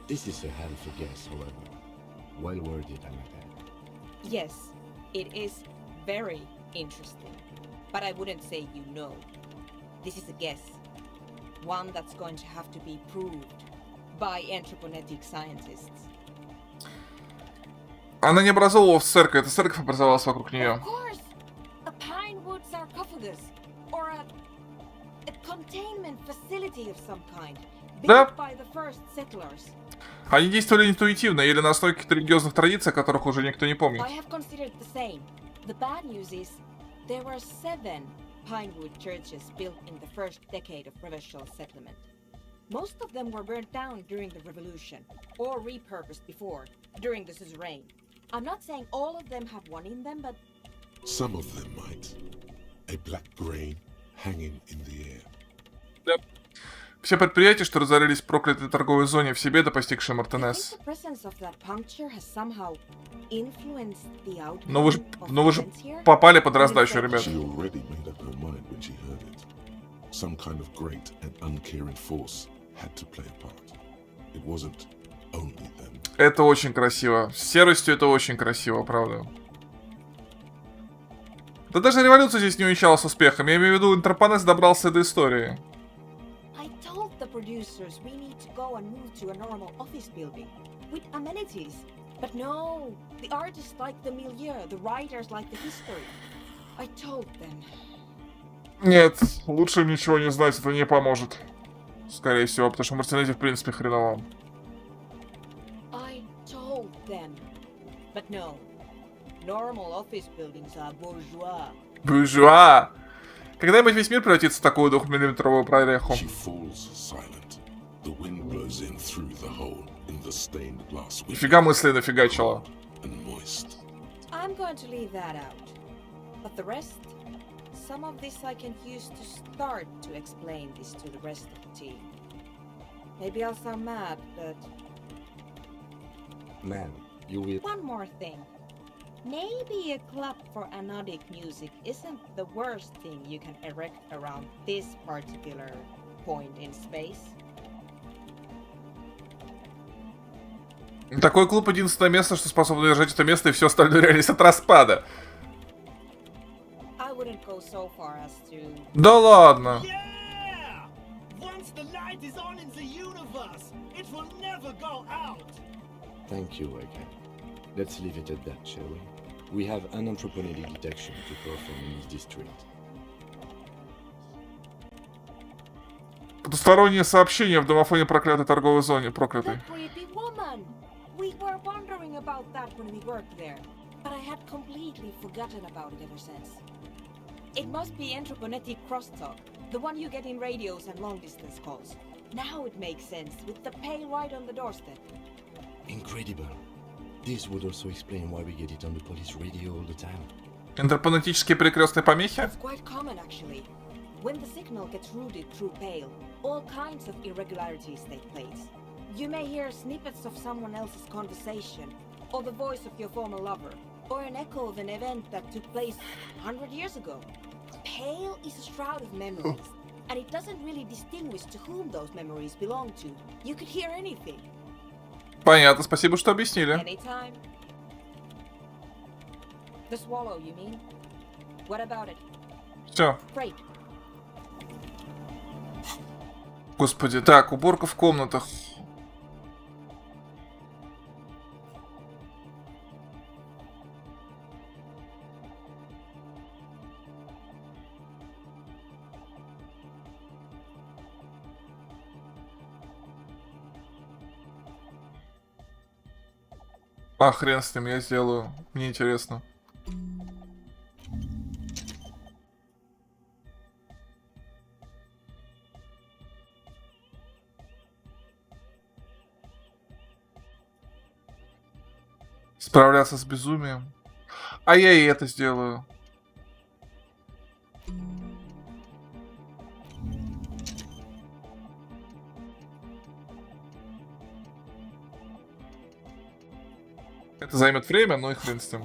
This is a half a guess, however. Well worded, I might add. Yes, it is very interesting. But I wouldn't say you know. This is a guess. One that's going to have to be proved by anthroponetic scientists. Она не образовывалась в церкви, эта церковь образовалась вокруг нее. Of course! A pinewood sarcophagus, or a containment facility of some kind, Да. built by the first settlers. Они действовали интуитивно или на основе каких-то религиозных традиций, о которых уже никто не помнит. I have considered the same. The bad news is there were 7 pinewood churches built in the first decade of provincial settlement. Most of them were burnt down during the revolution, or repurposed before, during the suzerain. I'm not saying all of them have one in them, but Some of them might. A black grain hanging in the air. Да. Все предприятия, что разорились в проклятой торговой зоне в себе, достигшие I think Мартенес. the presence of that puncture has somehow influenced the outcome Но вы же of events here. попали под раздачу, ребят. She already made up her mind when she heard it. Some kind of great and uncaring force had to play a part. It wasn't only them. Это очень красиво. С серостью это очень красиво, правда. Да даже революция здесь не увенчалась успехом. Я имею в виду, Интерпанес добрался до истории. I told the producers we need to go and move to a normal office building with amenities. But no, the artists like the milieu, the writers like the history. I told them. Нет, лучше им ничего не знать, это не поможет. Скорее всего, потому что в Мартинете в принципе хреново. I told them. But no. Normal office buildings are bourgeois. Буржуа! Когда-нибудь весь мир превратится в такую 2-миллиметровую прореху. She falls silent. The wind blows in through the hole in the stained glass window. Нифига мысли нафигачила. And moist. I'm going to leave that out. But the rest, some of this I can use to start to explain this to the rest of the team. Maybe I'll sound mad, but Man, you will. one more thing. Maybe a club for anodic music isn't the worst thing you can erect around this particular point in space. Такой клуб единственное место, что способно держать это место, и все остальное реальность от распада. I wouldn't go so far as to... Да ладно. Yeah! Once the light is on in the universe, it will never go out! Thank you, Wake. Let's leave it at that, shall we? We have an anthropomorphic detection to perform in this district. Потусторонние сообщения в домофоне проклятой торговой зоне. Проклятой. The creepy woman! We were wondering about that when we worked there, but I had completely forgotten about it ever since. It must be anthroponetic crosstalk, the one you get in radios and long-distance calls. Now it makes sense, with the pale right on the doorstep. Incredible. This would also explain why we get it on the police radio all the time. Интерпланетические перекрестные помехи? It's quite common, actually. When the signal gets routed through Pale, all kinds of irregularities take place. You may hear snippets of someone else's conversation, or the voice of your former lover, or an echo of an event that took place 100 years ago. Pale is a shroud of memories, and it doesn't really distinguish to whom those memories belong to. You could hear anything. Понятно, спасибо, что объяснили. Anytime. The swallow, you mean? What about it? Все. Freight. Господи, так, уборка в комнатах. А, хрен с ним, я сделаю. Мне интересно. Справляться с безумием. А я и это сделаю. Это займет время, но и хрен с ним.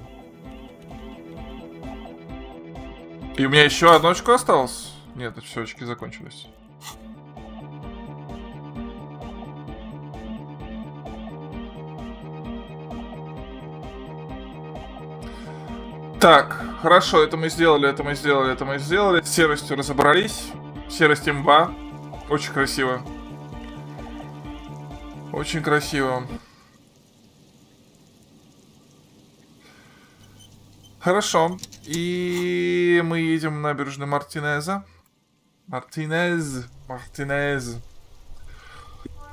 И у меня еще одно очко осталось? Нет, все, очки закончились. Так, хорошо, это мы сделали, это мы сделали, это мы сделали. С серостью разобрались. Серость имба. Очень красиво. Очень красиво. Хорошо. И мы едем на набережную Мартинеза. Мартинез.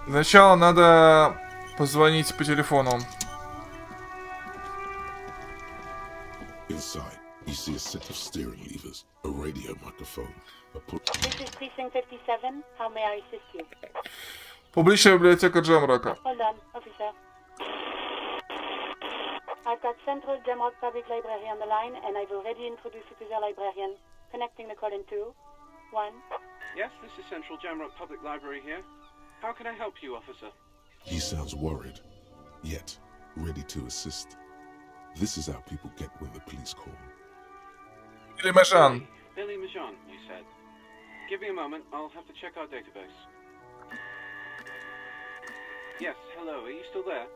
Сначала надо позвонить по телефону. Inside, you see a set of steering levers, a radio microphone, a put. This is Precinct 57. How may I assist you? Публичная библиотека Джемрока. Hold on, officer. I've got Central Jamrock Public Library on the line, and I've already introduced you to their librarian. Connecting the call in 2, 1. Yes, this is Central Jamrock Public Library here. How can I help you, officer? He sounds worried, yet ready to assist. This is how people get when the police call. Или Мэжан. Billy Majan, you said. Give me a moment, I'll have to check our database. Yes, hello, are you still there?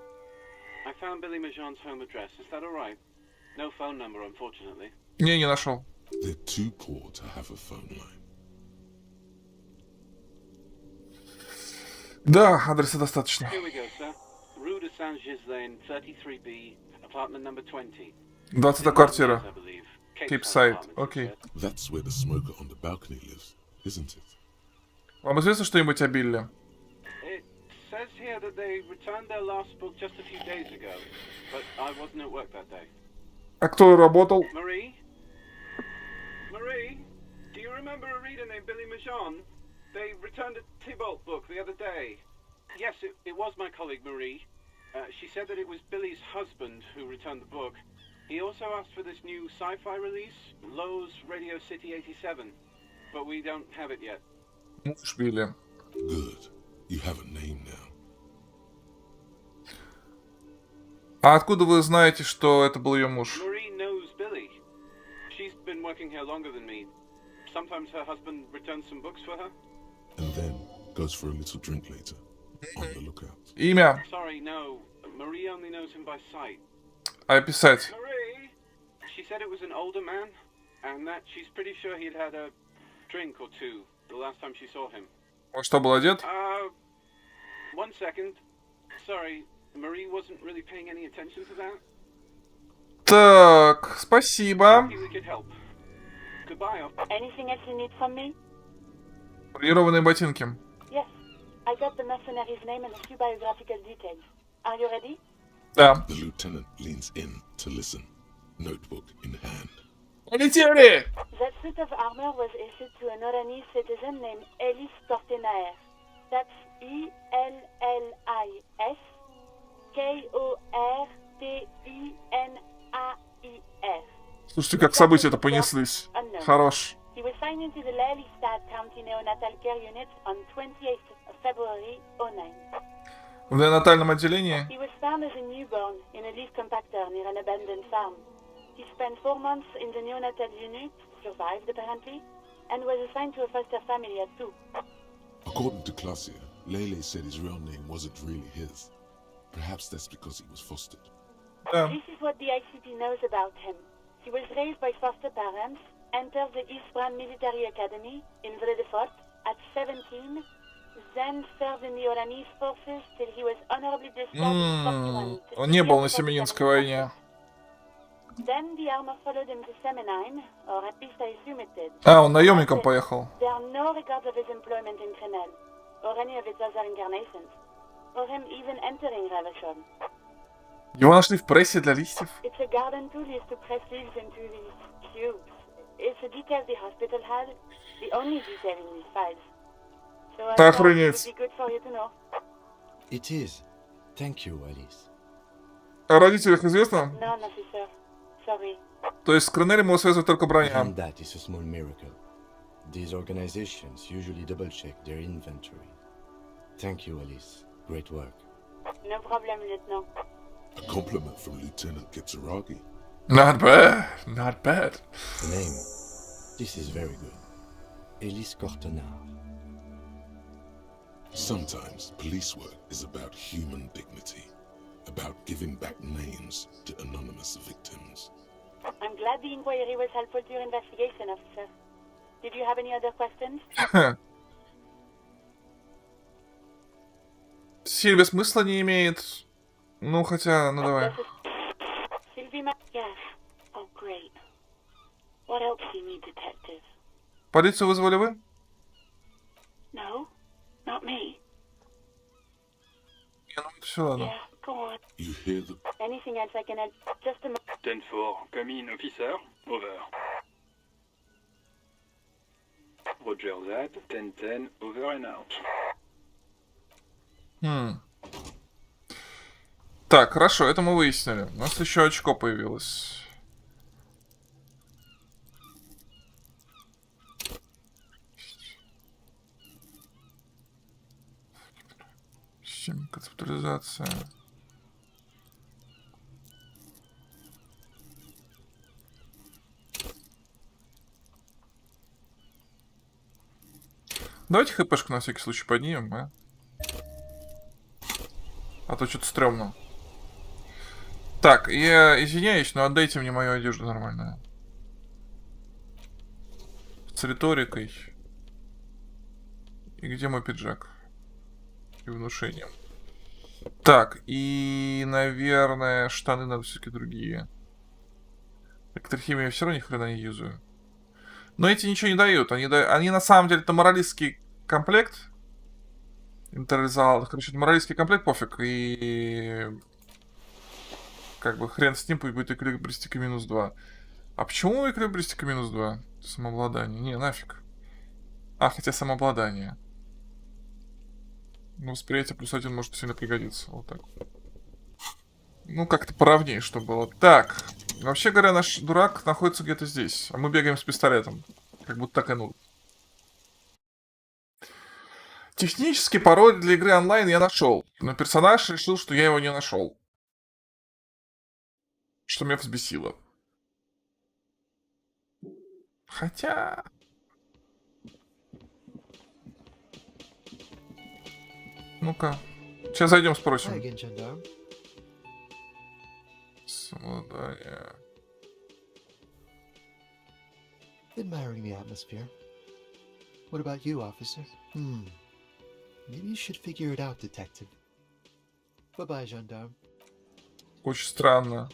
I found Billy Majan's home address, is that alright? No phone number, unfortunately. Не нашел. They're too poor to have a phone line. Да, адреса достаточно. Here we go, sir. Rue de Saint-Ghislain, 33B, apartment number 20. 20-та квартира. I believe. Cape Side, окей. That's where the smoker on the balcony lives, isn't it? Вам известно что-нибудь о Билли? It says here that they returned their last book just a few days ago, but I wasn't at work that day. А кто работал? Marie? Marie? Do you remember a reader named Billy Majan? They returned a Tybalt book the other day. Yes, it was my colleague Marie. She said that it was Billy's husband who returned the book. He also asked for this new sci-fi release, Lowe's Radio City 87, but we don't have it yet. Муж Билли. Good. You have a name now. А откуда вы знаете, что это был ее муж? Marie knows Billy. She's been working here longer than me. Sometimes her husband returns some books for her. And then goes for a little drink later. On the lookout. Имя. Sorry, no. Marie only knows him by sight. А описать? Marie? She said it was an older man, and that she's pretty sure he'd had a drink or two the last time she saw him. Он что, был одет? 1 second. Sorry, Marie wasn't really paying any attention to that. Так, спасибо. Maybe we could help. Goodbye. Anything else you need from me? Полированные ботинки. Yes. I got the mercenary's name and a few biographical details. Are you ready? Да. The lieutenant leans in to listen, notebook in hand. Полетели! That suit of armor was issued to an Oranese citizen named Ellis Tortenaer. That's Ellis Kortinaer. Слушайте, как события-то понеслись. Хорош. He was signed into the Lelystad County Neonatal Care Unit on 28th of February 09. В неонатальном отделении? He was found as a newborn in a leaf compactor near an abandoned farm. He spent 4 months in the neonatal unit, survived apparently, and was assigned to a foster family at 2. According to Klasia, Lele said his real name wasn't really his. Perhaps that's because he was fostered. This is what the ICP knows about him. He was raised by foster parents, entered the Eastbrand Military Academy in Vredefort at 17, then served in the Oranese forces till he was honorably discharged in 41. Он не был на Семенинской войне. Then the armor followed him to Semenine, or at least I assume it did. А, он наемником поехал. There are no records of his employment in Crenel, or any of its other incarnations, or him even entering Ravashon. Его нашли в прессе для листьев. It's a garden tool used to press leaves into these cubes. It's a detail the hospital had, the only detail in these files. So I thought it would be good for you to know. It is. Thank you, Alice. О родителях известно? None, officer. Sorry. То есть с Кренелем его связывает только броня. And that is a small miracle. These organizations usually double-check their inventory. Thank you, Alice. Great work. No problem, Lieutenant. A compliment from Lieutenant Kitsuragi. Not bad. Not bad. The name. This is very good. Elise Cortenard. Sometimes police work is about human dignity, about giving back names to anonymous victims. I'm glad the inquiry was helpful to your investigation, officer. Did you have any other questions? Сильвия смысла не имеет. Ну, хотя, ну давай. Yes. Oh, great. What else do you need, detective? Полицию вызвали вы? No, not me. Все, ладно. Yeah, go on. You hear the... Anything else I can add? Just a moment. 10-4, come in, officer. Over. Roger that. 10-10, over and out. Так, хорошо, это мы выяснили. У нас еще очко появилось. Концептуализация. Давайте хпшку на всякий случай поднимем, а? А то что-то стрёмно. Так, я извиняюсь, но отдайте мне мою одежду нормальную. С риторикой. И где мой пиджак? И внушением. Так, и, наверное, штаны надо все-таки другие. Электрохимию я все равно ни хрена не юзаю. Но эти ничего не дают. Они на самом деле это моралистский комплект. Интернализовал. Короче, это моралистский комплект, пофиг. И... Как бы хрен с ним, пусть будет эквилибристика -2. А почему эквилибристика -2? Самообладание. Не, нафиг. А, хотя самообладание. Ну, восприятие +1 может сильно пригодиться. Вот так. Ну, как-то поровнее, чтобы было. Так. Вообще говоря, наш дурак находится где-то здесь. А мы бегаем с пистолетом. Как будто так и нужно. Технический пароль для игры онлайн я нашел. Но персонаж решил, что я его не нашел. Что меня взбесило. Хотя... Ну-ка. Сейчас зайдем, спросим. Самообладание. Admiring the atmosphere. What about you, officer? Maybe you should figure it out, detective. Bye-bye, gendarme. Очень странно.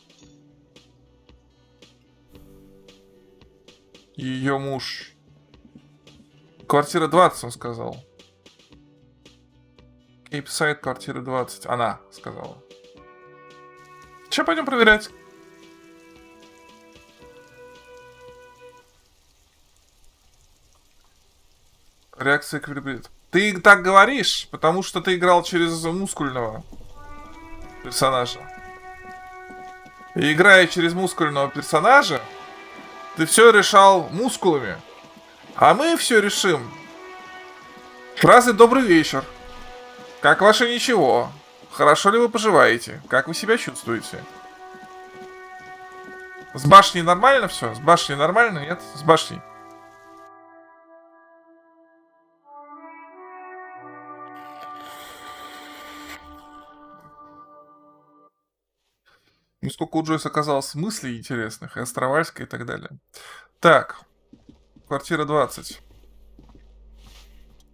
Ее муж. Квартира 20, он сказал. Кейпсайд, квартира 20. Она сказала. Че, пойдем проверять? Реакция эквилибрита. Ты так говоришь, потому что ты играл через мускульного персонажа. И играя через мускульного персонажа, Ты все решал мускулами, а мы все решим фразой «Добрый вечер». Как ваше ничего? Хорошо ли вы поживаете? Как вы себя чувствуете? С башней нормально все? С башней нормально? Нет? С башней. Ну, сколько у Джойс оказалось мыслей интересных, и Островальска и так далее. Так, квартира 20.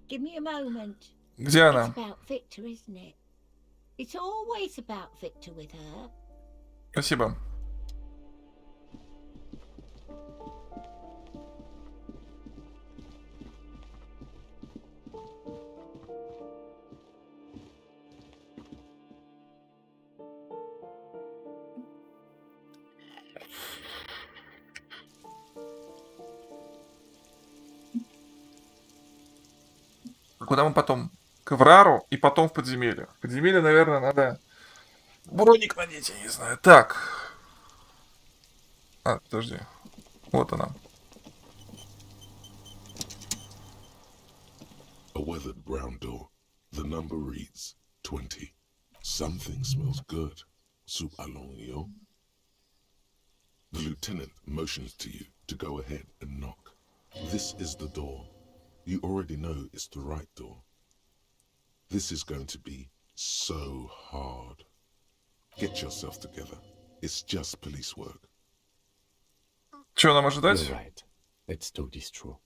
Give me a moment. Где It's она? about Victor, isn't it? It's always about Victor with her. Спасибо. Куда мы потом? К Эврару и потом в подземелье. В подземелье, наверное, надо броник надеть, я не знаю. Так. А, подожди. Вот она. A weathered brown door. The number reads 20. Something smells good. Soup alongio. The lieutenant motions to you to go ahead and knock. This is the door. You already know it's the right door. This is going to be so hard. Get yourself together. It's just police work. Что нам ожидать? You're right. Let's talk this through.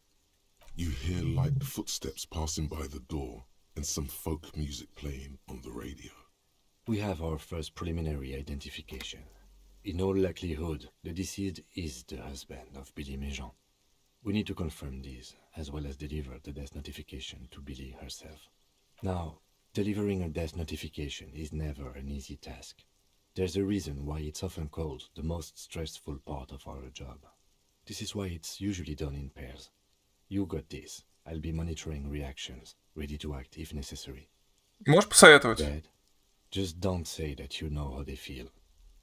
You hear light footsteps passing by the door and some folk music playing on the radio. We have our first preliminary identification. In all likelihood, the deceased is the husband of Billy Méjean. We need to confirm this, as well as deliver the death notification to Billy herself. Now, delivering a death notification is never an easy task. There's a reason why it's often called the most stressful part of our job. This is why it's usually done in pairs. You got this. I'll be monitoring reactions, ready to act if necessary. Можешь посоветовать? Dad, just don't say that you know how they feel.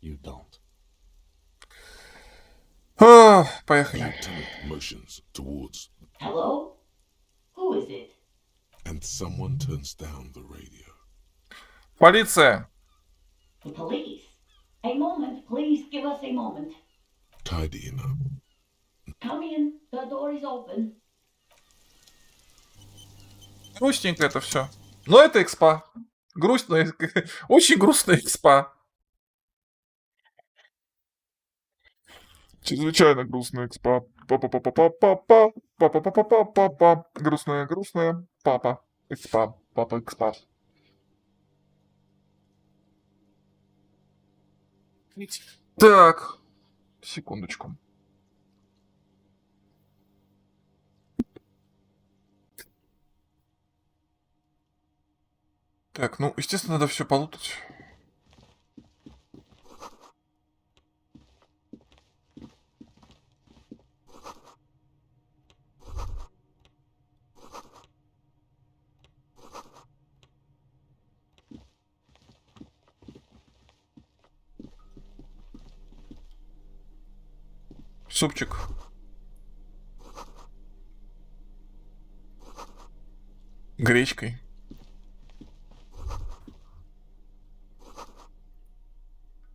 You don't. Поехали. Lieutenant motions towards, Hello? Who is it? and someone turns down the radio. Полиция. The police. A moment, please give us a moment. Tidying up. Come in. The door is open. Грустненько это все. Но это экспа. Грустная, очень грустная экспа. Чрезвычайно грустная экспа. Папа-папа-папа. Папа-папа-папа. Грустная, грустная. Папа. Экспа. Папа экспа. Так. Секундочку. Так, ну, естественно, надо все полутать. Супчик. Гречкой.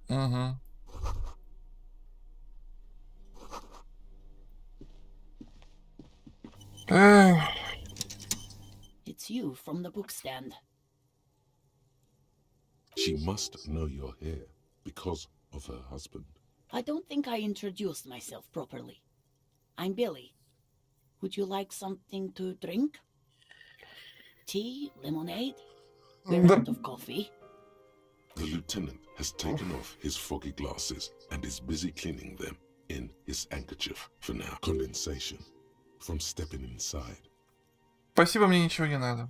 Угу. It's you from the bookstand. She must know you're here because of her husband. I don't think I introduced myself properly. I'm Billy. Would you like something to drink? Tea? Lemonade? We're out of coffee. The lieutenant has taken off his foggy glasses and is busy cleaning them in his handkerchief for now. Condensation from stepping inside. Спасибо, мне ничего не надо.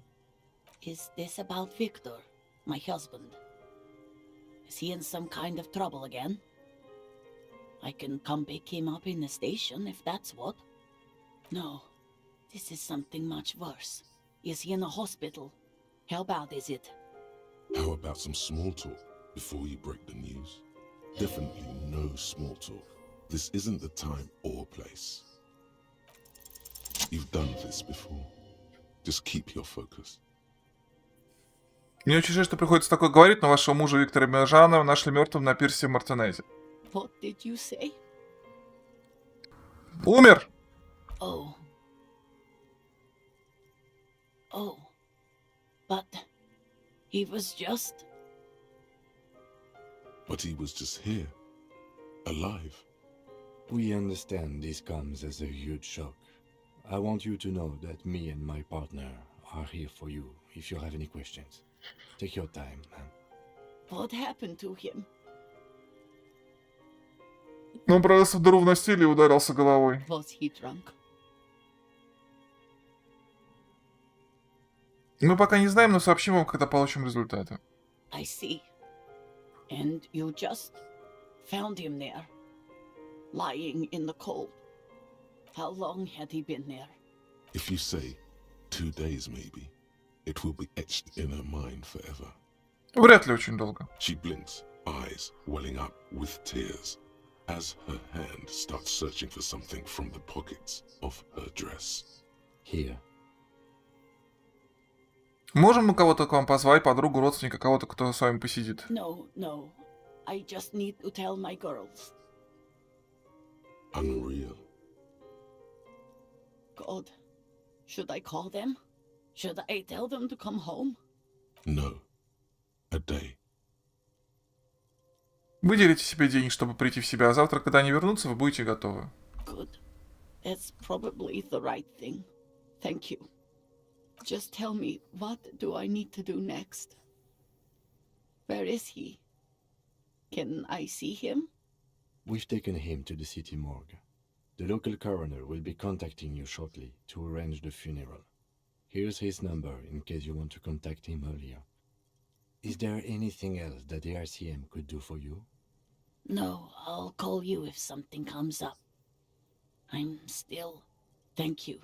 Is this about Victor, my husband? Is he in some kind of trouble again? I can come pick him up in the station if that's what. No, this is something much worse. Is he in a hospital? How bad is it? How about some small talk before you break the news? Definitely no small talk. This isn't the time or place. You've done this before. Just keep your focus. Мне очень жаль, что приходится такое говорить, но вашего мужа Виктора Межанова нашли мертвым на пирсе в Мартинезе. What did you say? Умер! Oh. Oh. But he was just... But he was just here. Alive. We understand this comes as a huge shock. I want you to know that me and my partner are here for you if you have any questions. Take your time, man. What happened to him? Он провалился в дыру в настиле и ударился головой. Was he drunk? Мы пока не знаем, но сообщим вам, когда получим результаты. I see. And you just found him there, lying in the cold. How long had he been there? If you say 2 days maybe, it will be etched in her mind forever. Вряд ли очень долго. She blinks, eyes welling up with tears, as her hand starts searching for something from the pockets of her dress. Here. Можем мы кого-то к вам позвать, подругу, родственника, кого-то, кто с вами посидит? No, no. I just need to tell my girls. Unreal. God. Should I call them? Should I tell them to come home? No. A day. Выделите себе день, чтобы прийти в себя, а завтра, когда они вернутся, вы будете готовы. Good. That's probably the right thing. Thank you. Just tell me, what do I need to do next? Where is he? Can I see him? We've taken him to the city morgue. The local coroner will be contacting you shortly to arrange the funeral. Here's his number in case you want to contact him earlier. Is there anything else that the RCM could do for you? No, I'll call you if something comes up. I'm still... Thank you.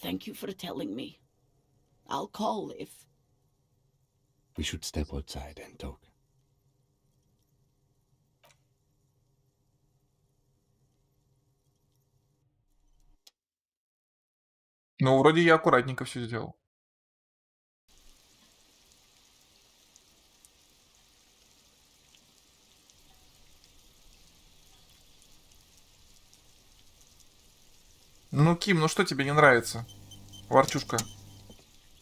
Thank you for telling me. I'll call if... We should step outside and talk. Ну, вроде я аккуратненько все сделал. Ну, Ким, ну что тебе не нравится? Ворчушка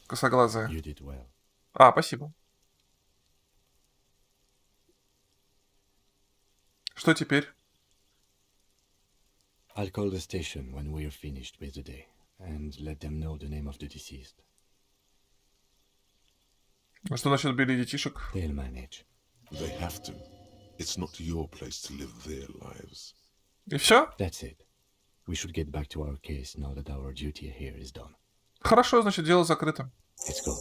косоглазая. You did well. А, спасибо. Что теперь? I'll call the station when we're finished with the day and let them know the name of the deceased. А что насчет Билли и детишек? They'll manage. They have to. It's not your place to live their lives. И все? That's it. We should get back to our case now that our duty here is done. Хорошо, значит, дело закрыто. Let's go.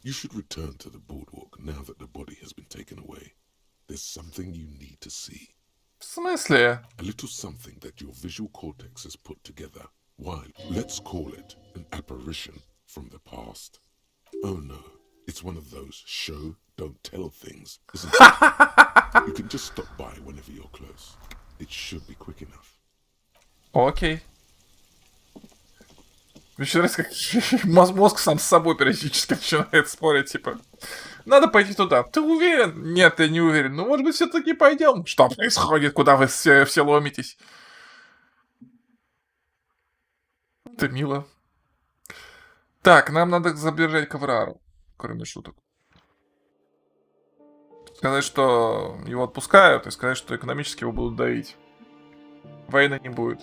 You should return to the boardwalk now that the body has been taken away. There's something you need to see. В смысле? A little something that your visual cortex has put together. Why, let's call it an apparition from the past. Oh no, it's one of those show, don't tell things, isn't it? You can just stop by whenever you're close. It should be quick enough. Окей. Еще раз, как мозг сам с собой периодически начинает спорить, типа, надо пойти туда. Ты уверен? Нет, я не уверен. Ну, может быть, все-таки пойдем? Что происходит? Куда вы все ломитесь? Это мило. Так, нам надо забежать к Аврару, кроме шуток. Сказать, что его отпускают, и сказать, что экономически его будут давить. Войны не будет.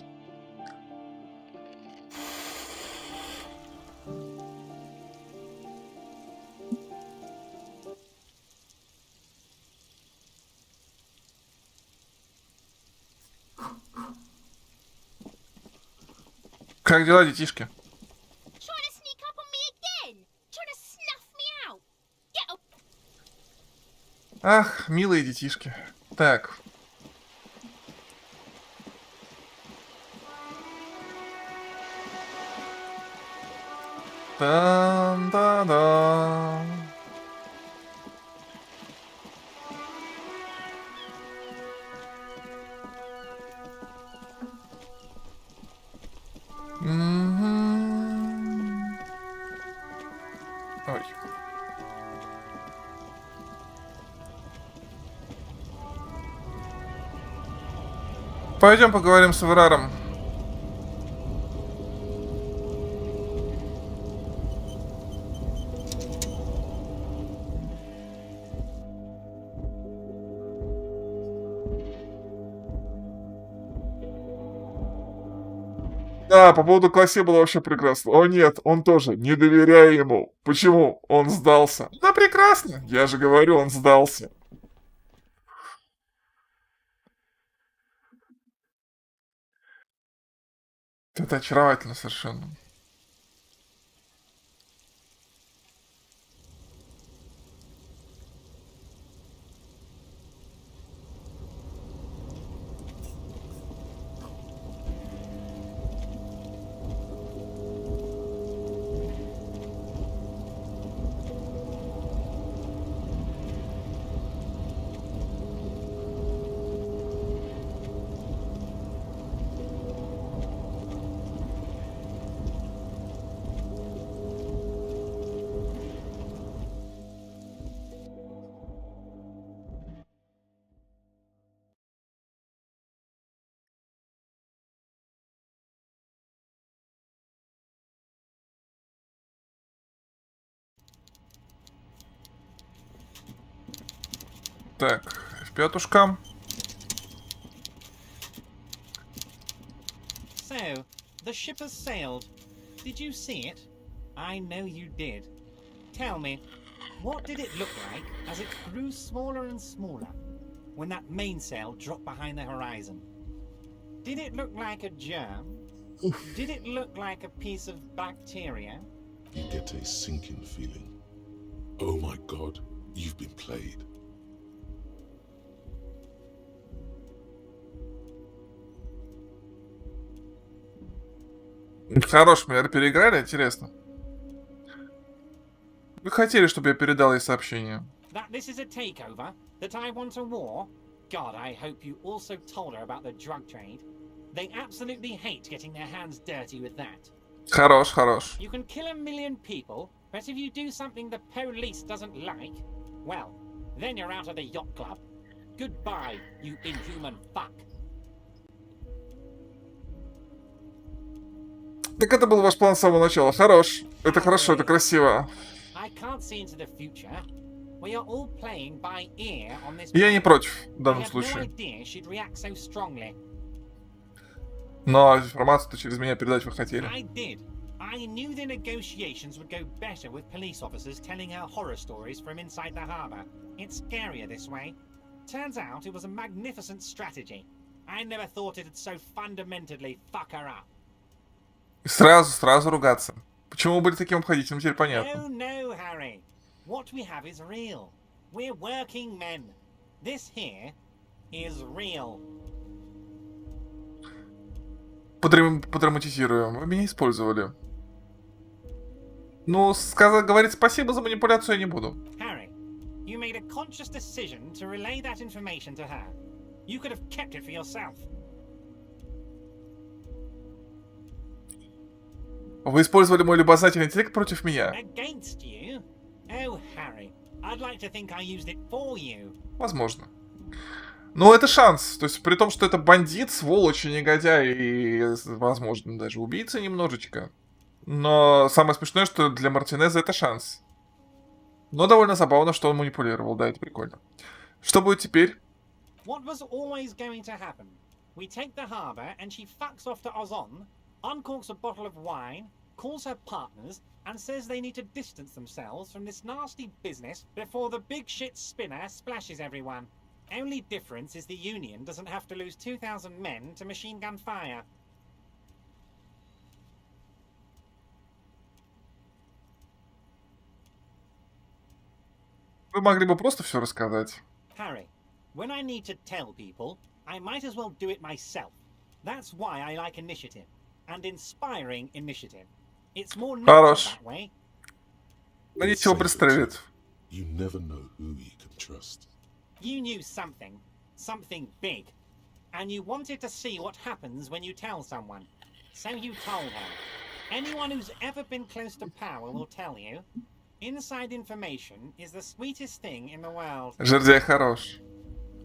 Как дела, детишки? Ах, милые детишки. Так. Там-да-да. Пойдем поговорим с Эвраром. Да, по поводу классе было вообще прекрасно. О нет, он тоже, не доверяй ему. Почему? Он сдался. Да прекрасно, я же говорю, он сдался. Это очаровательно совершенно. Так, в пятушка. So, the ship has sailed. Did you see it? I know you did. Tell me, what did it look like as it grew smaller and smaller when that mainsail dropped behind the horizon? Did it look like a germ? Did it look like a piece of bacteria? You get a sinking feeling. Oh my god, you've been played. Хорош, мы переиграли, интересно. Вы хотели, чтобы я передал ей сообщение. That this is a takeover? That I want a war? God, I hope you also told her about the drug trade. They absolutely hate getting their hands dirty with that. Хорош, хорош. You can kill 1 million people, but if you do something the police doesn't like, well, then you're out of the yacht club. Goodbye, you inhuman fuck. Так это был ваш план с самого начала. Хорош. Это хорошо, это красиво. I can't see into the future. We are all playing by ear on this. Я не против в данном I had no случае. idea she'd react so strongly. Но информацию-то через меня передать вы хотели. I did. I knew the negotiations would go better with police officers telling her horror stories from inside the harbour. It's scarier this way. Turns out it was a magnificent strategy. I never thought it'd so fundamentally fuck her up. Сразу ругаться. Почему вы были таким обходительным, теперь понятно. No, Harry. What we have is real. We're working men. This here is real. Подраматизируем. Вы меня использовали. Ну, говорить спасибо за манипуляцию я не буду. Harry, you made a conscious decision to relay that information to her. You could have kept it for yourself. Вы использовали мой любознательный интеллект против меня. Against you? Oh, Harry, I'd like to think I used it for you. Возможно. Но это шанс. То есть при том, что это бандит, сволочь и негодяй, и, возможно, даже убийца немножечко. Но самое смешное, что для Мартинеза это шанс. Но довольно забавно, что он манипулировал. Да, это прикольно. Что будет теперь? What was always going to happen? We take the harbour and she fucks off to Ozon, uncorks a bottle of wine, calls her partners, and says they need to distance themselves from this nasty business before the big shit spinner splashes everyone. Only difference is the Union doesn't have to lose 2,000 men to machine gun fire. Вы могли бы просто все рассказать. Harry, when I need to tell people, I might as well do it myself. That's why I like initiative. And inspiring initiative. It's more natural that way. Да ничего пристрелит. You never know who you can trust. You knew something. Something big. And you wanted to see what happens when you tell someone. So you told her. Anyone who's ever been close to power will tell you. Inside information is the sweetest thing in the world. Жердяй хорош.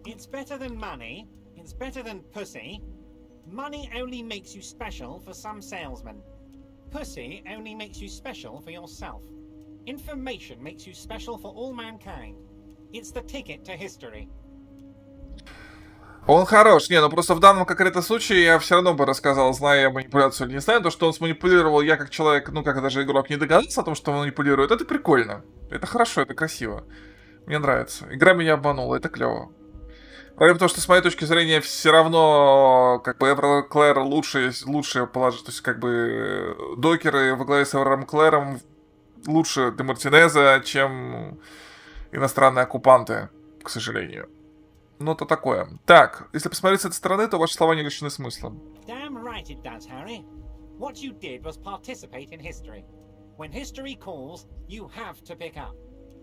It's better than money. It's better than pussy. Money only makes you special for some salesmen. Pussy only makes you special for yourself. Information makes you special for all mankind. It's the ticket to history. Он хорош. Не, ну просто в данном конкретном случае я все равно бы рассказал, зная я манипуляцию или не знаю, то, что он сманипулировал, я как человек, ну как даже игрок, не догадался о том, что он манипулирует. Это прикольно. Это хорошо, это красиво. Мне нравится. Игра меня обманула, это клево. Проблема в том, что с моей точки зрения все равно как бы Эвроклэр лучше положить, то есть как бы докеры во главе с Эвроклэром лучше для Мартинеза, чем иностранные оккупанты, к сожалению. Ну, это такое. Так, если посмотреть с этой стороны, то ваши слова не лишены смысла. Damn right it does, Harry. What you did was participate in history. When history calls, you have to pick up.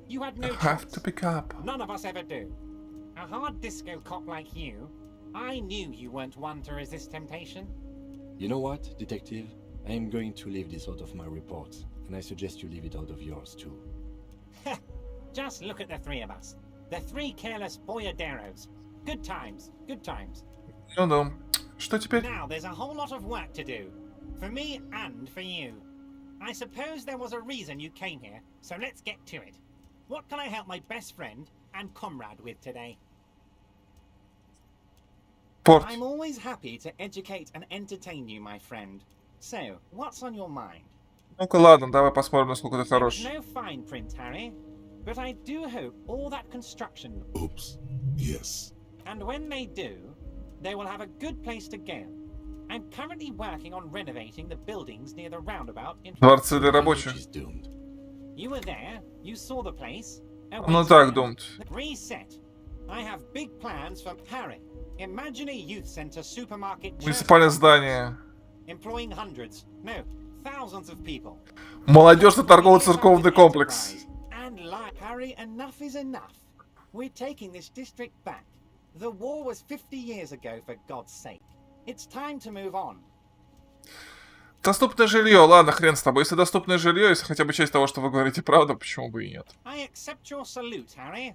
You had no choice. Have to pick up. None of us ever do. A hard disco cop like you, I knew you weren't one to resist temptation. You know what, Detective? I am going to leave this out of my report, and I suggest you leave it out of yours too. Just look at the three of us. The three careless boyaderos. Good times, good times. Ну да. Что теперь? Now there's a whole lot of work to do. For me and for you. I suppose there was a reason you came here, so let's get to it. What can I help my best friend and comrade with today? Порт. I'm always happy to educate and entertain you, my friend. So, what's on your mind? Ну-ка, ладно, давай посмотрим, насколько ты There's хорош. no fine print, Harry, but I do hope all that construction. Oops. Yes. And when they do, they will have a good place to go. I'm currently working on renovating the buildings near the roundabout in. Дворцы для рабочих. She's doomed. You were there. You saw the place. Oh, Ну wait, так, wait. думают. Reset. I have big plans for Harry. Imagine a youth center supermarket church Муниципальное здание. employing hundreds, no, thousands of people. Молодежный торгово-церковный комплекс. And like Harry, enough is enough. We're taking this district back. The war was 50 years ago, for God's sake. It's time to move on. Доступное жилье. Ладно, хрен с тобой. Если доступное жилье, если хотя бы часть того, что вы говорите, правда, почему бы и нет? I accept your salute, Harry.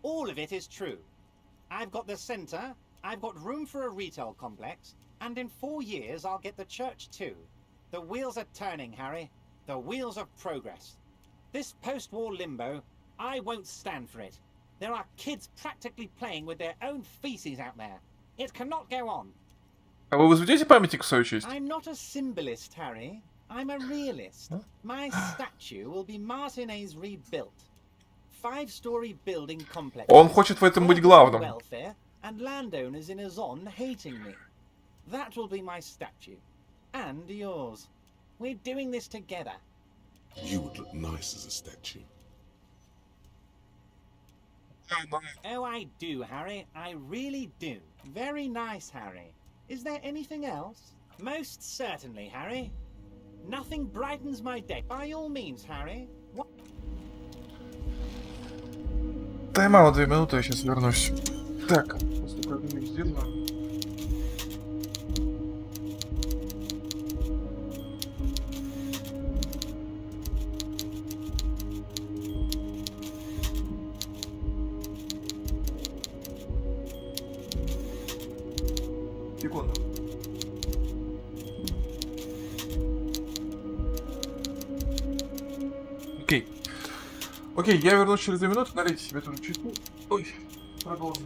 All of it is true. I've got the center, I've got room for a retail complex, and in 4 years I'll get the church too. The wheels are turning, Harry. The wheels of progress. This post-war limbo, I won't stand for it. There are kids practically playing with their own feces out there. It cannot go on. А вы возведете памятник в свою честь? I'm not a symbolist, Harry. I'm a realist. My statue will be Martinez rebuilt. 5-story building complex. Он хочет в этом быть главным. Welfare and landowners in Azon hating me. That will be my statue. And yours. We're doing this together. You would look nice as a statue. Oh, I do, Harry. I really do. Very nice, Harry. Is there anything else? Most certainly, Harry. Nothing brightens my day. By all means, Harry. What? Тайм-аут 2 минуты, я сейчас вернусь. Так, после того, как я сделаю. Секунду. Окей. Окей, я вернусь через 2 минуты. Налейте себе тоже чайку. Ой, продолжим.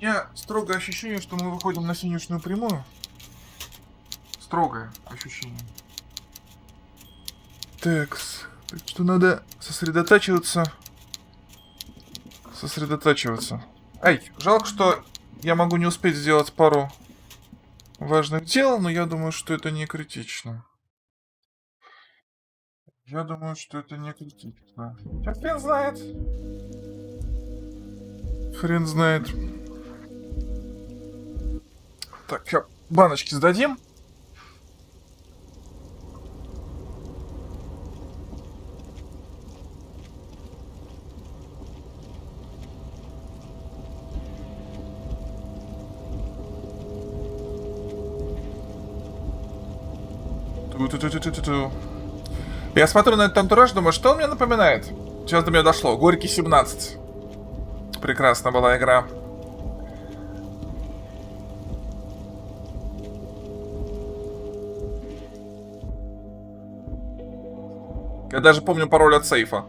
меня строгое ощущение, что мы выходим на финишную прямую. Строгое ощущение. Такс. Так что надо сосредотачиваться. Ай, жалко, что я могу не успеть сделать пару важных дел, но я думаю, что это не критично. Хотя хрен знает. Хрен знает. Так, сейчас баночки сдадим. Ту-ту-ту-ту-ту-ту. Я смотрю на этот антураж, думаю, что он мне напоминает? Сейчас до меня дошло. Горький 17. Прекрасна была игра. Я даже помню пароль от сейфа.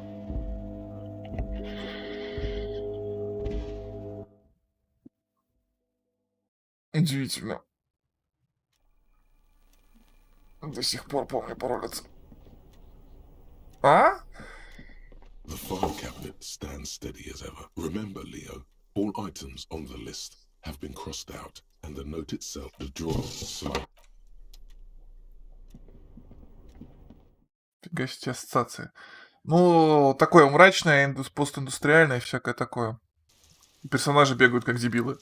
Удивительно. До сих пор помню пароль от сейфа. А? The file cabinet stands steady as ever. Remember, Leo, all items on the list have been crossed out, and the note itself, the drawer, slide. Фига себе ассоциация. Ну, такое мрачное, постиндустриальное, всякое такое. Персонажи бегают как дебилы.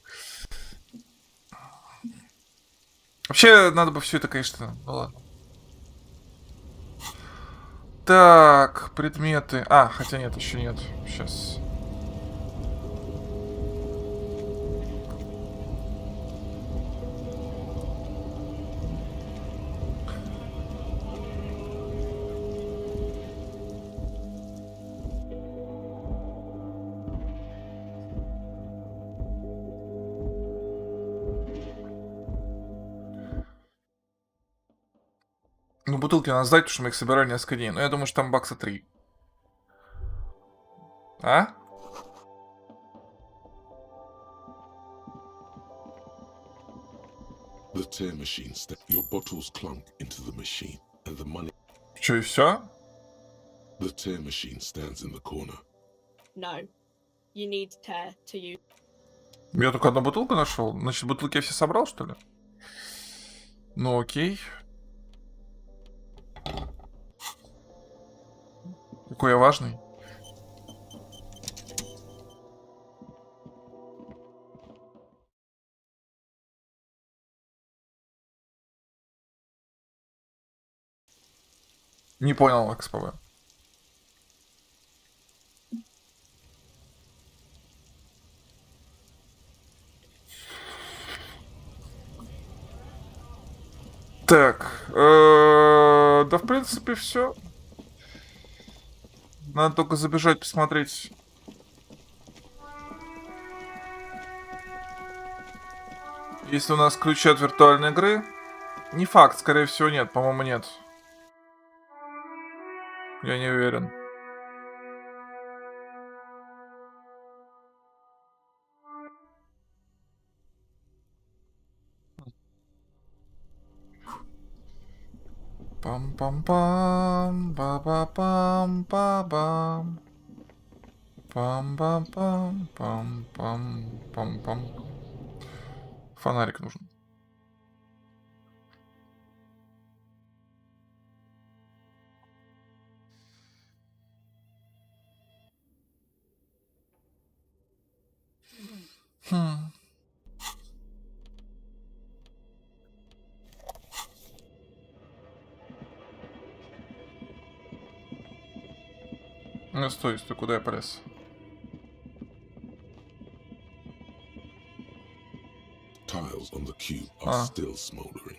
Вообще, надо бы все это, конечно... Ну ладно. Так, предметы. А, хотя нет, еще нет. Сейчас. Ну, бутылки надо сдать, потому что мы их собирали несколько дней. Но я думаю, что там бакса 3. А? The tear machine your bottles clunk into the machine, and the money. Че, и все? The tear machine stands in the corner. No. You need tear to use. Я только одну бутылку нашел. Значит, бутылки я все собрал, что ли? Ну, окей. Какой я важный. Не понял, XPV. Так, да в принципе все. Надо только забежать посмотреть. Если у нас ключи от виртуальной игры. Не факт, скорее всего нет, по-моему нет. Я не уверен. Пам-пам-пам, ба-ба-пам-па-бам. Пам-пам-пам, пам-пам-пам-пам. Фонарик нужен. Хм. Ну, стой, куда я полез? Tiles on the cube are still smoldering,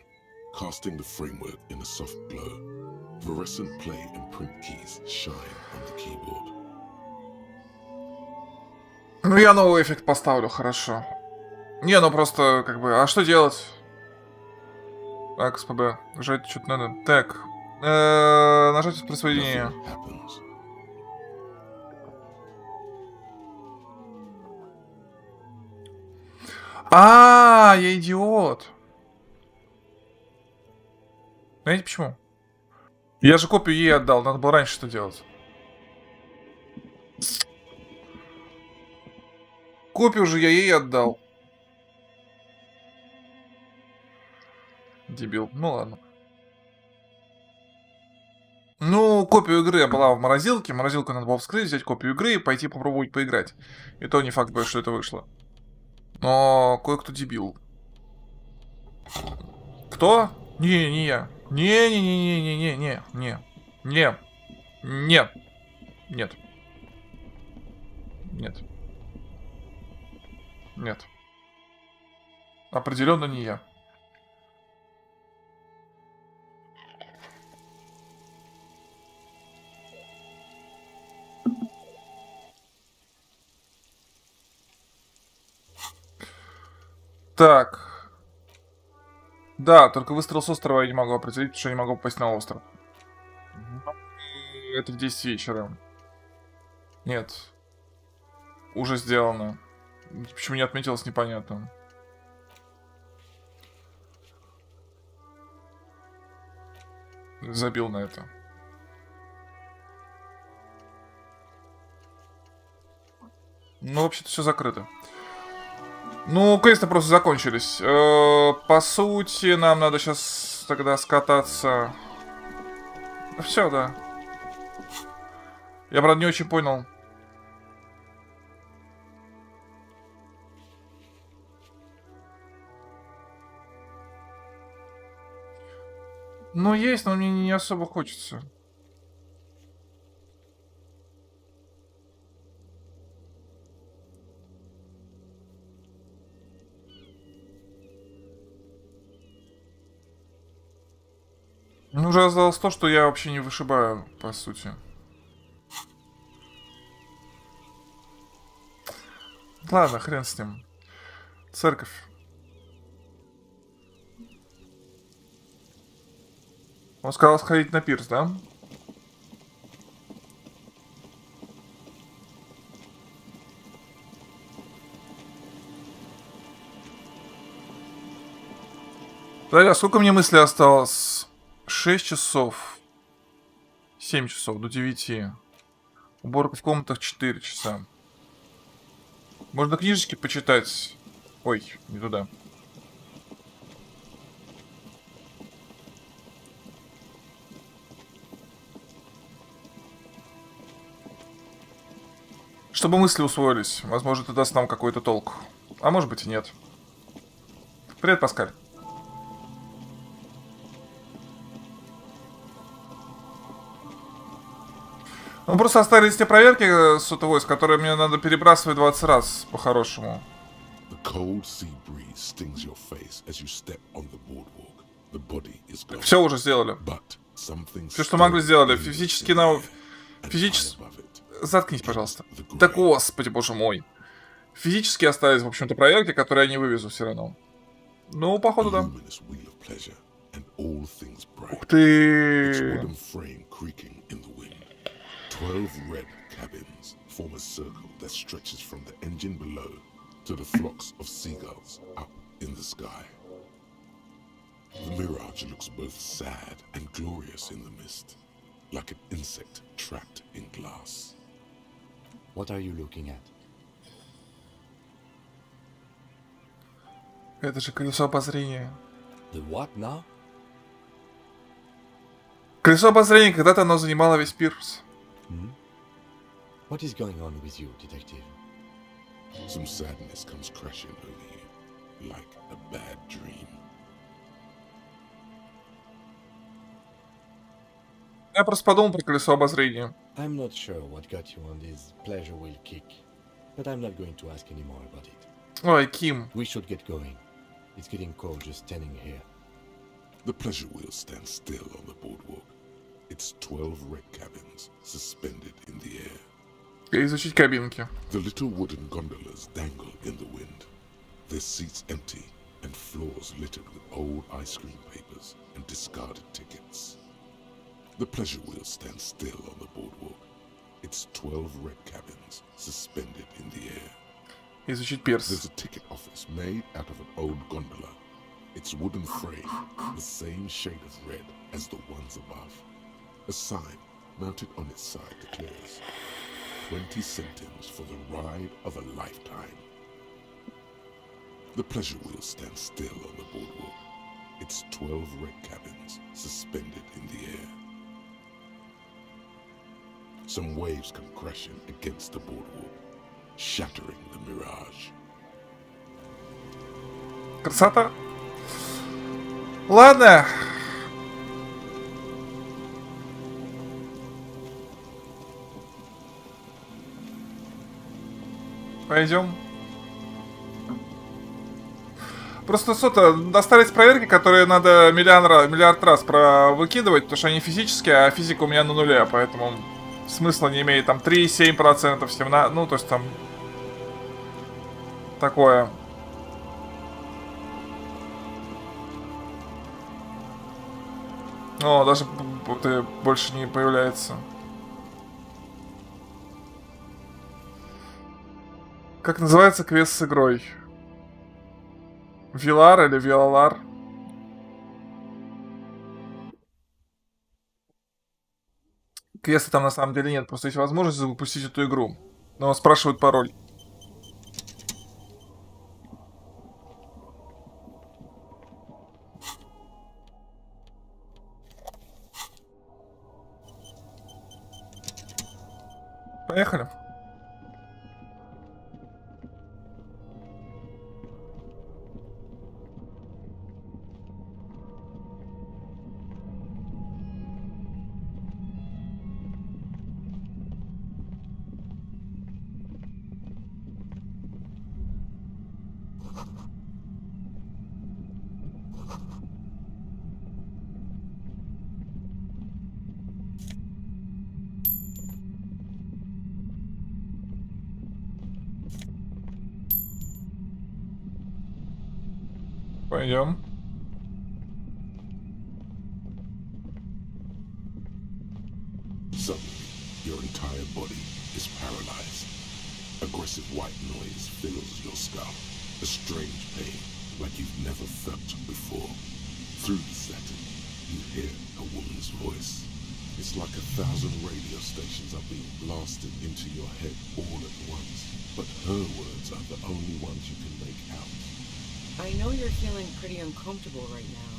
casting the framework in a soft glow. Fluorescent play and print keys shine on the keyboard. Ну, я новый эффект поставлю, хорошо. Не, ну просто, как бы, а что делать? Так, СПБ, жать что-то надо. Так, нажать воспроизведение. Я идиот. Знаете почему? Я же копию ей отдал, надо было раньше что делать. Копию же я ей отдал. Дебил. Ну ладно. Ну, копию игры была в морозилке. Морозилку надо было вскрыть, взять копию игры и пойти попробовать поиграть. И то не факт, что это вышло. Но кое-кто дебил. Кто? Не я. Не. Нет. Нет. Определенно не я. Так. Да, только выстрел с острова я не могу определить, потому что я не могу попасть на остров. Это в 10 вечера. Нет. Уже сделано. Почему не отметилось, непонятно. Забил на это. Ну, вообще-то все закрыто. Ну, квесты просто закончились. По сути, нам надо сейчас тогда скататься. Все, да. Я, правда, не очень понял. Ну, есть, но мне не особо хочется. Ну, уже осталось то, что я вообще не вышибаю, по сути. Ладно, хрен с ним. Церковь. Он сказал сходить на пирс, да? Подожди, а сколько мне мыслей осталось? 6 часов. 7 часов до 9. Уборка в комнатах 4 часа. Можно книжечки почитать. Ой, не туда. Чтобы мысли усвоились. Возможно, это даст нам какой-то толк. А может быть и нет. Привет, Паскаль. Ну, просто остались те проверки сотовой, с которые мне надо перебрасывать 20 раз, по-хорошему. Все уже сделали. Все, что могли, сделали. Физически на... Заткнись, пожалуйста. Да господи, боже мой. Физически остались, в общем-то, проверки, которые я не вывезу все равно. Ну, походу, да. Ух ты. 12 red cabins form a circle that stretches from the engine below to the flocks of seagulls up in the sky. The mirage looks both sad and glorious in the mist, like an insect trapped in glass. What are you looking at? Это же колесо обозрения. The what now? Колесо обозрения, когда-то оно занимало весь пирс. What is going on with you, detective? Some sadness comes crashing over you, like a bad dream. Я просто подумал про колесо обозрения. I'm not sure what got you on this pleasure wheel kick, but I'm not going to ask any more about it. Ой, Ким. We should get going. It's getting cold just standing here. The pleasure wheel stands still on the boardwalk. It's 12 red cabins suspended in the air. Изучить кабинки. The little wooden gondolas dangle in the wind, their seats empty and floors littered with old ice cream papers and discarded tickets. The pleasure wheel stands still on the boardwalk. Its 12 red cabins suspended in the air. Изучить пирс. There's a ticket office made out of an old gondola. Its wooden frame, the same shade of red as the ones above. A sign mounted on its side declares 20 centimes for the ride of a lifetime. The pleasure wheel stands still on the boardwalk. Its 12 red cabins suspended in the air. Some waves come crashing against the boardwalk, shattering the mirage. Красота. Ладно. Пойдем. Просто остались проверки, которые надо миллиард раз выкидывать, потому что они физические, а физика у меня на нуле, поэтому смысла не имеет. Там 3,7%, 17%, ну, то есть там такое. О, даже больше не появляется. Как называется квест с игрой? Вилар или Вилалар? Квеста там на самом деле нет, просто есть возможность запустить эту игру. Но спрашивают пароль. Поехали. Пойдем. Suddenly, your entire body is paralyzed. Aggressive white noise fills your skull. A strange pain, like you've never felt before. Through the satin, you hear a woman's voice. It's like 1,000 radio stations are being blasted into your head all at once. But her words are the only ones you can make out. I know you're feeling pretty uncomfortable right now.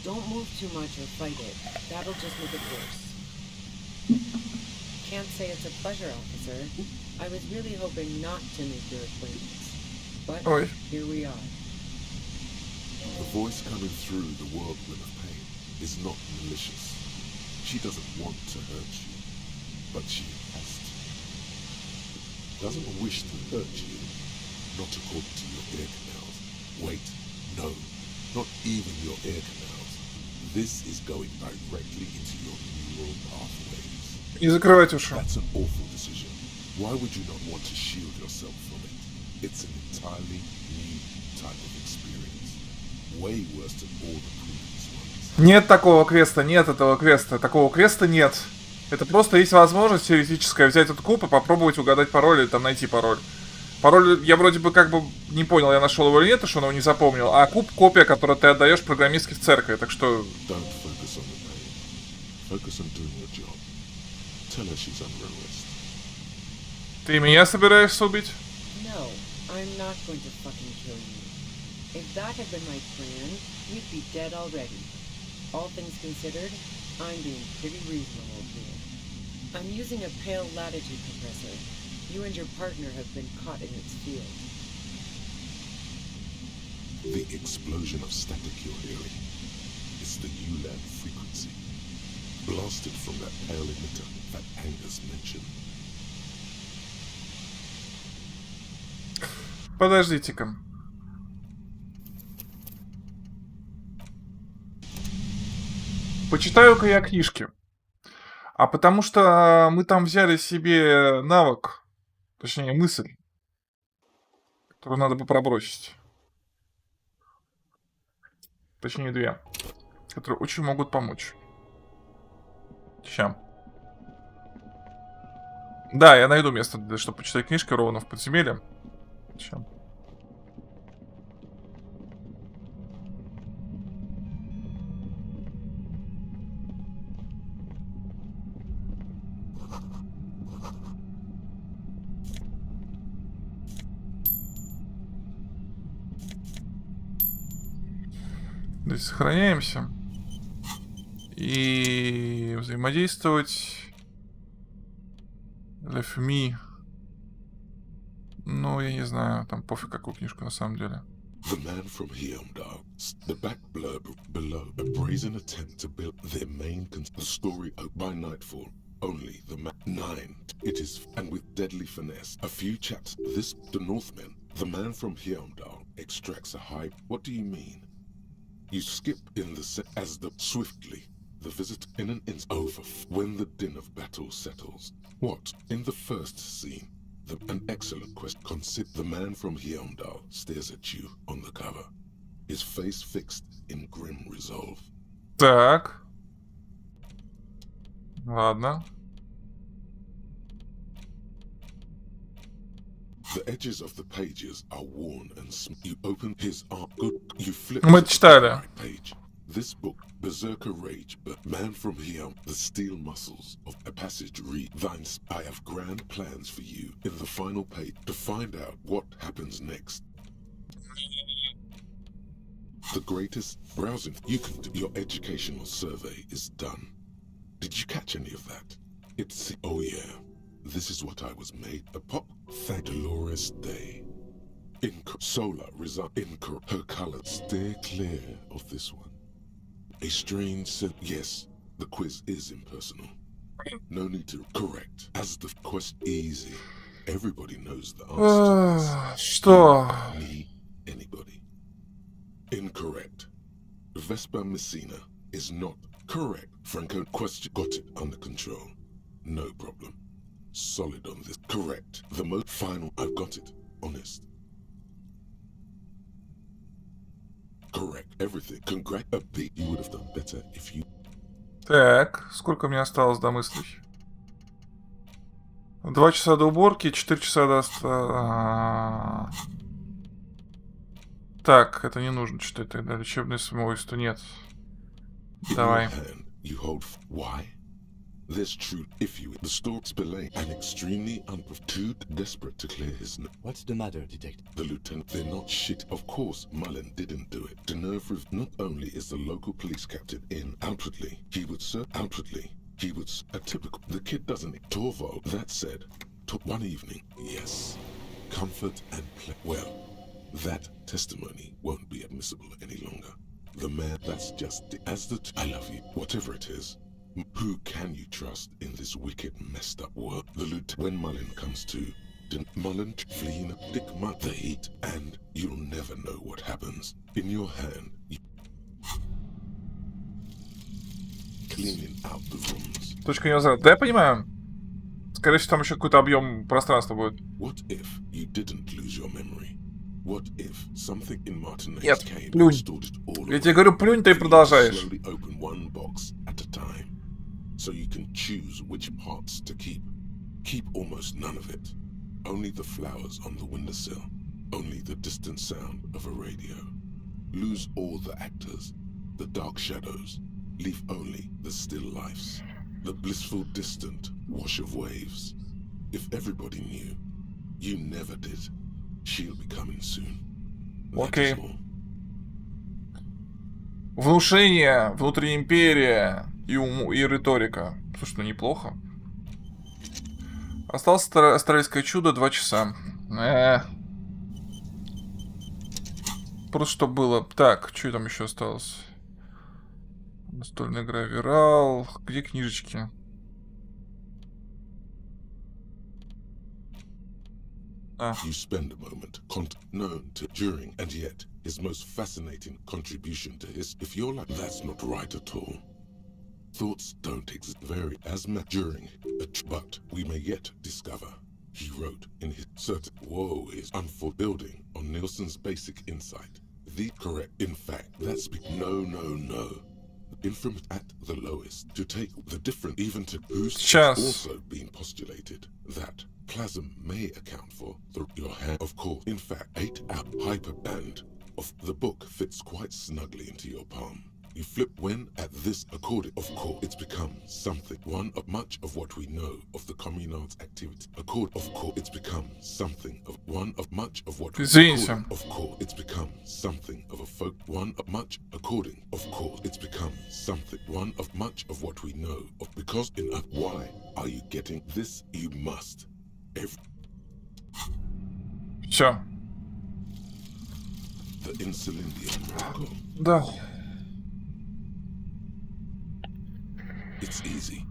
Don't move too much or fight it. That'll just make it worse. Can't say it's a pleasure, officer. I was really hoping not to make your acquaintance. But here we are. The voice coming through the whirlwind of pain is not malicious. She doesn't want to hurt you, but she has to. Doesn't wish to hurt you, not according to your ear canals. Wait, no, not even your ear canals. This is going directly into your neural pathways. Не закрывать уши. That's an awful decision. Why would you not want to shield yourself from it? It's an entirely new type of experience. Way worse than all the previous ones. Нет такого квеста, нет этого квеста. Такого квеста нет. Это просто есть возможность теоретическая взять этот куб и попробовать угадать пароль или там найти пароль. Пароль я вроде бы как бы не понял, я нашел его или нет, что он его не запомнил. А куб — копия, которую ты отдаешь программистке в церкви, так что... Ты меня собираешься убить? No, I'm not going to fucking kill you. If that had been my plan, we'd be dead already. All things considered, I'm being pretty reasonable here. I'm using a pale latitude compressor. You and your partner have been caught in its field. The explosion of static you're hearing is the ULAN frequency, blasted from that pale emitter that Angus mentioned. Подождите-ка. Почитаю-ка я книжки. А потому что мы там взяли себе навык, точнее мысль, которую надо бы пробросить. Точнее две, которые очень могут помочь. Ща. Да, я найду место, чтобы почитать книжки ровно в подземелье. Чем? Здесь сохраняемся. И взаимодействовать. Left me. Ну, я не знаю, там пофиг какую книжку на самом деле. The man from Hyundai, the back blurb below, a brazen attempt to build their main the story by nightfall. Only the 9. It is, and with deadly finesse. A few chaps. This, the Northman, the man from Hyundai, extracts a high. What do you mean? You skip in the set as the swiftly. The visit in an instant over when the din of battle settles. What? In the first scene. An excellent question. Consider the man from Hyundai stares at you on the cover. His face fixed in grim resolve. Так. Ладно. The edges of the pages are worn and you open his arm. Good. You flip Мы to the читали. right page. This book, Berserker Rage, but man from here, the steel muscles of a passage read, thine, I have grand plans for you in the final page to find out what happens next. The greatest browsing you can do. Your educational survey is done. Did you catch any of that? It's, oh yeah, this is what I was made. A pop, thank Dolores Day. In solar result in her color. Steer clear of this one. A strange yes, the quiz is impersonal. No need to correct. As the quest easy, everybody knows the answer. Что? Me, anybody. Incorrect. Vespa Messina is not correct. Franco question got it under control. No problem. Solid on this. Correct. The most final. I've got it. Honest. Correct. Everything. Congrats. A big. You would have done better if you. Так, сколько мне осталось до мыслей? 2 часа до уборки, 4 часа до... Так, это не нужно читать тогда. Лечебное самоубийство нет. Давай. Why? There's truth if you the stork's belaying and extremely too desperate to clear his What's the matter, detective? The lieutenant, they're not shit. Of course, Mullen didn't do it. Deneuve, not only is the local police captain in outwardly, he would a typical the kid doesn't Torvald, that said, took one evening, yes. Comfort and play well, that testimony won't be admissible any longer. The man that's just as the I love you, whatever it is. Who can you trust in this wicked, messed up world? The lieutenant, when Mullen comes to, Mullen fleeing dick mud the heat, and you'll never know what happens. In your hand, cleaning out the rooms. Точка невозврата. Да, я понимаю. Скорее всего, там еще какой-то объем пространства будет. What if you didn't lose your memory? What if something in Martinez Нет, came плюнь. and stored it all Я тебе говорю, плюнь, ты и продолжаешь. Slowly open one box at a time. So you can choose which parts to keep. Keep almost none of it. Only the flowers on the windowsill. Only the distant sound of a radio. Lose all the actors, the dark shadows. Leave only the still lives. The blissful distant wash of waves. If everybody knew, you never did. She'll be coming soon. Окей. Внушение, внутренняя империя и риторика. Слушай, ну неплохо. Осталось австралийское чудо 2 часа. Просто что было. Так, что там еще осталось? Настольная игра Вирал. Где книжечки? You spend a moment known to during and yet his most fascinating contribution to his if you're like that's not right at all. Thoughts don't exist very as during but we may yet discover. He wrote in his certain woe is building on Nielsen's basic insight. The correct in fact that's no. infant at the lowest, to take the different, even to boost. Сейчас. It's also been postulated that plasm may account for your hand, of course. In fact, 8 out hyperband of the book fits quite snugly into your palm. You flip when at this according, of course, it's become something. One of much of what we know of the communard's activity. Of course, it's become something of one of much of what we Извините. Of course, it's become something of a folk. One of much according. Of course, it's become something. One of much of what we know of because in a why are you getting this? You must. Все. The Insulindian miracle. Да. It's easy.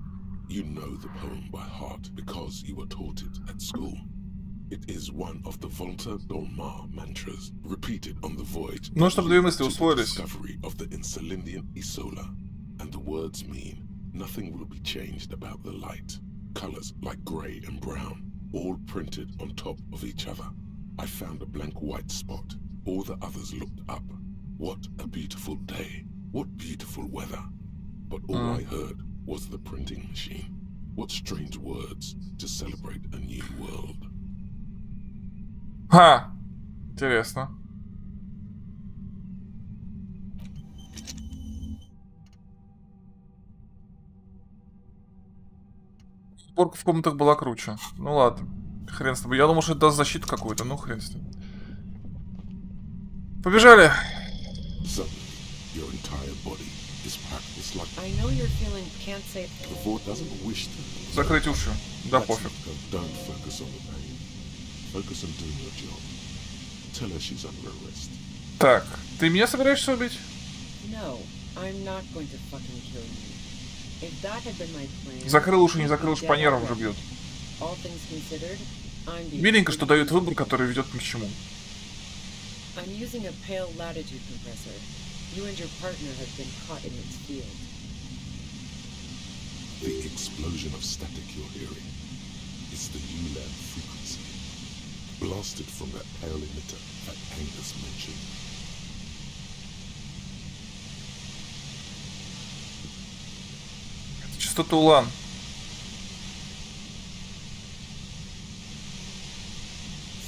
You know the poem by heart because you were taught it at school. It is one of the Volta Dolmar mantras repeated on the voyage Ну, чтобы две мысли to the усвоились. discovery of the Insulindian Isola. And the words mean nothing will be changed about the light. Colors like grey and brown, all printed on top of each other. I found a blank white spot. All the others looked up. What a beautiful day. What beautiful weather. But all I heard was the printing machine. What strange words to celebrate a new world. Ха! Интересно. Сборка в комнатах была круче. Ну ладно. Хрен с тобой. Я думал, что это даст защиту какую-то. Ну хрен с ним. Побежали. Your entire body is packed. It's like I know you're feeling can't say. the void doesn't wish to. Закрыть уши. Да пофиг. Don't focus on the pain. Focus on doing your job. Tell her she's under arrest. Так, ты меня собираешься убить? No, I'm not going to fucking kill you. If that had been my plan, Закрыл уши, не закрыл уши, по нервам уже бьет. all things considered, I'm being Миленько, что дают выбор, который ведет ни к чему. I'm using a pale latitude compressor. You and your partner have been caught in its field. The explosion of static you're hearing is the ULAB frequency, blasted from that pale emitter that Angus mentioned. Это частота улан.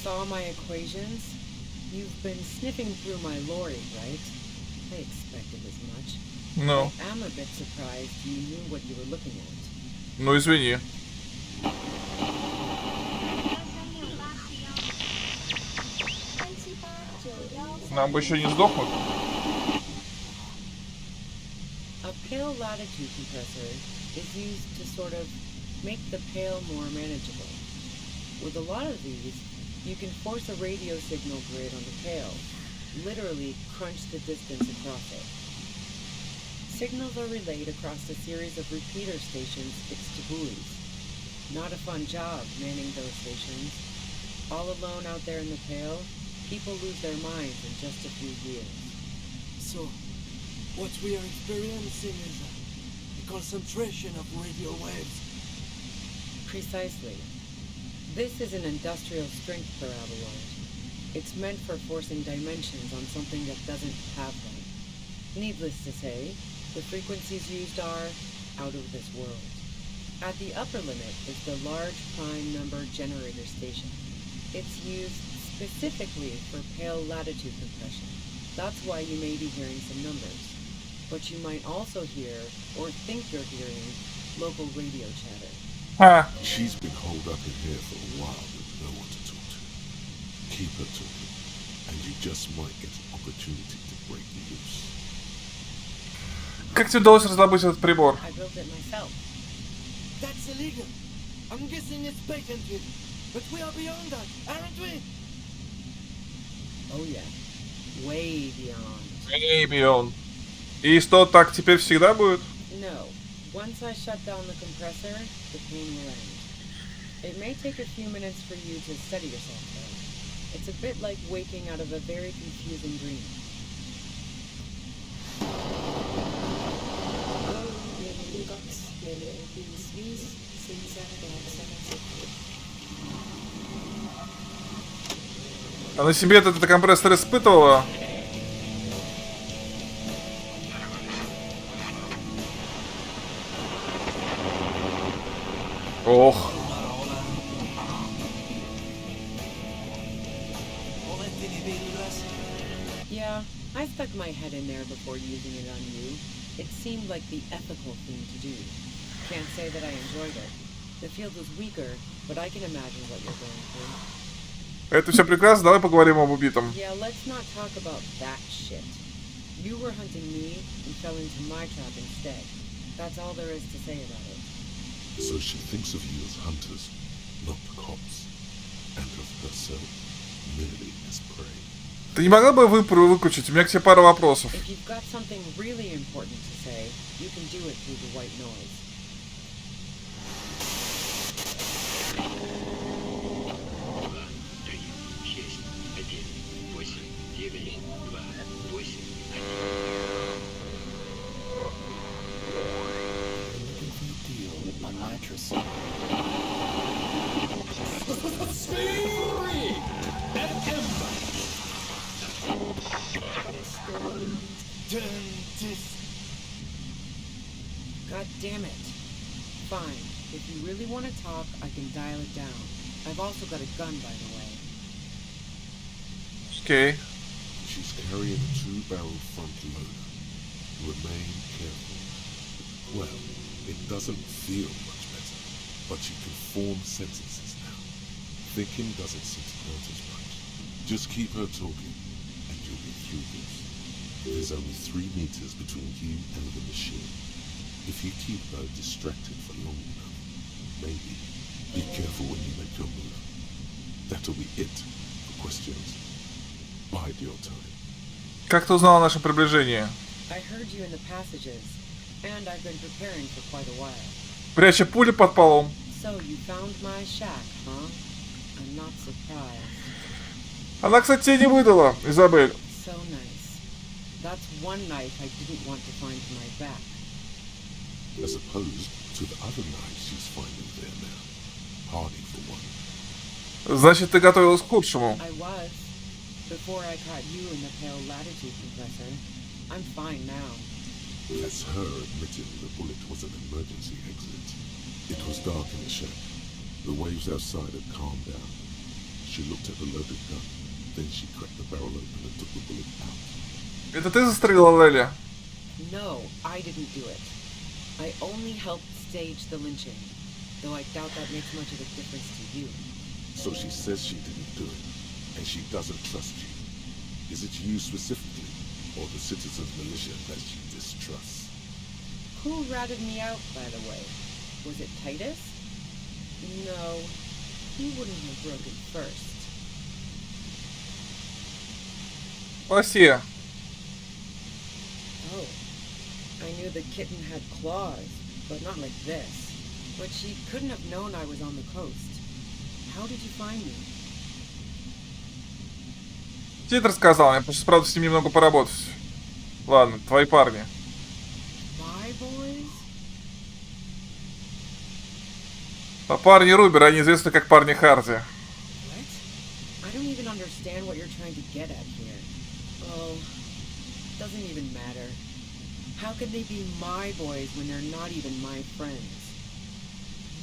Saw my equations? You've been sniffing through my lorry, right? I expected as much. No. I am a bit surprised you knew what you were looking at. Ну извини. Нам бы еще не сдохнуть. A pale latitude compressor is used to sort of make the pale more manageable. With a lot of these, you can force a radio signal grid on the pale, literally crunch the distance across it. Signals are relayed across a series of repeater stations fixed to buoys. Not a fun job manning those stations. All alone out there in the pale, people lose their minds in just a few years. So, what we are experiencing is a concentration of radio waves. Precisely. This is an industrial strength paraboloid. It's meant for forcing dimensions on something that doesn't have them. Needless to say, the frequencies used are out of this world. At the upper limit is the large prime number generator station. It's used specifically for pale latitude compression. That's why you may be hearing some numbers. But you might also hear, or think you're hearing, local radio chatter. She's been holed up in here for a while with no one to talk to. Keep her talking, and you just might get an opportunity to break loose. Как тебе удалось раздобыть этот прибор? I built it myself. That's illegal. I'm guessing it's patented. But we are beyond that, aren't we? Oh yeah. Way beyond. Way beyond. И что, так теперь всегда будет? No. Once I shut down the compressor, the pain will end. It may take a few minutes for you to steady yourself though. It's a bit like waking out of a very confusing dream. А на себе этот компрессор испытывала? Ох. Yeah, I stuck my head in there before using it on you. It seemed like the ethical thing to do. Can't say that I enjoyed it. The field was weaker, but I can imagine what you're going through. Это все прекрасно, давай поговорим об убитом. Yeah, let's not talk about that shit. You were hunting me and fell into my trap instead. That's all there is to say about it. So she thinks of you as hunters, not cops, and of herself merely as prey. Ты не могла бы выключить? У меня к тебе пара вопросов. If you've got something really important to say, you can do it through the white noise. God damn it. Fine. If you really want to talk, I can dial it down. I've also got a gun, by the way. Okay. She's carrying a 2-barrel front loader. Remain careful. Well, it doesn't feel much better, but you can form sentences now. Thinking doesn't seem to hurt as much. Just keep her talking, and you'll be through this. There's only 3 meters between you and the machine. If you keep her distracted for long enough, maybe. Be careful when you make your move. That'll be it for questions. Bide your time. Как ты узнал о нашем приближении? I heard you in the passages, and I've been preparing for quite a while. Пряча пули под полом. So you found my shack, huh? I'm not surprised. Она, кстати, тебе не выдала, Изабель. So nice. That's one knife I didn't want to find in my back. As opposed to the other knives she's finding there now. Hardy for one. Значит, ты готовилась к худшему. I was. Before I caught you in the pale latitude compressor. I'm fine now. That's her admitting the bullet was an emergency exit. It was dark in the shack. The waves outside had calmed down. She looked at the loaded gun. Then she cracked the barrel open and took the bullet out. Это ты застрелила Лели? No, I didn't do it. I only helped stage the lynching, though I doubt that makes much of a difference to you. So she says she didn't do it, and she doesn't trust you. Is it you specifically, or the citizens' militia that she distrusts? Who ratted me out, by the way? Was it Titus? No, he wouldn't have broken first. Спасибо. Oh, I knew the kitten had claws, but not like this. But she couldn't have known I was on the coast. How did you find me? Тит рассказал, мне просто, правда, с ним немного поработать. Ладно, твои парни. My boys? А парни Рубера, они известны как парни Харди. What? I don't even understand what you're trying to get at here. Oh, doesn't even matter. How could they be my boys when they're not even my friends?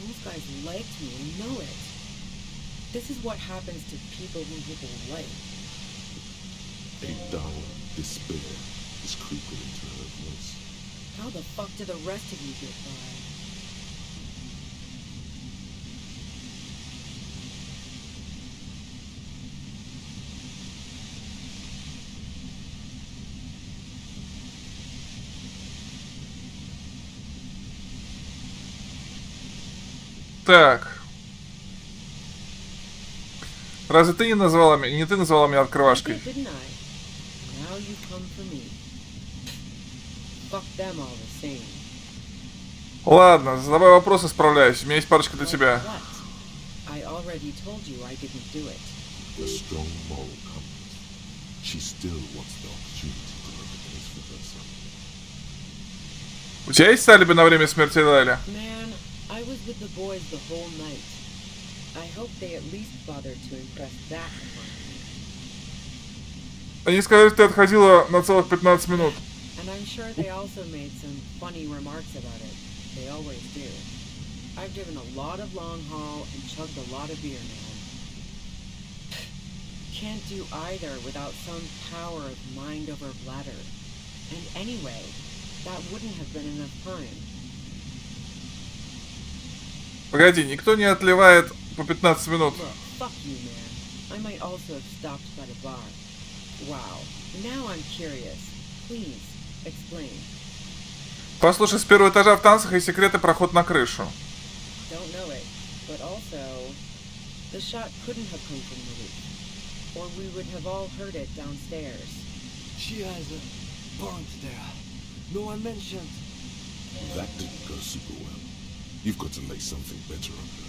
Those guys liked me, I know it. This is what happens to people whom people like. A dull despair is creeping into her voice. How the fuck did the rest of you get by? Так. Разве ты не назвала меня, не ты назвала меня открывашкой? Didn't I? Now you come for me. Fuck them all the same. Ладно, задавай вопросы, справляюсь. У меня есть парочка для тебя. What? I already told you I didn't do it. A strong moral compass. She still wants the opportunity to make a case for her son. У тебя есть алиби на время смерти Лели? Man, I was with the boys the whole night. I hope they at least bothered to impress that part of me. Они сказали, что ты отходила на целых 15 минут. And I'm sure they also made some funny remarks about it. They always do. I've driven a lot of long haul and chugged a lot of beer, man. Can't do either without some power of mind over bladder. And anyway, that wouldn't have been enough time. Погоди, никто не отливает по 15 минут. Look, fuck you, man. I might also have stopped by the bar. Wow. Now I'm curious. Please, explain. Послушай, с первого этажа в танцах и секреты проход на крышу. Don't know it, but also, the shot couldn't have come from the roof, or we would have all heard it downstairs. She has a point there. No one mentioned. That didn't go super well. You've got to lay something better on her.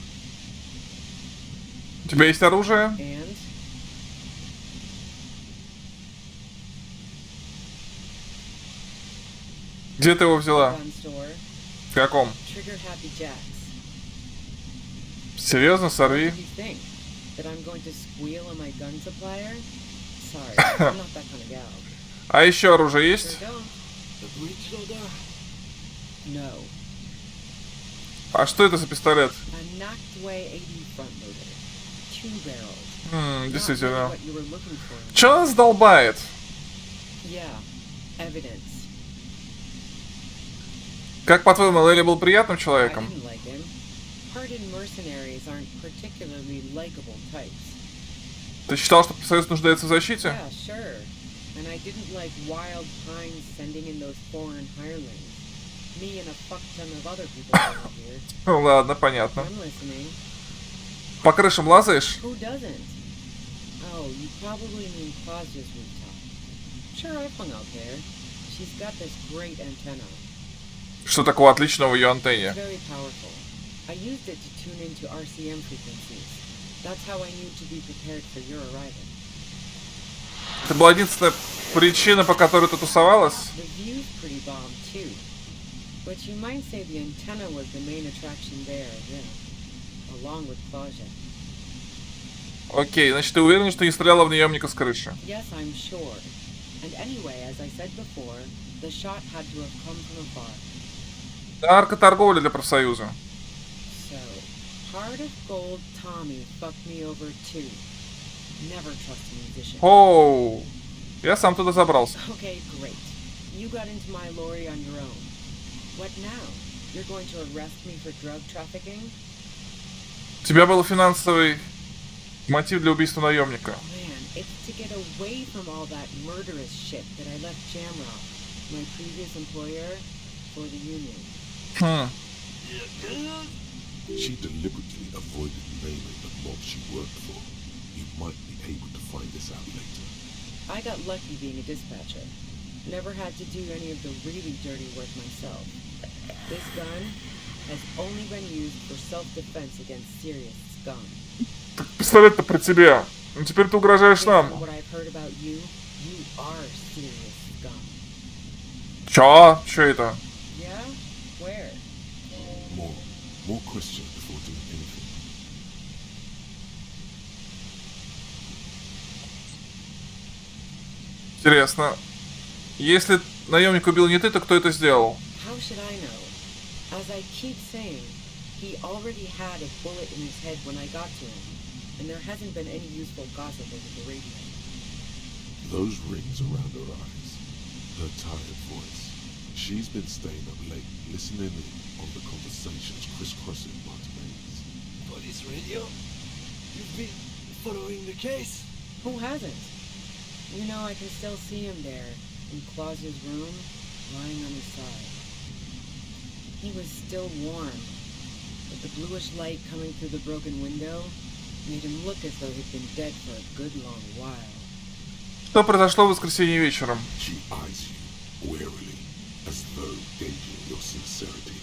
У тебя есть оружие? And? Где ты его взяла? Gun store. В каком? Trigger Happy Jacks. Серьезно, сорви. What do you think? That I'm going to squeal on my gun supplier? Sorry, I'm not that kind of gal. А еще оружие есть? Sure don't. The breech loader? No. А что это за пистолет? A knocked way 80 front loader. 2 barrels. Действительно. Not really what you were looking for. Че нас долбает? Yeah, evidence. Как по-твоему, Лэри был приятным I человеком? didn't like him. Hardened mercenaries aren't particularly likable types. Ты считал, что Союз нуждается в защите? Yeah, sure. And I didn't like Wild Pines sending in those foreign hirelings. Me and a fuck ton of other people around here. Ну ладно, понятно. I'm listening. По крышам лазаешь? Who doesn't? Oh, you probably mean Claudia's rooftop. Sure, I've hung out there. She's got this great antenna. Что такого отличного в ее антенне? It's very powerful. I used it to tune into RCM frequencies. That's how I knew to be prepared for your arrival. Это была единственная причина, по которой ты тусовалась? The view's pretty bomb too. But you might say the antenna was the main attraction there, yeah. Along with Claudia. Окей, значит, ты уверен, что не стреляла в наемника с крыши? Yes, I'm sure. And anyway, as I said before, the shot had to have come from afar. Наркоторговля для профсоюза. So, Heart of Gold Tommy fucked me over too. Never trust a musician. Оу, я сам туда забрался. Okay, great. You got into my lorry on your own. What now? You're going to arrest me for drug trafficking? У тебя был финансовый мотив для убийства наемника. Man, it's to get away from all that murderous shit that I left Jamrock, my previous employer, for the union. She deliberately avoided naming the mob she worked for. You might be able to find this out later. I got lucky being a dispatcher. Never had to do any of the really dirty work myself. This gun has only been used for self-defense against serious scum. Так пистолет-то при тебе. Ну теперь ты угрожаешь Based нам. on what I've heard about you, you are serious scum. Чё? Чё это? Yeah? Where? More questions before doing anything. Интересно. Если наемник убил не ты, то кто это сделал? How should I know? As I keep saying, he already had a bullet in his head when I got to him, and there hasn't been any useful gossip over the radio. Those rings around her eyes, her tired voice. She's been staying up late, listening in on the conversations crisscrossing Martinez. Police radio? You've been following the case? Who hasn't? You know, I can still see him there, in Claus's room, lying on his side. He was still warm, but the bluish light coming through the broken window made him look as though he'd been dead for a good long while. Что произошло в воскресенье вечером? She eyes you warily, as though gauging your sincerity.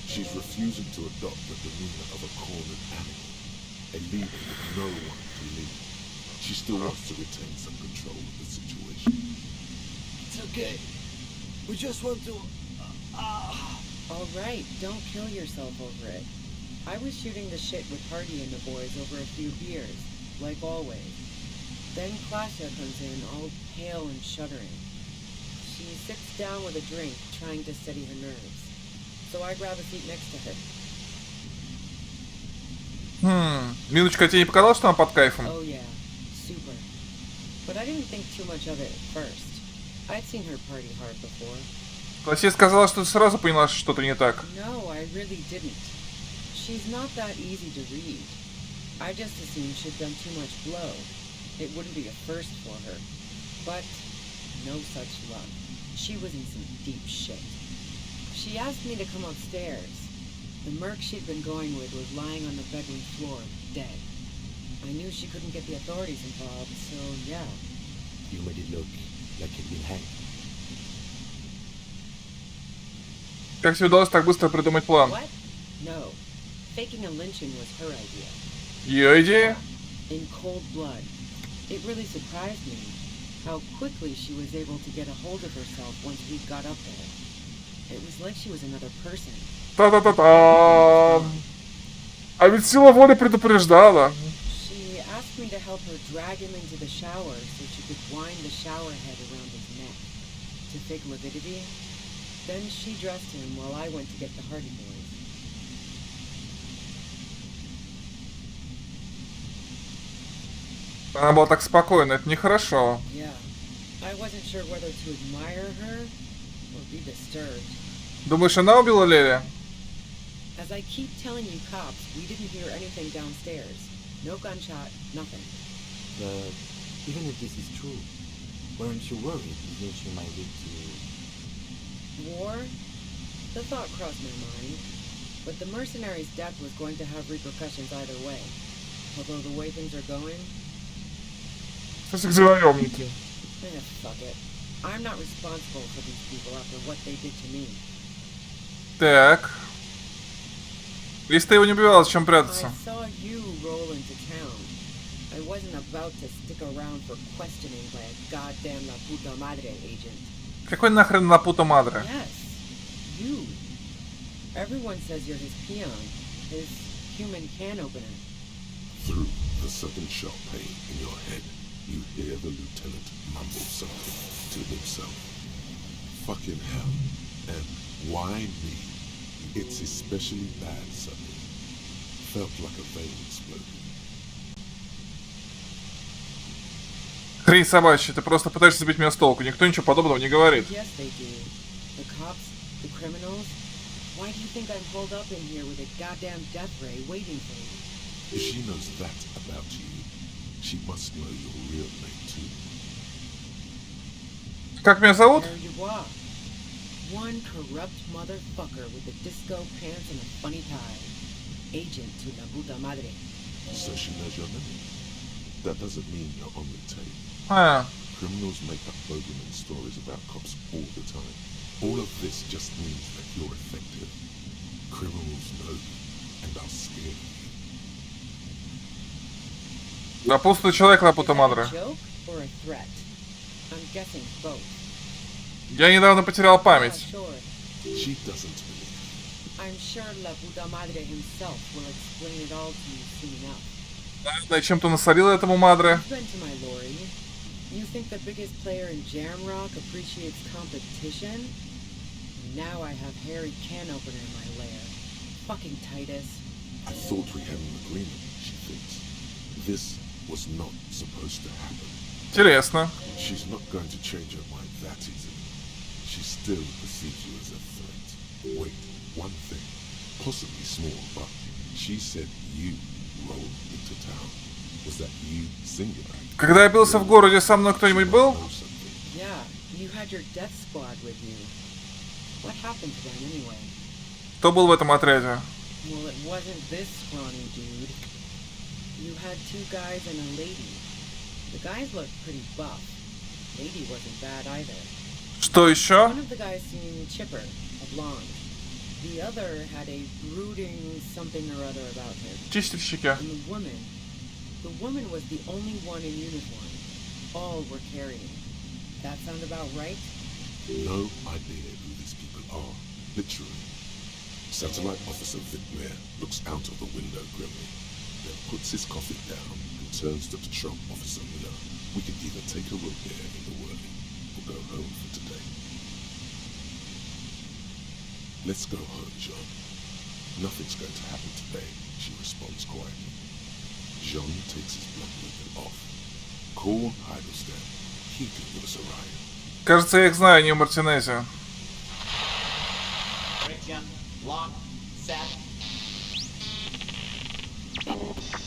She's refusing to adopt the demeanor of a cornered animal, a leader with no one to lead. She still wants to retain some control of the situation. It's okay. We just want to... All right, don't kill yourself over it. I was shooting the shit with Hardy and the boys over a few beers, like always. Then Klasha comes in, all pale and shuddering. She sits down with a drink, trying to steady her nerves. So I grab a seat next to her. Милочка, тебе не показалось, что она под кайфом? Oh yeah, super. But I didn't think too much of it at first. I'd seen her party hard before. Классия сказала, что ты сразу поняла, что что-то не так. No, I really didn't. She's not that easy to read. I just assumed she'd done too much blow. It wouldn't be a first for her. But no such luck. She was in some deep shit. She asked me to come upstairs. The merc she'd been going with was lying on the bedroom floor, dead. I knew she couldn't get the authorities involved, so yeah. You made it look like he'd been hanged. Как тебе удалось так быстро придумать план? What? No. Faking a lynching was her idea. Ее идея? In cold blood. It really surprised me how quickly she was able to get a hold of herself once we got up there. It was like she was another person. Та-та-та-та! А ведь сила воли предупреждала. She asked me to help her drag him into the shower so she could wind the shower head around his neck to fake lividity. Then she dressed him while I went to get the Hardy Boys. Она была так спокойна, это нехорошо. Yeah. I wasn't sure whether to admire her or be disturbed. Думаешь, она убила Леви? As I keep telling you cops, we didn't hear anything downstairs. No gunshot, nothing. But even if this is true, weren't you worried that she might lead to... War? The thought crossed my mind. But the mercenary's death was going to have repercussions either way. Although the way things are going... fuck it. I'm not responsible for these people after what they did to me. Так. Если ты его не убивал, зачем прятаться? I saw you roll into town. I wasn't about to stick around for questioning by a goddamn La Puta Madre agent. Какой нахрен La Puta Madre? Yes, you. Everyone says you're his peon, his human can opener. Through the sudden sharp pain in your head, you hear the lieutenant mumble something to himself. Fucking hell. And why me? It's especially bad suddenly. Felt like a vein exploded. Хрень собачья, ты просто пытаешься сбить меня с толку. Никто ничего подобного не говорит. Yes, they do. The cops, the criminals. Why do you think I'm holed up in here with a goddamn death ray waiting for me? If she knows that about you, she must know your real name too. Как меня зовут? There you are. One corrupt motherfucker with the disco pants and a funny tie. Agent to La Puta Madre. So she knows your name? That doesn't mean you're on the tape. Criminals make up bogeyman stories about cops all the time. All of this just means that you're effective. Criminals know you and are scared of you. Напутствуй человек La Puta Madre. Joke or a threat? I'm guessing both. Я недавно потерял память. She doesn't believe. I'm sure La Puta Madre himself will explain it all to you soon enough. Наверное, чем-то насолила этому Мадре. You've been to my lorry. You think the biggest player in Jamrock appreciates competition? Now I have Harry Can Opener in my lair. Fucking Titus. I thought we had an agreement, she thinks. This was not supposed to happen. Интересно. She's not going to change her mind that easily. She still perceives you as a threat. Wait, one thing. Possibly small, but she said you rolled into town. Was that you singular? Когда я бился в городе, со мной кто-нибудь был? Yeah, you had your death squad with you. What happened to them anyway? Кто был в этом отряде? Well, it wasn't this scrawny dude. You had two guys and a lady. The guys looked pretty buff. Lady wasn't bad either. Что еще? One of the guys seemed chipper, a blonde. The other had a brooding something or other about him. Чистильщики. And the woman was the only one in uniform. All were carrying. That sound about right? No idea who these people are, literally. Satellite Officer Vicmere looks out of the window grimly, then puts his coffee down and turns to Patrol Officer Miller. We can either take a room here in the Whirling or go home for today. Let's go home, John. Nothing's going to happen today, she responds quietly. Jean takes his blood weapon off. Call Heidelstein. He can give us a ride. Кажется, я их знаю, не у Мартинезе. Friction, lock, set.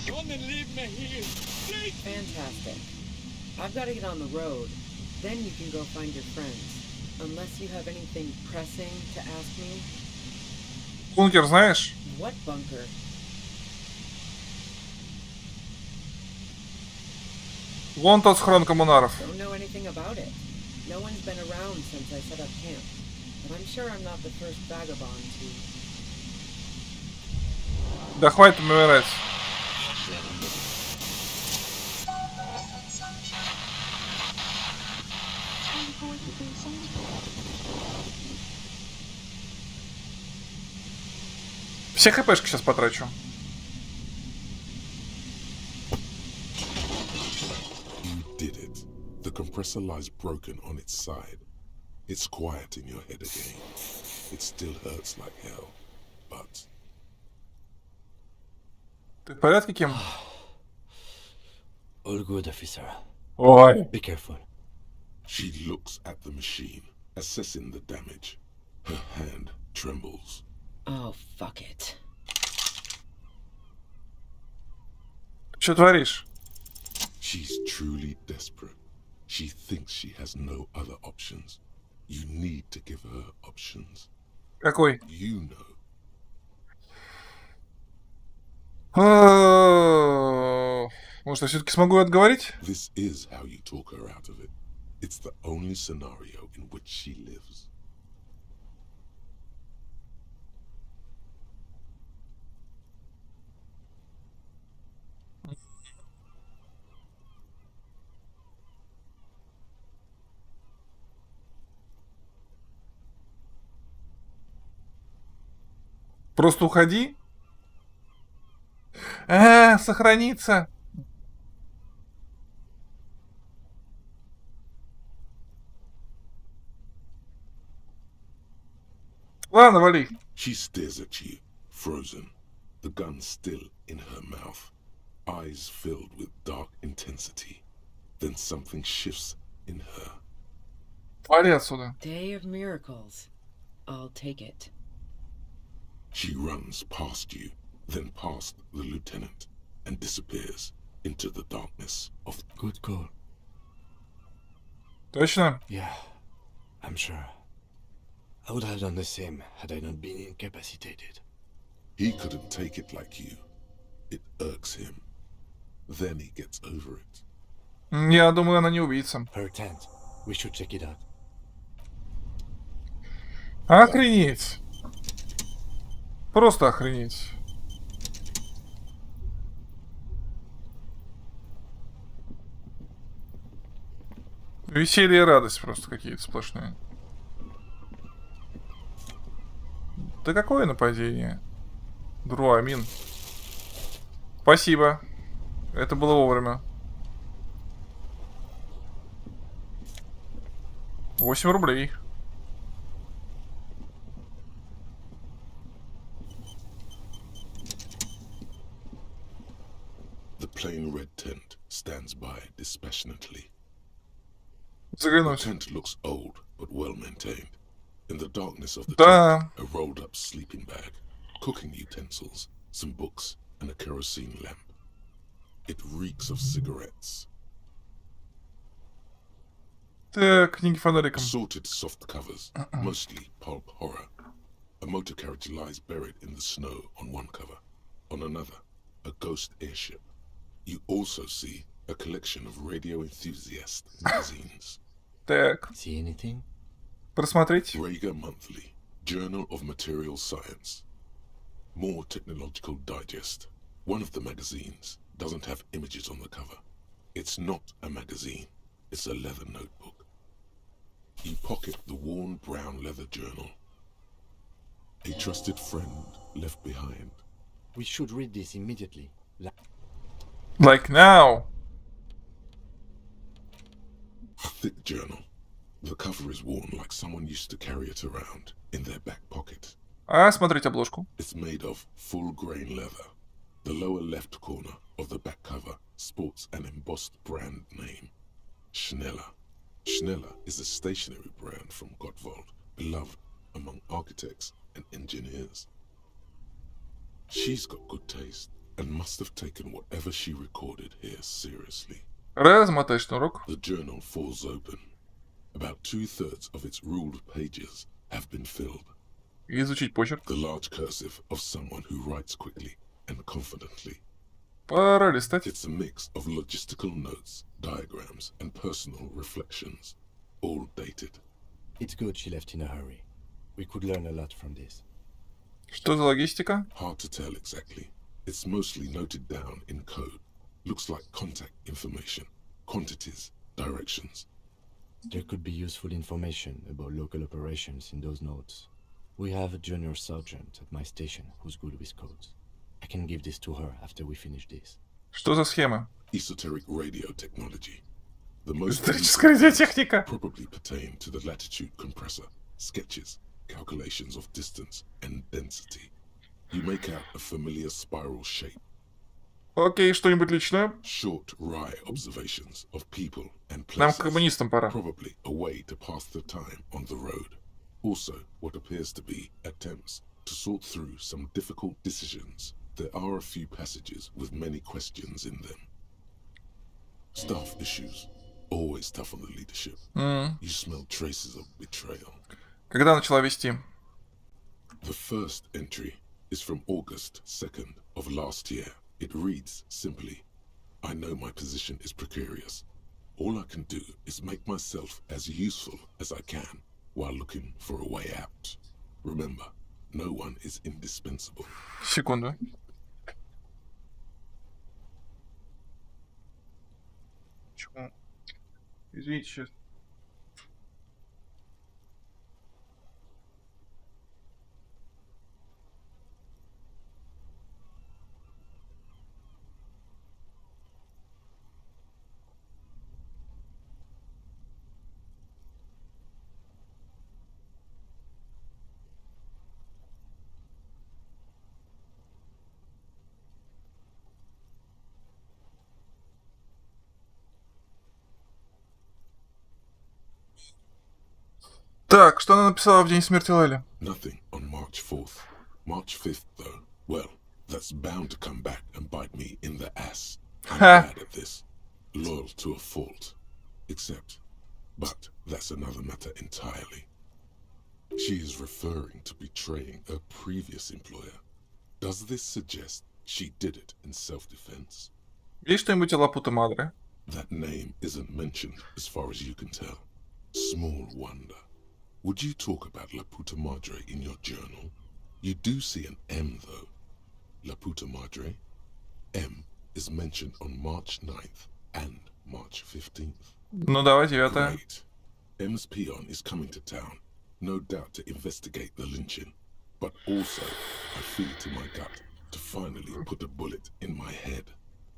Don't leave me here. Please. Fantastic. I've got to get on the road. Then you can go find your friends. Unless you have anything pressing to ask me. Бункер знаешь? What bunker? Вон тот схрон коммунаров. Don't know anything about it. No one's been around since I set up camp. But I'm sure I'm not the first vagabond to... Да хватит умирать. Все хпшки сейчас потрачу. You did it. The compressor lies broken on its side. It's quiet in your head again. It still hurts like hell, but... Ты в порядке, Ким? All good, officer. Ой. Be careful. She looks at the machine, assessing the damage. Her hand trembles. Oh, fuck it. Что творишь? She's truly desperate. She thinks she has no other options. You need to give her options. Какой? You know. Может, я все-таки смогу ее отговорить? This is how you talk her out of it. It's the only scenario in which she lives. Просто уходи. Сохраниться. Ладно, вали. She stares at you, frozen, the gun still in her mouth, eyes filled with dark intensity. Then something shifts in her. Вали отсюда. Day of miracles. I'll take it. She runs past you, then past the lieutenant, and disappears into the darkness of... Good call. Точно? Yeah, I'm sure. I would have done the same had I not been incapacitated. He couldn't take it like you. It irks him. Then he gets over it. Я думаю, она не убийца. Her tent. We should check it out. Охренеть. Просто охренеть. Веселье и радость просто какие-то сплошные. Да какое нападение? Друамин. Спасибо. Это было вовремя. 8 рублей. The plain red tent stands by dispassionately. The tent looks old, but well maintained. In the darkness of the tent, a rolled up sleeping bag, cooking utensils, some books, and a kerosene lamp. It reeks of cigarettes. Так, книги фонариком. Assorted soft covers, mostly pulp horror. A motor carriage lies buried in the snow on one cover. On another, a ghost airship. You also see a collection of radio enthusiast magazines. Так. See anything? Просмотреть. Rager Monthly, Journal of Material Science. More Technological Digest. One of the magazines doesn't have images on the cover. It's not a magazine. It's a leather notebook. You pocket the worn brown leather journal. A trusted friend left behind. We should read this immediately. Like now. A thick journal. The cover is worn like someone used to carry it around in their back pocket. А, смотрите обложку. It's made of full-grain leather. The lower left corner of the back cover sports an embossed brand name, Schneller. Schneller is a stationery brand from Gottwald, beloved among architects and engineers. She's got good taste and must have taken whatever she recorded here seriously. Размотай шнурок. The journal falls open. About 2/3 of its ruled pages have been filled. Изучить почерк. The large cursive of someone who writes quickly and confidently. Пора листать. It's a mix of logistical notes, diagrams, and personal reflections, all dated. It's good she left in a hurry. We could learn a lot from this. Что за логистика? Hard to tell exactly. It's mostly noted down in code. Looks like contact information, quantities, directions. There could be useful information about local operations in those notes. We have a junior sergeant at my station who's good with codes. I can give this to her after we finish this. Что за схема? Esoteric radio technology. The most Историческая радиотехника. probably pertain to the latitude compressor, sketches, calculations of distance and density. You make out a familiar spiral shape. Окей, что-нибудь личное? Short, wry observations of people and Нам places. к коммунистам пора. Probably a way to pass the time on the road. Also, what appears to be attempts to sort through some difficult decisions. There are a few passages with many questions in them. Staff issues. Always tough on the leadership. You smell traces of betrayal. Когда начала вести? The first entry is from August 2nd of last year. It reads simply, I know my position is precarious. All I can do is make myself as useful as I can while looking for a way out. Remember, no one is indispensable. Секунду. Чего? Извините, сейчас. Так, что она написала в день смерти Лэли? Nothing on March 4th. March 5th, though, well, that's bound to come back and bite me in the ass. I'm bad at this. Loyal to a fault. But that's another matter entirely. She is referring to betraying a previous employer. Does this suggest she did it in self-defense? Есть что-нибудь о Лапута Мадре? That name isn't mentioned as far as you can tell. Small wonder. Would you talk about La Puta Madre in your journal? You do see an M, though. La Puta Madre. M is mentioned on March 9th and March 15th. Ну давай, 9. Great. M's peon is coming to town, no doubt to investigate the lynching. But also, I feel it in my gut to finally put a bullet in my head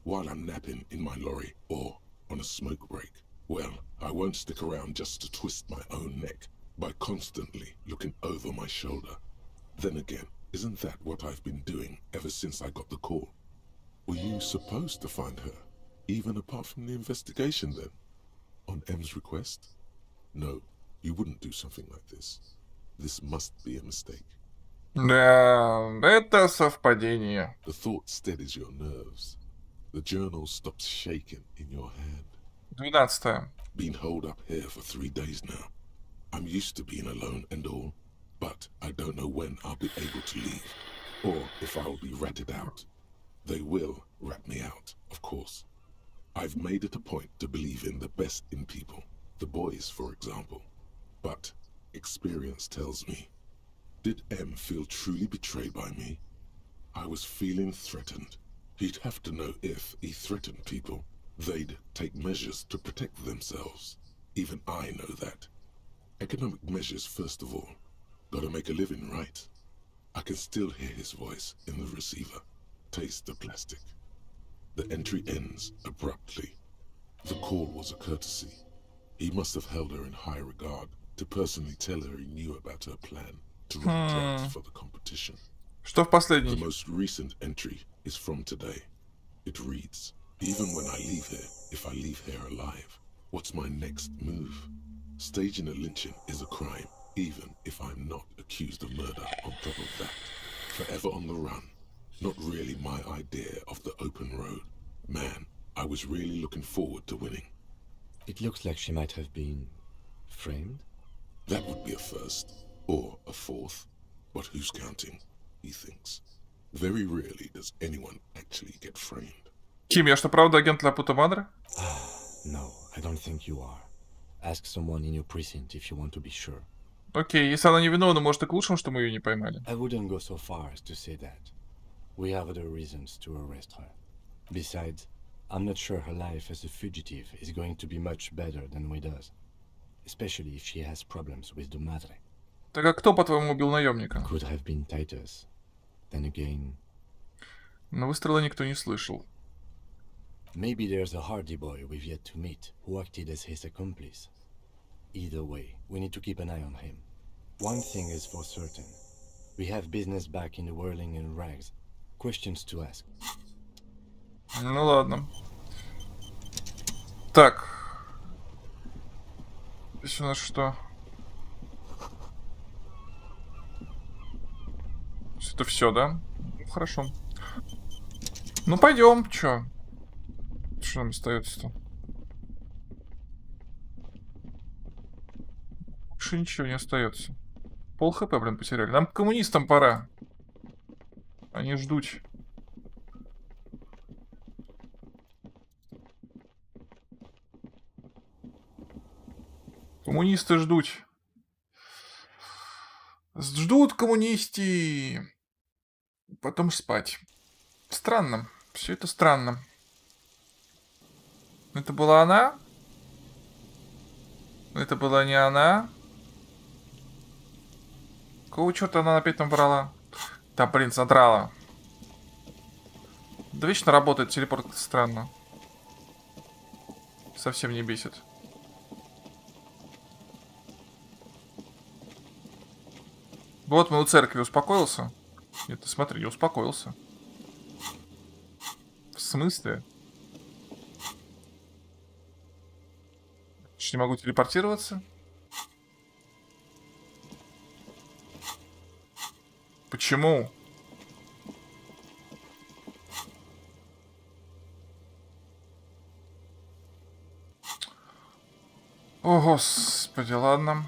while I'm napping in my lorry or on a smoke break. Well, I won't stick around just to twist my own neck by constantly looking over my shoulder. Then again, isn't that what I've been doing ever since I got the call? Were you supposed to find her, even apart from the investigation then? On M's request? No, you wouldn't do something like this. This must be a mistake. Да, это совпадение. The thought steadies your nerves. The journal stops shaking in your hand. 12. Been holed up here for 3 days now. I'm used to being alone and all, but I don't know when I'll be able to leave, or if I'll be ratted out. They will rat me out, of course. I've made it a point to believe in the best in people, the boys, for example. But experience tells me, did M feel truly betrayed by me? I was feeling threatened. He'd have to know if he threatened people, they'd take measures to protect themselves. Even I know that. Economic measures, first of all. Gotta make a living, right? I can still hear his voice in the receiver. Taste the plastic. The entry ends abruptly. The call was a courtesy. He must have held her in high regard to personally tell her he knew about her plan to run drugs for the competition. competition. Что в The последней? most recent entry is from today. It reads, even when I leave here, if I leave here alive, what's my next move? Staging a lynching is a crime, even if I'm not accused of murder on top of that. Forever on the run. Not really my idea of the open road. Man, I was really looking forward to winning. It looks like she might have been framed. That would be a first, or a fourth. But who's counting, he thinks. Very rarely does anyone actually get framed. Ким, я что, правда агент Лапута Мадре? No, I don't think you are. Ask someone in your precinct if you want to be sure. Окей, если она невиновна, может и к лучшему, что мы ее не поймали. I wouldn't go so far as to say that. We have other reasons to arrest her. Besides, I'm not sure her life as a fugitive is going to be much better than Weda's. Especially if she has problems with the Madre. Так а кто, по-твоему, убил наемника? Could have been Titus. Then again... Но выстрела никто не слышал. Maybe there's a hardy boy we've yet to meet, who acted as his accomplice. Either way, we need to keep an eye on him. One thing is for certain. We have business back in the whirling and rags. Questions to ask. Ну ладно. Так. Здесь у нас что? Это все, да? Ну, хорошо. Ну пойдем, чё? Что нам остается-то? Больше ничего не остается. Пол хп, блин, потеряли. Нам к коммунистам пора. Они ждут. Коммунисты ждут. Ждут коммунисты. Потом спать. Странно. Все это странно. Это была она? Это была не она? Какого черта она опять там брала? Да, блин, задрала. Да вечно работает телепорт, это странно. Совсем не бесит. Вот мы у церкви, успокоился? Нет, ты смотри, не успокоился. В смысле? Не могу телепортироваться? Почему? О, господи, ладно.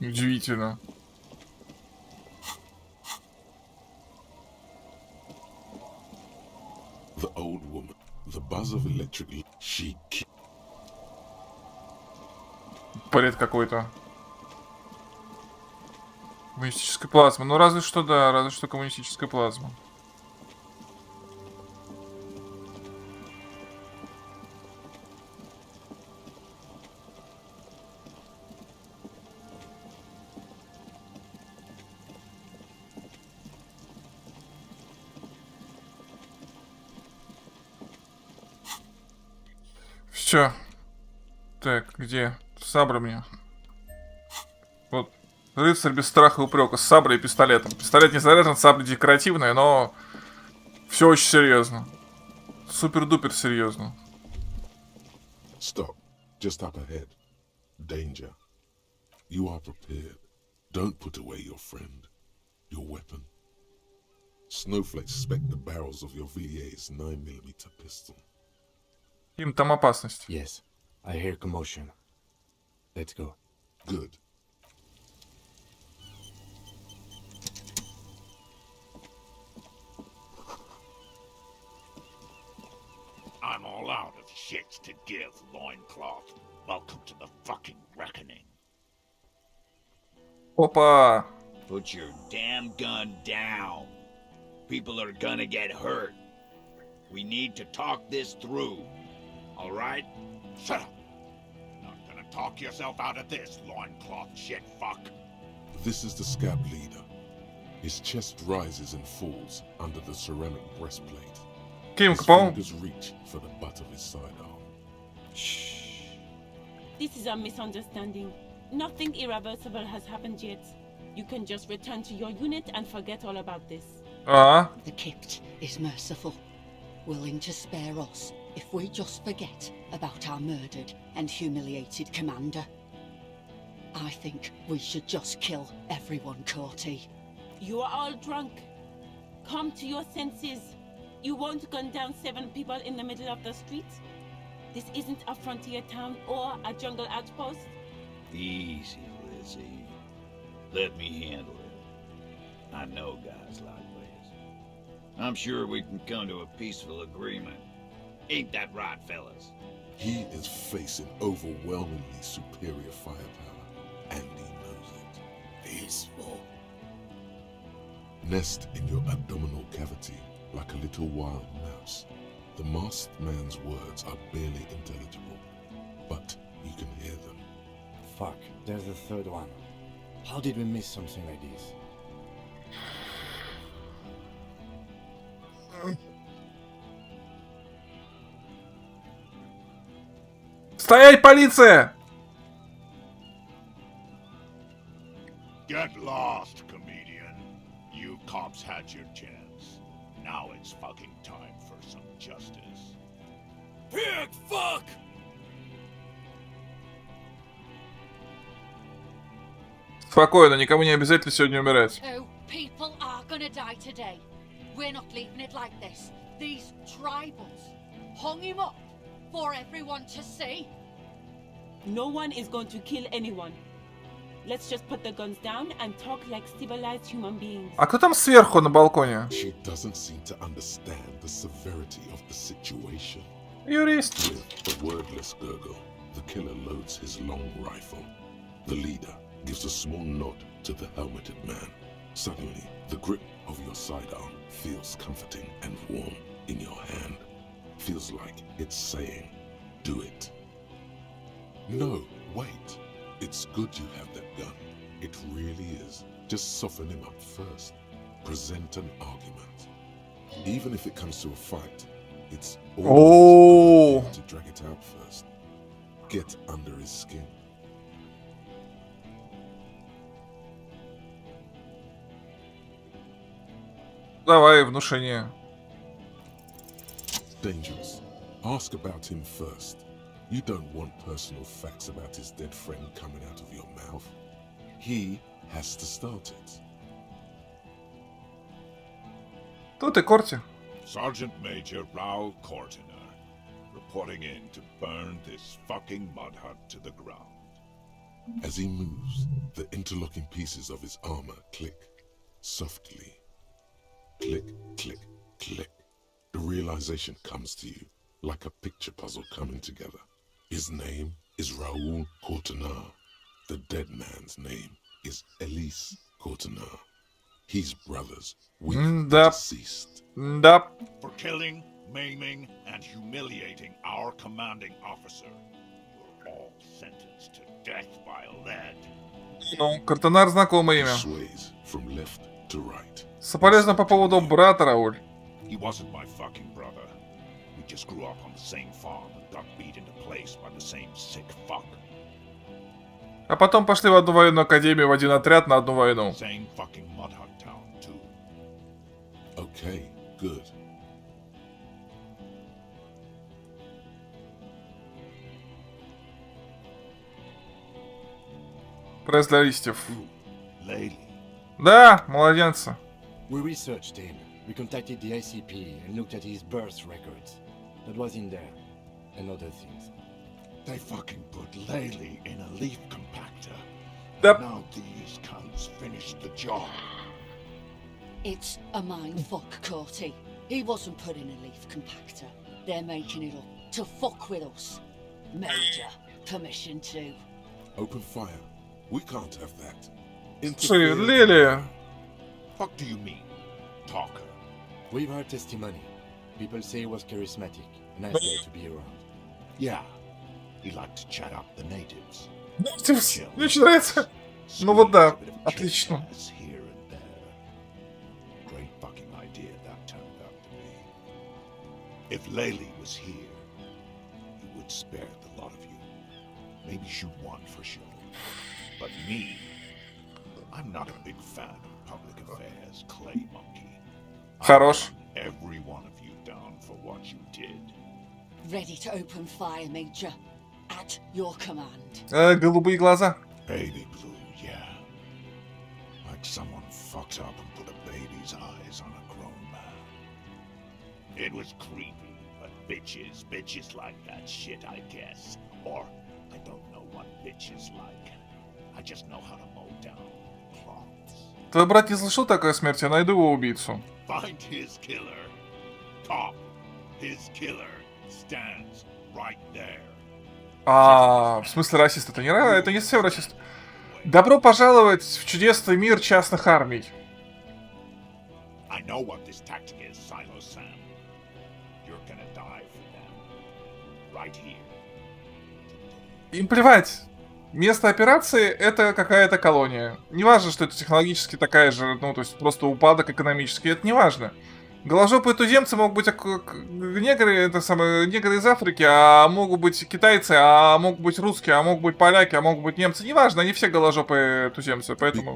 Удивительно. The old woman, the buzz of electric, she... Бред какой-то. Коммунистическая плазма. Ну, разве что, да, разве что коммунистическая плазма. Все. Так, где? Сабра мне. Вот. Рыцарь без страха и упрека. С саброй и пистолетом. Пистолет не заряжен, сабля декоративная, но... Все очень серьезно. Супер-дупер серьезно. Stop. Just up ahead. Danger. You are prepared. Don't put away your friend. Your weapon. Snowflakes suspect the barrels of your VA's 9mm pistol. Им там опасность. Yes, I hear commotion. Let's go. Good. I'm all out of shits to give, loincloth. Welcome to the fucking reckoning. Опа! Put your damn gun down. People are gonna get hurt. We need to talk this through. All right? Shut up. Not gonna talk yourself out of this, loincloth shit fuck. This is the scab leader. His chest rises and falls under the ceramic breastplate. His fingers reach for the butt of his sidearm. Shh. This is a misunderstanding. Nothing irreversible has happened yet. You can just return to your unit and forget all about this. The Kipt is merciful, willing to spare us if we just forget about our murdered and humiliated commander. I think we should just kill everyone, Courty. You are all drunk. Come to your senses. You won't gun down 7 people in the middle of the street. This isn't a frontier town or a jungle outpost. Easy, Lizzie. Let me handle it. I know guys like this. I'm sure we can come to a peaceful agreement. Ain't that right, fellas? He is facing overwhelmingly superior firepower, and he knows it. Peaceful. Nest in your abdominal cavity like a little wild mouse. The masked man's words are barely intelligible, but you can hear them. Fuck, there's a third one. How did we miss something like this? Стоять, полиция! Get lost, comedian. You cops had your chance. Now it's fucking time for some justice. Pig fuck! Спокойно, никому не обязательно сегодня умирать. Oh, people are gonna die today. We're not leaving it like this. These tribals hung him up for everyone to see. No one is going to kill anyone. Let's just put the guns down and talk like civilized human beings. А кто там сверху на балконе? She doesn't seem to understand the severity of the situation. Юрист. With a wordless gurgle, the killer loads his long rifle. The leader gives a small nod to the helmeted man. Suddenly, the grip of your sidearm feels comforting and warm in your hand. Feels like it's saying, do it. No, wait. It's good you have that gun. It really is. Just soften him up first. Present an argument. Even if it comes to a fight, it's always to drag it out first. Get under his skin. Давай, внушение. Dangerous. Ask about him first. You don't want personal facts about his dead friend coming out of your mouth. He has to start it. Тут и Корти. Sergeant Major Raoul Cortiner, reporting in to burn this fucking mud hut to the ground. As he moves, the interlocking pieces of his armor click, softly. Click, click, click. The realization comes to you, like a picture puzzle coming together. His name is Raoul Cortiner. The dead man's name is Elise Cortiner. He's brothers with the deceased. For killing, maiming, and humiliating our commanding officer, you're all sentenced to death by lead. Ну, Картонар знакомое имя. Sways from left to right. Соболезно по поводу брата, Рауль. He wasn't my fucking brother. We just grew up on the same farm and got beat into place by the same sick fuck. А потом пошли в одну военную академию, в один отряд на одну войну. Same fucking mud hut town, too. Okay, good. Пресс для листьев. Lady. Да, младенца. We researched him. We contacted the ICP and looked at his birth records. That was in there. And other things. They fucking put Laylee in a leaf compactor. Yep. Now these cunts finished the job. It's a mindfuck, Courty. He wasn't put in a leaf compactor. They're making it up to fuck with us. Major, permission to. Open fire. We can't have that. Лилия. Fuck do you mean, talker? We've heard testimony. People say he was charismatic, nice guy to be around. Yeah, He liked to chat up the natives. Мне очень нравится. Ну вот да, отлично. Here and there. Great fucking idea that turned out to be. If Laylee was here, he would spare the lot of you. Maybe shoot one for sure. But me, I'm not a big fan of public affairs, clay monkey. Хорош. Every one of you down for what you did. Ready to open fire, Major. At your command. Голубые глаза. Baby blue, yeah. Like someone fucked up and put a baby's eyes on a grown man. It was creepy, but bitches like that shit, I guess. Or, I don't know what bitches like. I just know how to mow down cloths. Твой брат не слышал такой смерти, я найду его убийцу. Find his killer. Cop. His killer stands right there. В смысле расист? Это не совсем расист. Добро пожаловать в чудесный мир частных армий. I know what this tactic is, Silo Sam. You're gonna die for them. Right here. Им плевать. Место операции — это какая-то колония. Не важно, что это технологически такая же, ну, то есть просто упадок экономический, это не важно. Голожопые туземцы могут быть негры, это самое, негры из Африки, а могут быть китайцы, а могут быть русские, а могут быть поляки, а могут быть немцы. Неважно, они все голожопые туземцы, поэтому...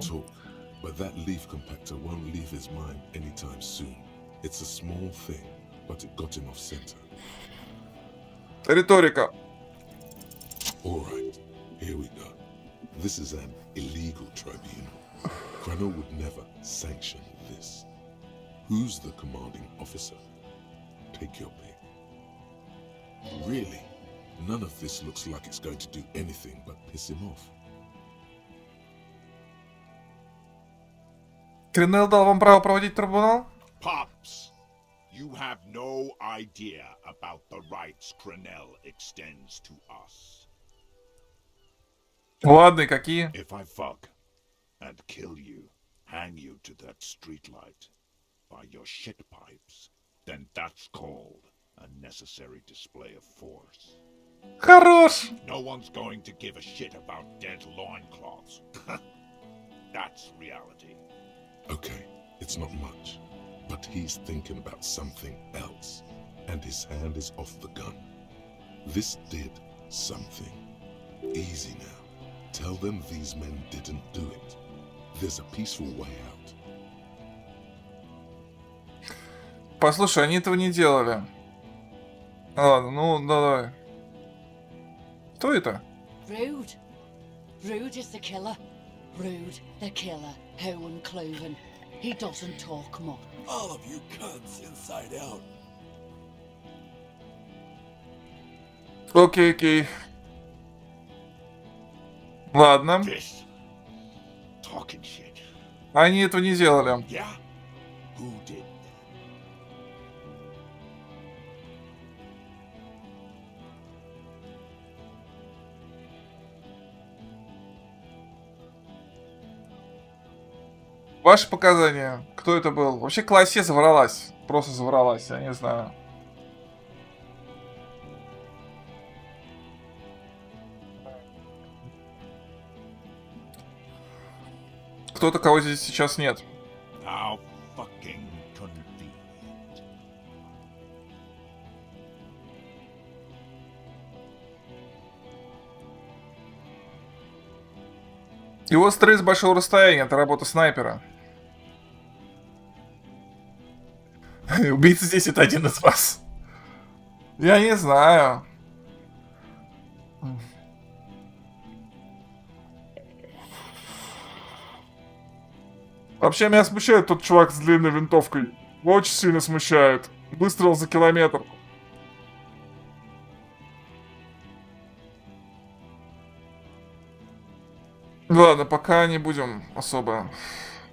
But that leaf compactor won't leave his mind anytime soon. It's a small thing, but it got him off center. Риторика. Alright, here we go. This is an illegal tribunal. Crano would never sanction this. Who's the commanding officer? Take your pick. Really? None of this looks like it's going to do anything but piss him off. Кринел дал вам право проводить трибунал? Pops, you have no idea about the rights Crenell extends to us. Ладно, и какие? If I fuck and kill you, hang you to that streetlight by your shit pipes, then that's called a necessary display of force. Хорош! No one's going to give a shit about dead loincloths. That's reality. Okay, it's not much, but he's thinking about something else, and his hand is off the gun. This did something. Easy now. Tell them these men didn't do it. There's a peaceful way out. Послушай, они этого не делали. Ладно, ну давай. Кто это? Rude. Rude is the killer. Rude, the killer. Owen Cloven. He doesn't talk much. All of you cunts inside out. Окей. Ладно. Talking shit. Они этого не делали. Yeah? Who did? Ваши показания. Кто это был? Вообще классе завралась. Просто завралась, я не знаю. Кто-то, кого здесь сейчас нет. How fucking convenient. Его стресс с большого расстояния, это работа снайпера. Убийца здесь — это один из вас. Я не знаю. Вообще меня смущает тот чувак с длинной винтовкой. Очень сильно смущает. Выстрел за километр. Ладно, пока не будем особо.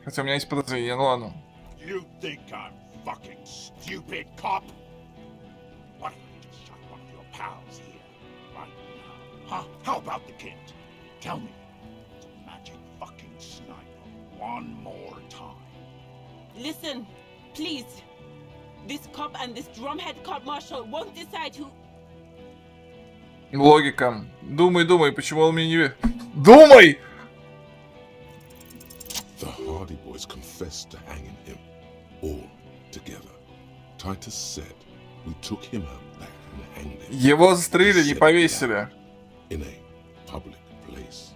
Хотя у меня есть подозрение, ну ладно. You think I'm fucking stupid, cop? What if I just shot one of your pals here, right now? Huh? How about the kid? Tell me. It's a magic fucking sniper. One more time. Listen, please. This cop and this drumhead cop marshal won't decide who... Логика. Думай, думай, почему он мне не... Думай! The Hardy Boys confessed to hanging him, all together. Titus said, we took him out back and hanged him. Его застрелили, не повесили. In a public place.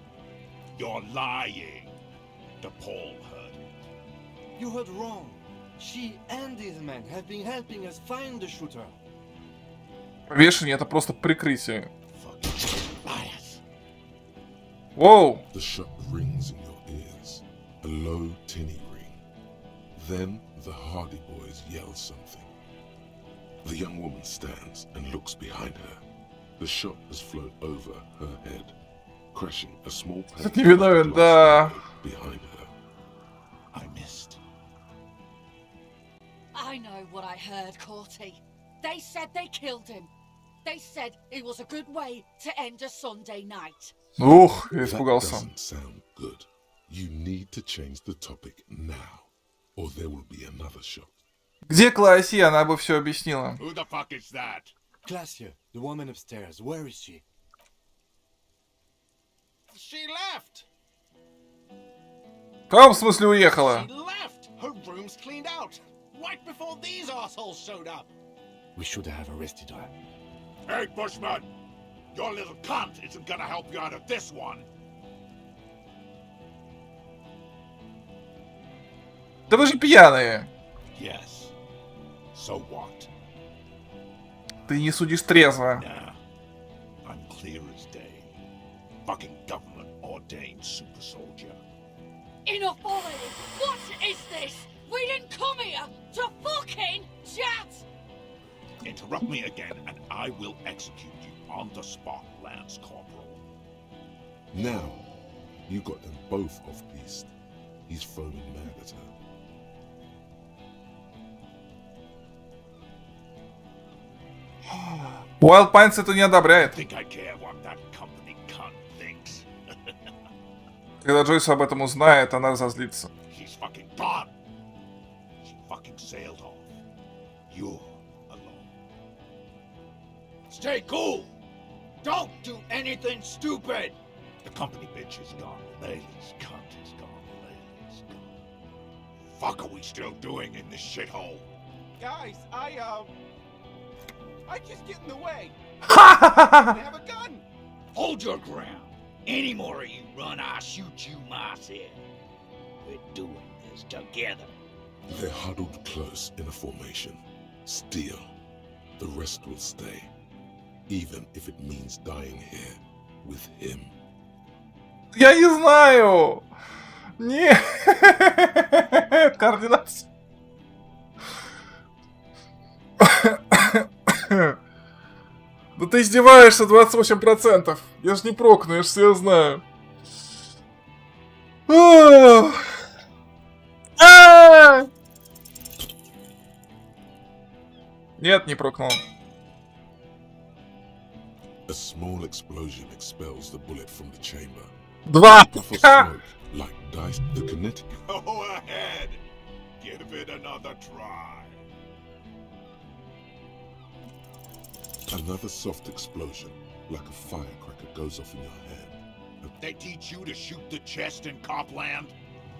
You're lying. DePaul heard it. You heard wrong. She and these men have been helping us find the shooter. Повешение — это просто прикрытие. Whoa! The shot rings in your ears. A low, tinny ring. Then the Hardy Boys yell something. The young woman stands and looks behind her. The shot has flown over her head, crashing a small pane Невиновен, да. behind her. I missed. I know what I heard, Corty. They said they killed him. They said it was a good way to end a Sunday night. Ух, я That испугался. doesn't sound good. You need to change the topic now, or there will be another shot. Где Класси? Она бы все объяснила. Who the fuck is that? Glacia, the woman upstairs. Where is she? She left. В каком смысле уехала? She left. Her room's cleaned out. Right before these assholes showed up. We should have arrested her. Hey, Bushman! Your little cunt isn't gonna help you out of this one. Да вы же пьяные. Yes. So what? Ты не судишь трезво. Nah. I'm clear as day. Fucking government ordained super soldier. Enough already! What is this? We didn't come here to fucking chat! Interrupt me again and I will execute you on the spot, Lance Corporal. Now, you got them both off-piste. He's foaming mad at her. Wild Pines это не одобряет. Think I care what that company cunt thinks? Когда Джойс об этом узнает, она разозлится. She's fucking gone. She fucking sailed off. You're alone. Stay cool. Don't do anything stupid. The company bitch is gone. Layla's cunt is gone. Layla's gone. Fuck are we still doing in this shithole? Guys, I just get in the way. I have a gun. Hold your ground. Any more of you run, I'll shoot you myself. We're doing this together. They're huddled close in a formation. Still, the rest will stay. Even if it means dying here with him. Я не знаю. Не. Координация. Да ты издеваешься, 28%. Я ж не прокну, я ж все знаю. Нет, не прокнул. A small explosion expels the bullet from the chamber. Два. Puff of smoke, like dice, the kinetic. Go ahead. Give it another try. Another soft explosion, like a firecracker, goes off in your hand. They teach you to shoot the chest in Copland?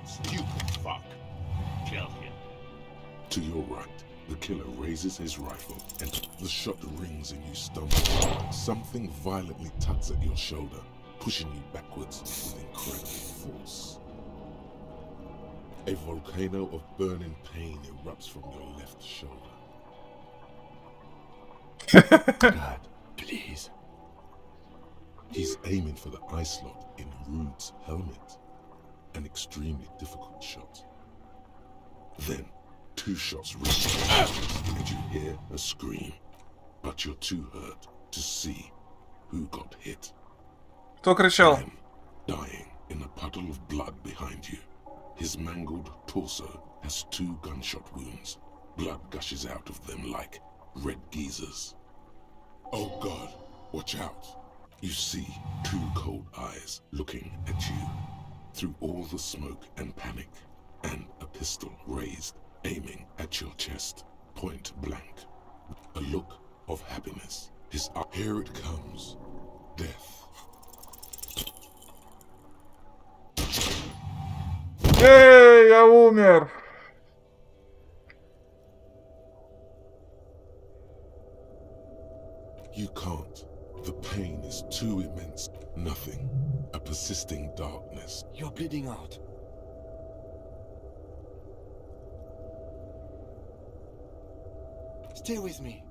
Stupid fuck. Kill him. To your right, the killer raises his rifle, and the shot rings and you stumble. Something violently tugs at your shoulder, pushing you backwards with incredible force. A volcano of burning pain erupts from your left shoulder. God, please. He's aiming for the eye slot in Rude's helmet. An extremely difficult shot. Then, two shots ring, and you hear a scream. But you're too hurt to see who got hit. Кто кричал? Then, dying in a puddle of blood behind you. His mangled torso has 2 gunshot wounds. Blood gushes out of them like red geysers. Oh God, watch out. You see 2 cold eyes looking at you through all the smoke and panic, and a pistol raised, aiming at your chest, point blank. A look of happiness. Here it comes. Death. Эй, я умер! You can't. The pain is too immense. Nothing. A persisting darkness. You're bleeding out. Stay with me.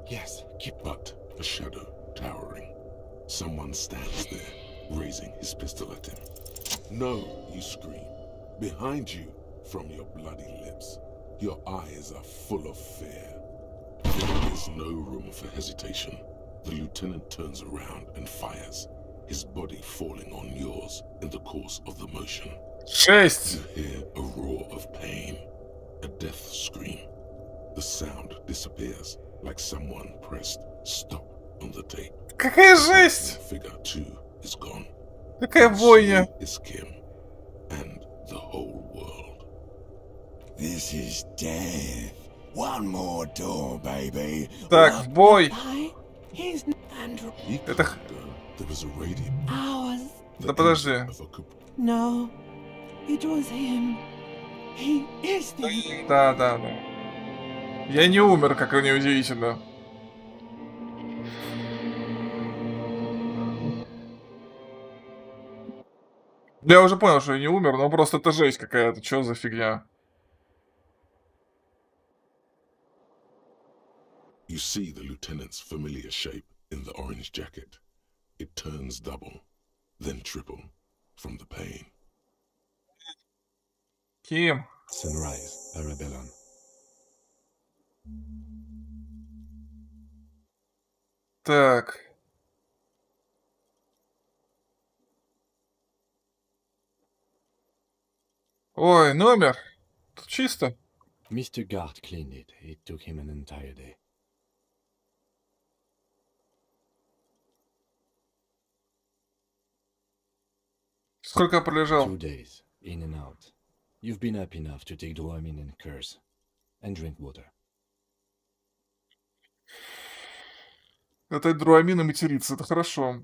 Yes, keep. But a shadow towering. Someone stands there, raising his pistol at him. No, you scream. Behind you, from your bloody lips, your eyes are full of fear. There is no room for hesitation. The lieutenant turns around and fires, his body falling on yours in the course of the motion. Шесть! You hear a roar of pain, a death scream. The sound disappears like someone pressed stop on the tape. Какая жесть! Figure 2 is gone. Какая бойня! Is Kim and the whole world. This is death. One more door, baby. Так, в бой! He's Andrew. Это... There was a radio. Ours. Да подожди. No, it was him. He is the... Да, да, да. Я не умер, как и неудивительно. Я уже понял, что я не умер, но просто это жесть какая-то. Чё за фигня? You see the lieutenant's familiar shape in the orange jacket. It turns double, then triple from the pain. Ким. Sunrise, Arabellon. Так. Ой, номер. Тут чисто. Mr. Gart cleaned it. It took him an entire day. Сколько я пролежал? 2 days, in and out. You've been up enough to take Dramamine and curse. And drink water. Это Друамин и материться, это хорошо.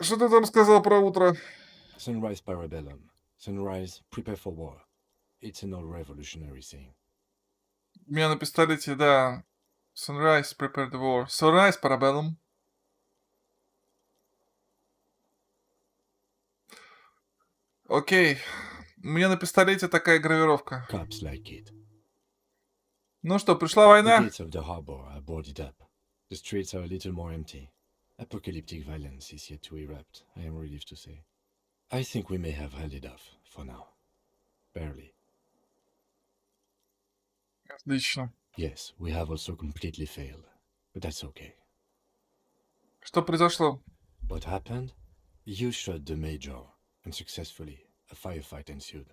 Что ты там сказал про утро? Sunrise Parabellum. Sunrise, prepare for war. It's an old revolutionary saying. У меня на пистолете, да. Sunrise, prepare the war. Sunrise, parabellum. Окей. У меня на пистолете такая гравировка. Cops like it. Ну что, пришла война? The gates of the harbor are boarded up. The streets are a little more empty. Apocalyptic violence is yet to erupt, I am relieved to say. I think we may have held it off, for now. Barely. Отлично. Yes, we have also completely failed. But that's okay. Что произошло? What happened? You shot the major, and successfully, a firefight ensued.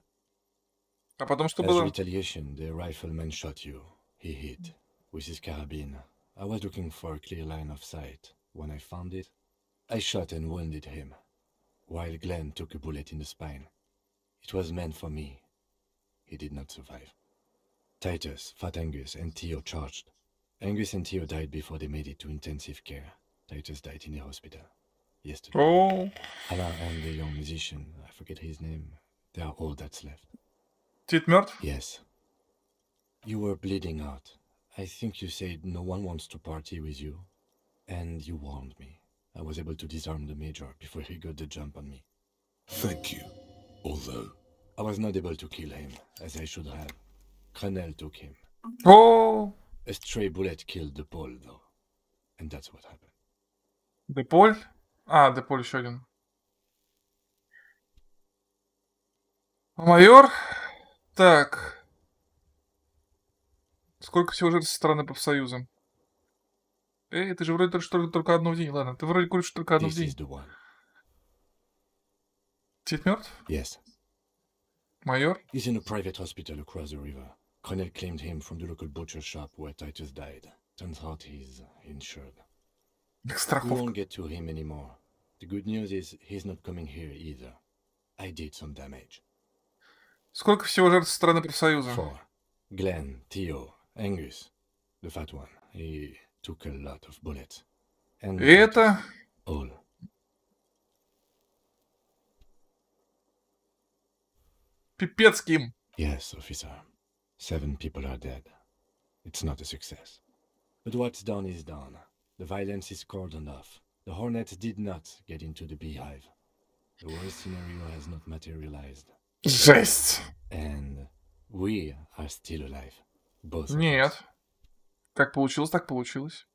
А потом что As было? retaliation, the rifleman shot you. He hit with his carabine. I was looking for a clear line of sight. When I found it, I shot and wounded him, while Glenn took a bullet in the spine. It was meant for me. He did not survive. Titus, Fat Angus, and Theo charged. Angus and Theo died before they made it to intensive care. Titus died in the hospital yesterday. Oh. Alain and the young musician, I forget his name, they are all that's left. Тит мертв? Yes. You were bleeding out. I think you said no one wants to party with you. And you warned me. I was able to disarm the major before he got the jump on me. Thank you. Although... I was not able to kill him, as I should have. Crenel took him. Oh. A stray bullet killed the Paul, though. And that's what happened. Деполь? А, Деполь еще один. Майор? Так. Сколько всего жертв со стороны профсоюза? Эй, ты же вроде только одну в день. Ладно, ты вроде говоришь только одну в день. Тит мертв? Yes. Майор? He's in a private hospital across the river. Crenel claimed him from the local butcher shop where Titus died. Turns out he's insured. We won't get to him anymore. The good news is he's not coming here either. I did some damage. Сколько всего жертв со стороны профсоюза? 4. Glenn, Theo, Angus, the fat one. He took a lot of bullets. And И это... all. Пипец, Ким. Yes, officer. 7 people are dead. It's not a success. But what's done is done. The violence is cordoned off. The Hornets did not get into the beehive. The worst scenario has not materialized. Жесть. And we are still alive. Both of us. Нет. Как получилось, так получилось.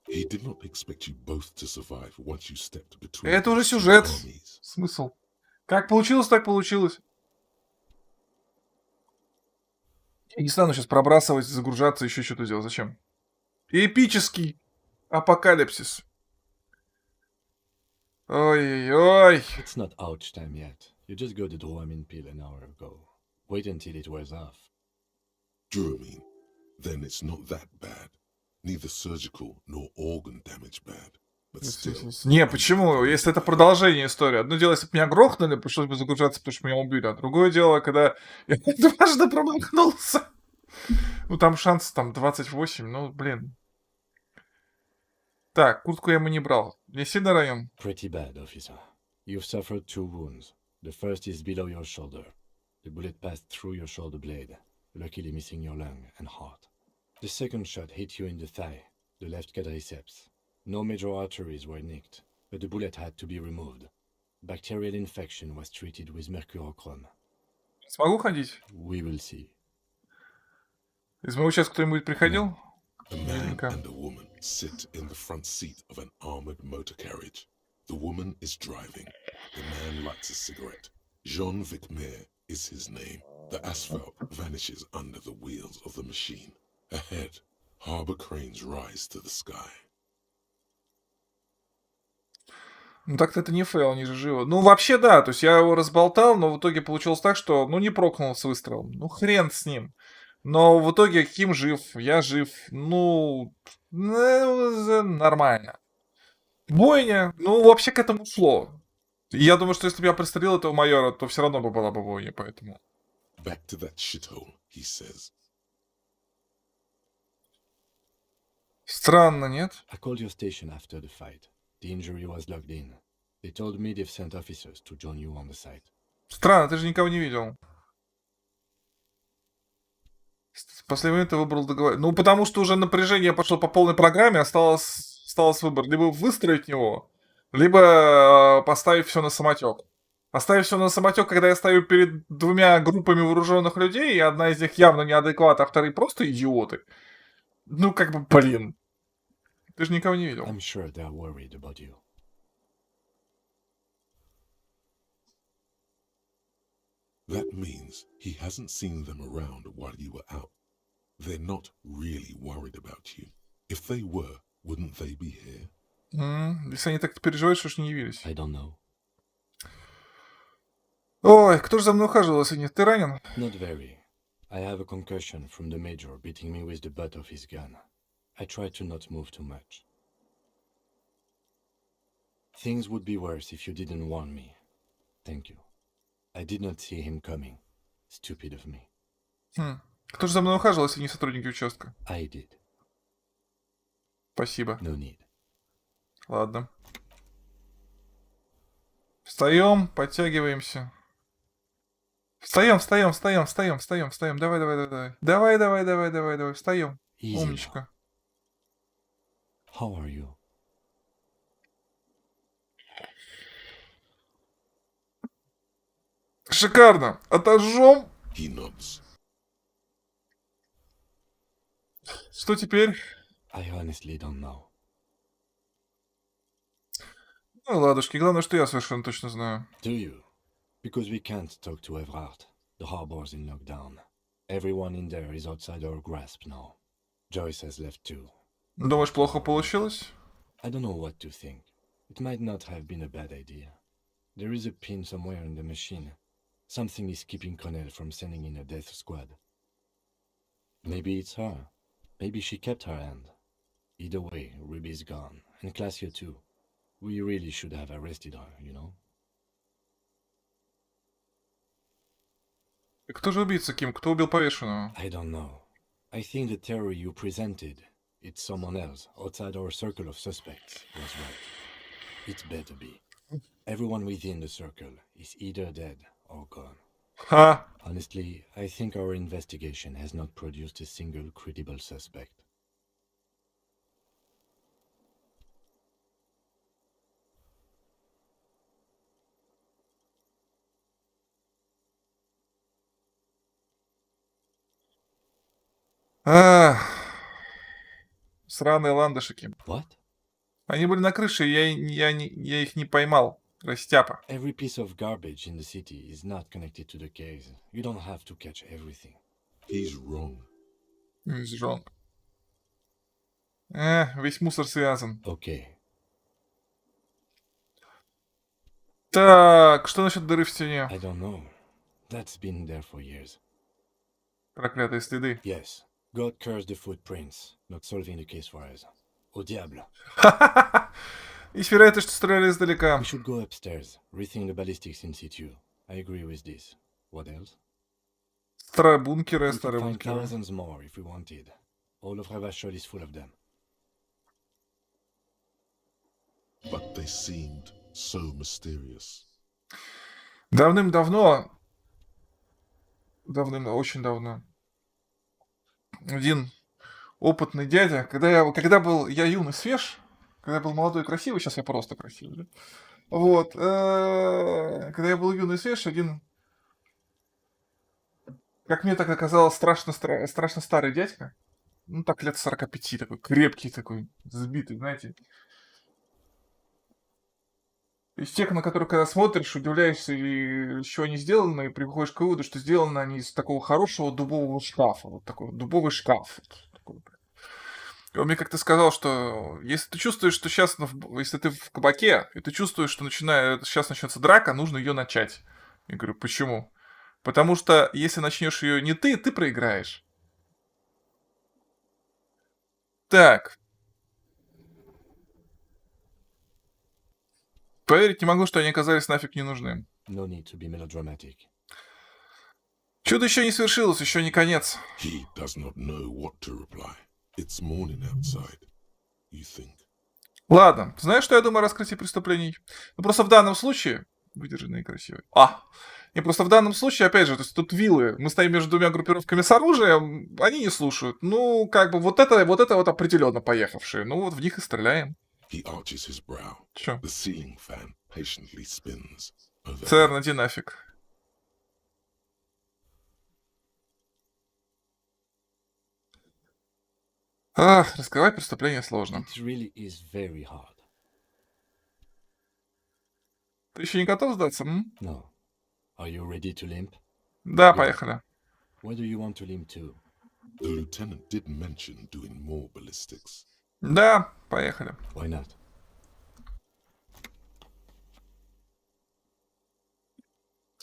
He did not expect you both to survive once you stepped between Это уже those two сюжет. armies. Смысл. Как получилось, так получилось. Я не стану сейчас пробрасывать, загружаться, еще что-то делать. Зачем? Эпический апокалипсис. Ой-ой-ой. It's not ouch time yet. You just got the Dramamine pill an hour ago. Wait until it wears off. Dramamine? Then it's not that bad. Neither surgical nor organ damage bad. But still, Не, почему? Если это продолжение истории. Одно дело, если бы меня грохнули, пришлось бы загружаться, потому что меня убили. А другое дело, когда я дважды промахнулся. Ну, там шанс там 28, ну, блин. Так, куртку я ему не брал. Не сильно ранен? Pretty bad, officer. You've suffered 2 wounds. The first is below your shoulder. The bullet passed through your shoulder blade, luckily missing your lung and heart. The second shot hit you in the thigh, the left quadriceps. No major arteries were nicked, but the bullet had to be removed. Bacterial infection was treated with mercurochrome. Смогу ходить? We will see. Из моего сейчас кто-нибудь приходил? a man and a woman sit in the front seat of an armored motor carriage. The woman is driving. The man lights a cigarette. Jean Vicmer is his name. The asphalt vanishes under the wheels of the machine. Ahead, harbor cranes rise to the sky. Ну так-то это не фейл, они же живы. Ну вообще да, то есть я его разболтал, но в итоге получилось так, что ну не прокнул с выстрелом. Ну хрен с ним. Но в итоге Ким жив, я жив. Ну, нормально. Бойня, ну вообще к этому шло. И я думаю, что если бы я пристрелил этого майора, то все равно бы была бы бойня, поэтому. Back to that shithole, he says. Странно, нет? I called your station after the fight. The injury was logged in. They told me they've sent officers to join you on the site. Странно, ты же никого не видел. В последний момент ты выбрал договор. Ну, потому что уже напряжение пошло по полной программе, осталось выбор. Либо выстроить в него, либо поставить все на самотек. Оставив все на самотек, когда я стою перед двумя группами вооруженных людей, и одна из них явно неадекват, а вторые просто идиоты. Ну, как бы, блин. Ты же никого не видел. I'm sure they're worried about you. That means he hasn't seen them around while you were out. They're not really worried about you. If they were, wouldn't they be here? Если они так переживают, что ж не явились. I don't know. Ой, кто же за мной ухаживал, если нет? Ты ранен? Not very. I have a concussion from the major beating me with the butt of his gun. I try to not move too much. Things would be worse if you didn't warn me. Thank you. I did not see him coming. Stupid of me. Кто же за мной ухаживал, если не сотрудники участка? I did. Спасибо. No need. Ладно. Встаем, подтягиваемся. Встаем. Давай. Встаем. Easy Умничка. How are you? Шикарно. Отожжем. He nods. Что теперь? I honestly don't know. Ну, ладушки, главное, что я совершенно точно знаю. Do you? Because we can't talk to Evrard. The harbor's in lockdown. Everyone in there is outside our grasp now. Joyce has left too. Думаешь, плохо получилось? I don't know what to think. It might not have been a bad idea. There is a pin somewhere in the machine. Something is keeping Connell from sending in a death squad. Maybe it's her. Maybe she kept her hand. Either way, Ruby's gone. And Claudia too. We really should have arrested her, you know? Кто же убийца, Ким? Кто убил повешенного? I don't know. I think the theory you presented, it's someone else outside our circle of suspects was right. It's better be. Everyone within the circle is either dead or gone. Huh. Honestly, I think our investigation has not produced a single credible suspect. Ах. Сраные ландышики. What? Они были на крыше, и я их не поймал. Растяпа. Every piece of garbage in the city is not connected to the case. You don't have to catch everything. He's wrong. He's wrong. Весь мусор связан. Okay. Так, что насчет дыры в стене? I don't know. That's been there for years. Проклятые следы. Yes. God cursed the footprints, not solving the case for us. Au diable. Есть вероятность, что стреляли издалека. We should go upstairs, rethink the ballistics in situ. I agree with this. What else? Старые бункеры, We could старые find бункеры. thousands more if we wanted. All of Ravachol is full of them. But they seemed so mysterious. Давным-давно, очень давно, один опытный дядя, когда был я юный, свеж, когда я был молодой и красивый, сейчас я просто красивый, да? Вот, когда я был юный и свеж, один, как мне тогда казалось, страшно старый дядька, ну так лет 45, такой крепкий, такой, сбитый, знаете, из тех, на которых, когда смотришь, удивляешься, из чего они сделаны, и приходишь к выводу, что сделаны они из такого хорошего дубового шкафа. Вот такой дубовый шкаф. И он мне как-то сказал, что если ты чувствуешь, что сейчас, если ты в кабаке, и ты чувствуешь, что сейчас начнется драка, нужно ее начать. Я говорю, почему? Потому что если начнешь ее не ты проиграешь. Так. Поверить не могу, что они оказались нафиг не нужны. No need to be melodramatic. Чудо еще не свершилось, еще не конец. He does not know what to reply. It's morning outside. You think? Ладно, знаешь, что я думаю о раскрытии преступлений? Ну, просто в данном случае... Выдержанный и красивый. И просто в данном случае, опять же, то есть тут виллы, мы стоим между двумя группировками с оружием, они не слушают. Ну, как бы вот это определенно поехавшие. Ну, вот в них и стреляем. He arches his brow. Чё? The ceiling fan patiently spins. Церн, иди нафиг. Ах, раскрывать преступление сложно. It really is very hard. Ты еще не готов сдаться, No. Are you ready to limp? Да, поехали. Where do you want to limp to? The lieutenant did mention doing more ballistics. Да, поехали. Why not?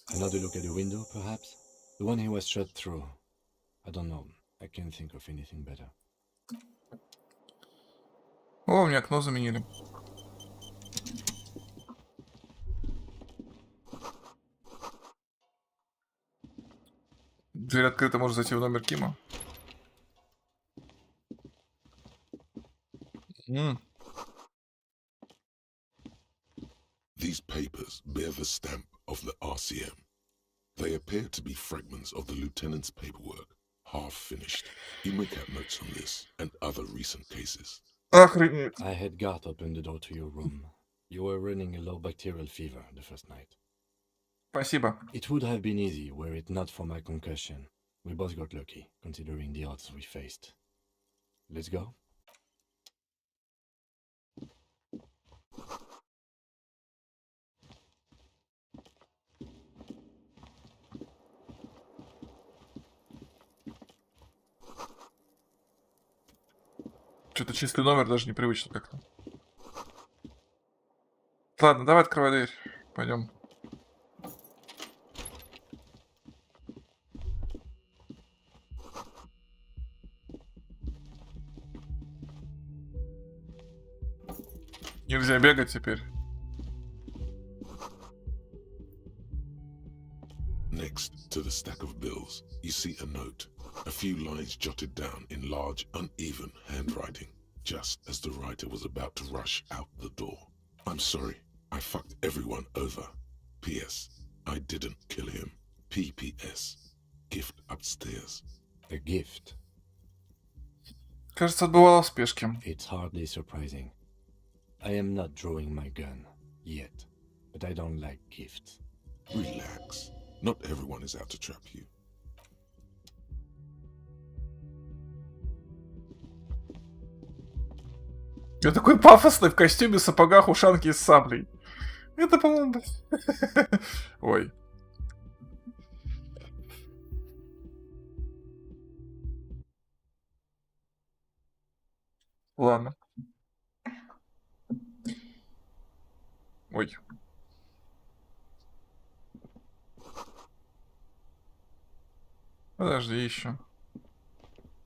Another look at the window, perhaps? The one he was shot through. I don't know. I can't think of anything better. О, мне окно заменили. Дверь открыта, можно зайти в номер Кима. These papers bear the stamp of the RCM. They appear to be fragments of the lieutenant's paperwork, half finished. He may have notes on this and other recent cases. Охренеть. I had Gart open the door to your room. You were running a low bacterial fever the first night. Спасибо. It would have been easy were it not for my concussion. We both got lucky, considering the odds we faced. Let's go? Что-то чистый номер даже непривычно как-то. Ладно, давай открывай дверь. Пойдем. Нельзя бегать теперь. Next to the stack of bills, you see a note. A few lines jotted down in large, uneven handwriting, just as the writer was about to rush out the door. I'm sorry, I fucked everyone over. P.S. I didn't kill him. P.P.S. Gift upstairs. A gift? Кажется, отбывала в спешке. It's hardly surprising. I am not drawing my gun, yet, but I don't like gifts. Relax. Not everyone is out to trap you. Я такой пафосный в костюме, сапогах, ушанке и с саблей. Это, по-моему... Ой. Ладно. Ой. Подожди еще.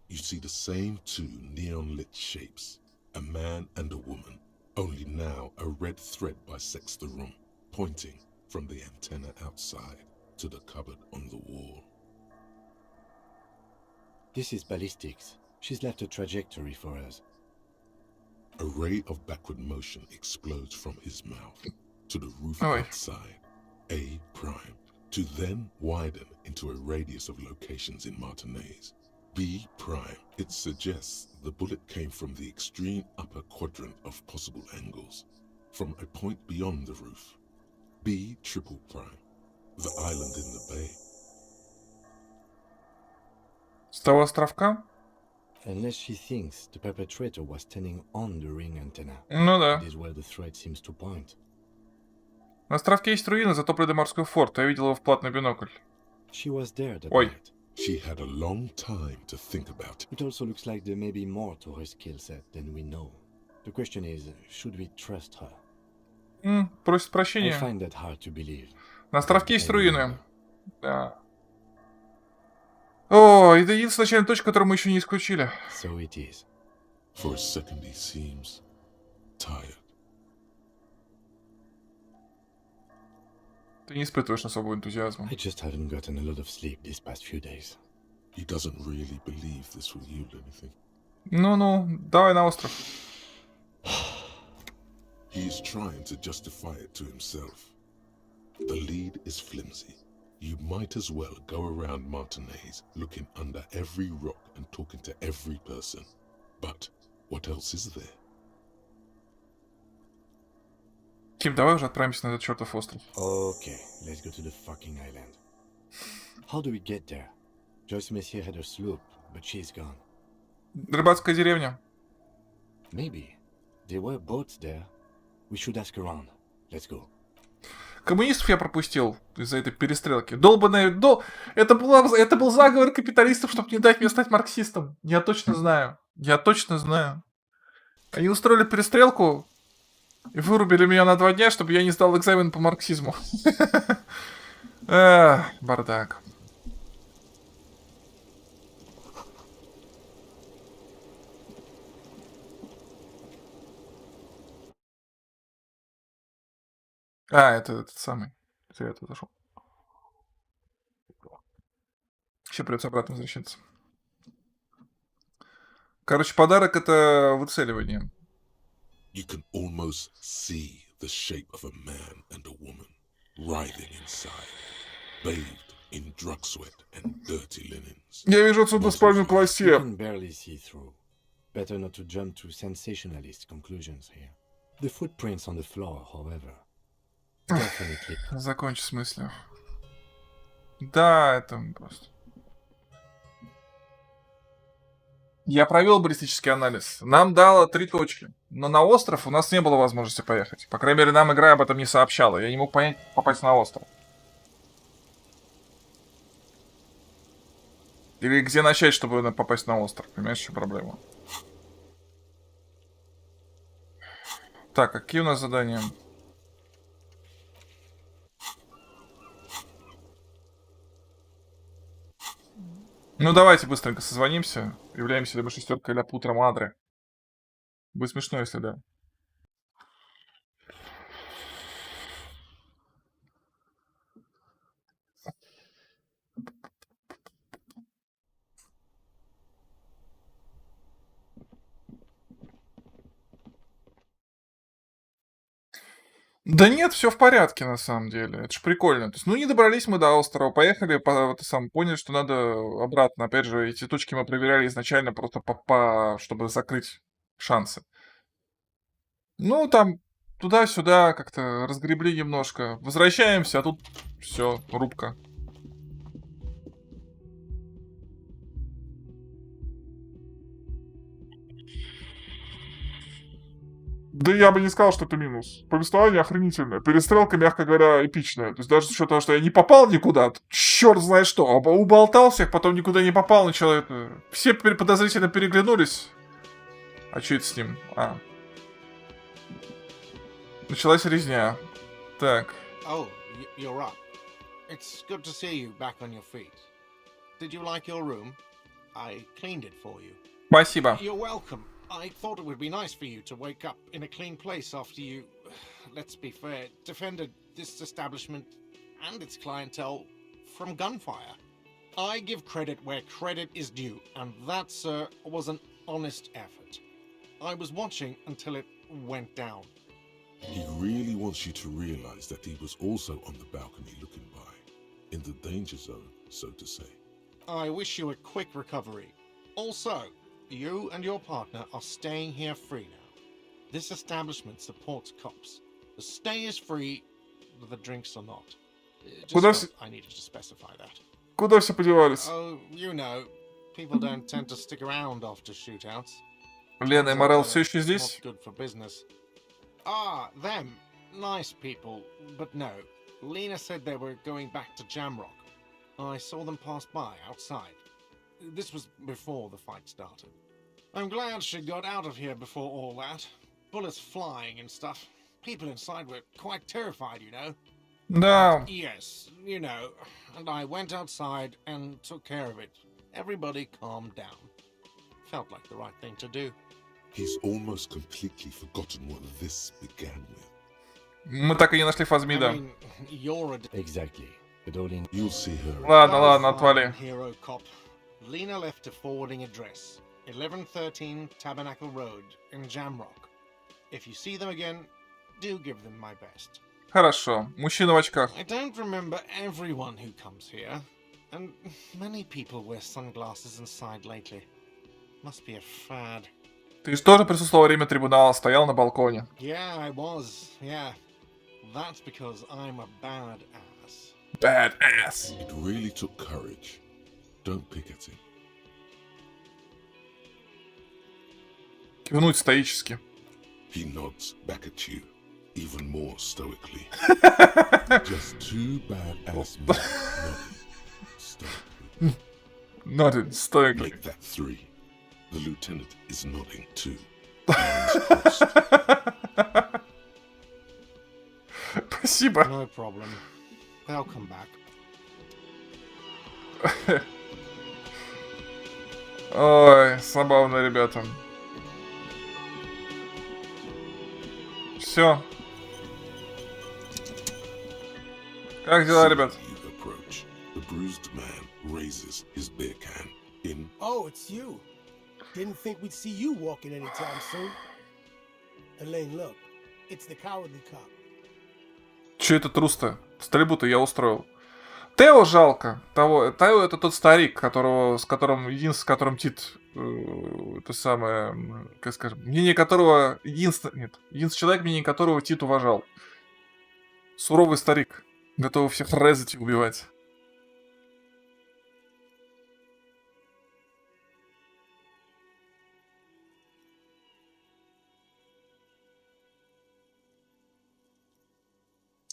You see the same two neon-lit shapes. A man and a woman. Only now a red thread bisects the room, pointing from the antenna outside to the cupboard on the wall. This is ballistics. She's left a trajectory for us. A ray of backward motion explodes from his mouth to the roof Oi. outside, A prime, to then widen into a radius of locations in Martinez. B prime. It suggests the bullet came from the extreme upper quadrant of possible angles, from a point beyond the roof. B triple prime. The island in the bay. С того островка? Unless she thinks the perpetrator was standing on the ring antenna. Ну да. That is where the thread seems to point. На островке есть руины, затопленный морской форт. Я видел его в платный бинокль. She was there that Ой. night. She had a long time to think about it. It also looks like there may be more to her skill set than we know. The question is, should we trust her? Просит I прощения. find that hard to believe. На островке есть руины. Да. О, это единственная начальная точка, которую мы еще не исключили. So it is. For a second he seems tired. Ты не испытываешь особого энтузиазма. I just haven't gotten a lot of sleep these past few days. He doesn't really believe this will yield anything. Ну-ну, давай на остров. He is trying to justify it to himself. The lead is flimsy. You might as well go around Martinez looking under every rock and talking to every person. But what else is there? Тим, давай уже отправимся на этот чертов остров. Okay, let's go to the fucking island. How do we get there? Joyce Messier had a sloop, but she's gone. Рыбацкая деревня. Maybe. There were boats there. We should ask around. Let's go. Коммунистов я пропустил из-за этой перестрелки. Долбаная... Это был заговор капиталистов, чтобы не дать мне стать марксистом. Я точно знаю. Я точно знаю. Они устроили перестрелку и вырубили меня на 2 дня, чтобы я не сдал экзамен по марксизму. Бардак. Это этот самый. Это я туда зашел. Еще придется обратно возвращаться. Короче, подарок — это выцеливание. You can almost see the shape of a man and a woman writhing inside, bathed in drug sweat and dirty linens. Я вижу отсюда в спальном You классе. can barely see through. Better not to jump to sensationalist conclusions here. The footprints on the floor, however, definitely. Закончи с мыслью. Да, это просто... Я провел баллистический анализ. Нам дало 3 точки. Но на остров у нас не было возможности поехать. По крайней мере, нам игра об этом не сообщала. Я не мог понять, попасть на остров. Или где начать, чтобы попасть на остров. Понимаешь, в чем проблема? Так, какие у нас задания? Ну, давайте быстренько созвонимся. Являемся либо шестеркой, либо путра мадре. Будет смешно, если да. Да нет, все в порядке на самом деле. Это ж прикольно. То есть, ну, не добрались мы до острова, поехали, поняли, что надо обратно. Опять же, эти точки мы проверяли изначально просто чтобы закрыть шансы. Ну, там туда-сюда как-то разгребли немножко. Возвращаемся, а тут все, рубка. Да я бы не сказал, что это минус. Повествование охренительное. Перестрелка, мягко говоря, эпичная. То есть даже с учетом того, что я не попал никуда, черт знает что, уболтал всех, потом никуда не попал, начал это... Все подозрительно переглянулись. А что это с ним? Началась резня. Так. Oh, you're up. It's good to see you back on your feet. Did you like your room? I cleaned it for you. Спасибо. You're welcome. I thought it would be nice for you to wake up in a clean place after you, let's be fair, defended this establishment and its clientele from gunfire. I give credit where credit is due, and that, sir, was an honest effort. I was watching until it went down. He really wants you to realize that he was also on the balcony looking by, in the danger zone, so to say. I wish you a quick recovery. Also, you and your partner are staying here free now. This establishment supports cops. The stay is free, but the drinks are not. I needed to specify that. Куда все подевались? Oh, you know, people don't tend to stick around after shootouts. Лена и Морел все еще здесь? Not good for business. Ah, them. Nice people, but no. Lena said they were going back to Jamrock. I saw them pass by outside. This was before the fight started. I'm glad she got out of here before all that. Bullets flying and stuff. People inside were quite terrified, you know. Да. Yes, you know. And I went outside and took care of it. Everybody calmed down. Felt like the right thing to do. He's almost completely forgotten what this began with. Мы так и не нашли Фазмида. Exactly. But only... You'll see her. Ладно, отвали. Hero cop. Lena left a forwarding address. 1113 Tabernacle Road in Jamrock. If you see them again, do give them my best. Хорошо. Мужчина в очках. I don't remember everyone who comes here, and many people wear sunglasses inside lately. Must be a fad. Ты же тоже присутствовал во время трибунала, стоял на балконе. Yeah, I was. Yeah. That's because I'm a bad ass. Bad ass. It really took courage. Don't pick at him. Кивнуть стоически. He nods back at you, even more stoically. Just two bad-ass men nodding stoically. Make that three. The lieutenant is nodding too. Спасибо. No problem. They'll come back. Ой, забавно, ребята. Все. Как дела, ребят? The bruised man raises his beer can in. Oh, it's you. Didn't think we'd see you walking anytime soon. Elaine, look. It's the cowardly cop. Че это трус-то? Стрельбу-то я устроил. Тео жалко. Тео это тот старик, с которым Тит, это самое, как скажем, мнение которого, единственный человек, мнение которого Тит уважал. Суровый старик, готовый всех резать и убивать.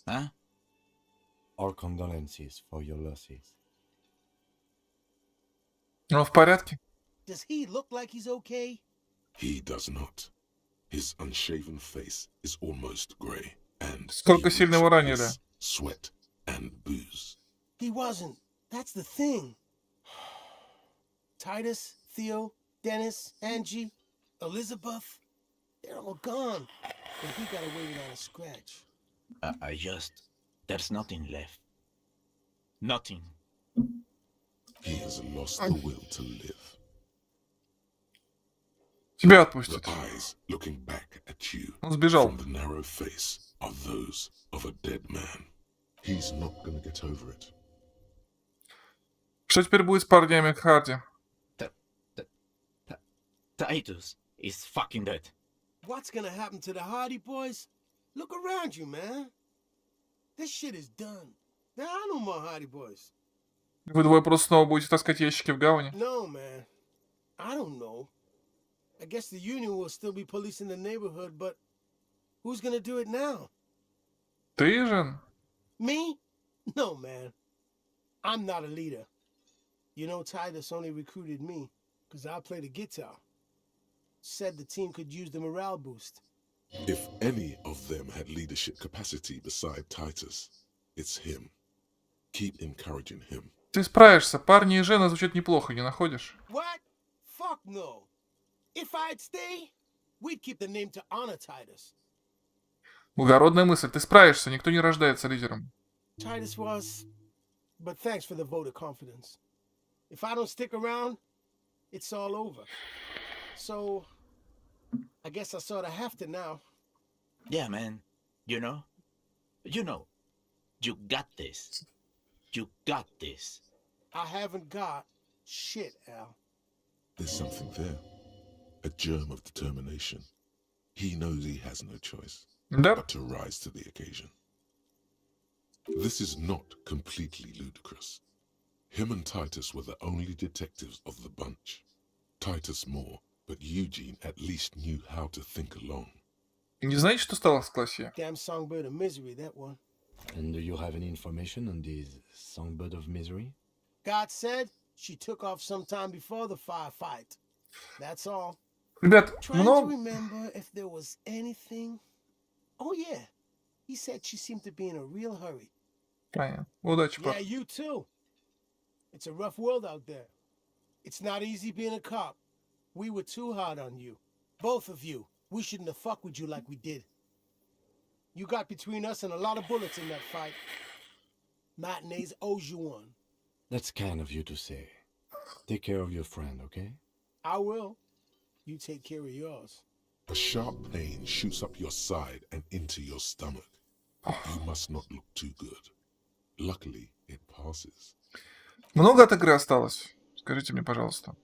Huh? Our condolences for your losses. Он в порядке? Does he look like he's okay? He does not. His unshaven face is almost grey, and сколько сильно его ранили? Sweat and booze. He wasn't. That's the thing. Titus, Theo, Dennis, Angie, Elizabeth, they're all gone. And he got away without a scratch. There's nothing left. Nothing. He has lost the will to live. Тебя отпустят. The eyes looking back at you Он сбежал. from the narrow face are those of a dead man. He's not gonna get over it. Что теперь будет с парнями Харди? Titus is fucking dead. What's gonna happen to the Hardy boys? Look around you, man. This shit is done. There are no more Hardy boys. Вы двое просто снова будете таскать ящики в гавани? No, man. I don't know. I guess the Union will still be policing the neighborhood, but who's gonna do it now? Ты, Жен? Me? No, man. I'm not a leader. You know, Titus only recruited me because I play the guitar. Said the team could use the morale boost. If any of them had leadership capacity beside Titus, it's him. Keep encouraging him. Ты справишься. Парни и Жена звучат неплохо, не находишь? What? Fuck no. If I'd stay, we'd keep the name to honor Titus. Благородная мысль. Ты справишься. Никто не рождается лидером. Titus was... But thanks for the vote of confidence. If I don't stick around, it's all over. So, I guess I sort of have to now. Yeah, man. You know, you got this. You got this. I haven't got shit, Al. There's something there. A germ of determination. He knows he has no choice but to rise to the occasion. This is not completely ludicrous. Him and Titus were the only detectives of the bunch. Titus more, but Eugene at least knew how to think along. Не знаете, что стало с классе? Damn songbird of misery, that one. And do you have any information on this songbird of misery? God said she took off sometime before the firefight. That's all. Ребят, Trying to много... remember if there was anything. Oh yeah, he said she seemed to be in a real hurry. Понятно. Удачи, Yeah, пап. you too. It's a rough world out there. It's not easy being a cop. We were too hard on you. Both of you. We shouldn't have fucked with you like we did. You got between us and a lot of bullets in that fight. Matinees owes you one. That's kind of you to say. Take care of your friend, okay? I will. You take care of yours. A sharp pain shoots up your side and into your stomach. You must not look too good. Luckily, it passes. Много от игры осталось? Скажите мне, пожалуйста.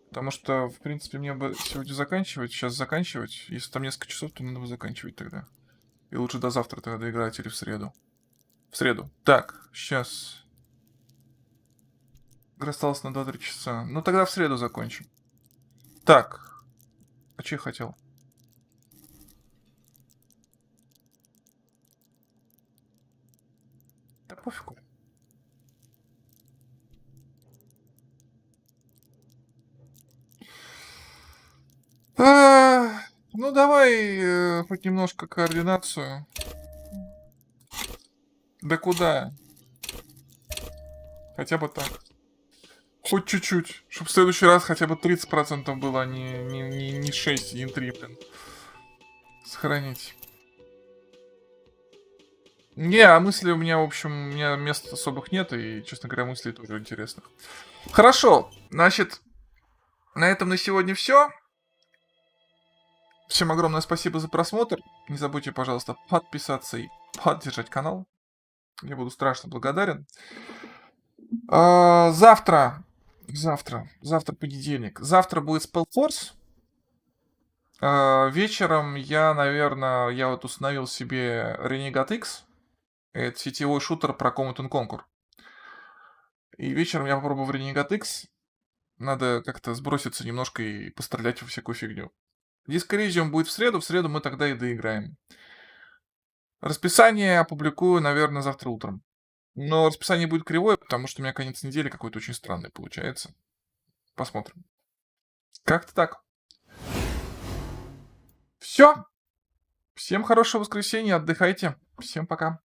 Потому что, в принципе, мне бы сегодня заканчивать, сейчас заканчивать. Если там несколько часов, то надо бы заканчивать тогда. И лучше до завтра тогда доиграть или в среду. В среду. Так, сейчас. Игра осталась на 2-3 часа. Ну, тогда в среду закончим. Так. А что я хотел? Да пофигу. Ну, давай хоть немножко координацию. Да куда? Хотя бы так. Хоть чуть-чуть. Чтобы в следующий раз хотя бы 30% было, а не 6, не 3, блин. Сохранить. Не, а мыслей у меня, в общем, у меня мест особых нет. И, честно говоря, мыслей тоже интересных. Хорошо. Значит, на этом на сегодня все. Всем огромное спасибо за просмотр. Не забудьте, пожалуйста, подписаться и поддержать канал. Я буду страшно благодарен. Завтра понедельник. Завтра будет Spellforce. Вечером я вот установил себе Renegade X. Это сетевой шутер про Command & Conquer. И вечером я попробую в Renegade X. Надо как-то сброситься немножко и пострелять во всякую фигню. Диск Elysium будет в среду мы тогда и доиграем. Расписание опубликую, наверное, завтра утром. Но расписание будет кривое, потому что у меня конец недели какой-то очень странный получается. Посмотрим. Как-то так. Все. Всем хорошего воскресенья, отдыхайте. Всем пока.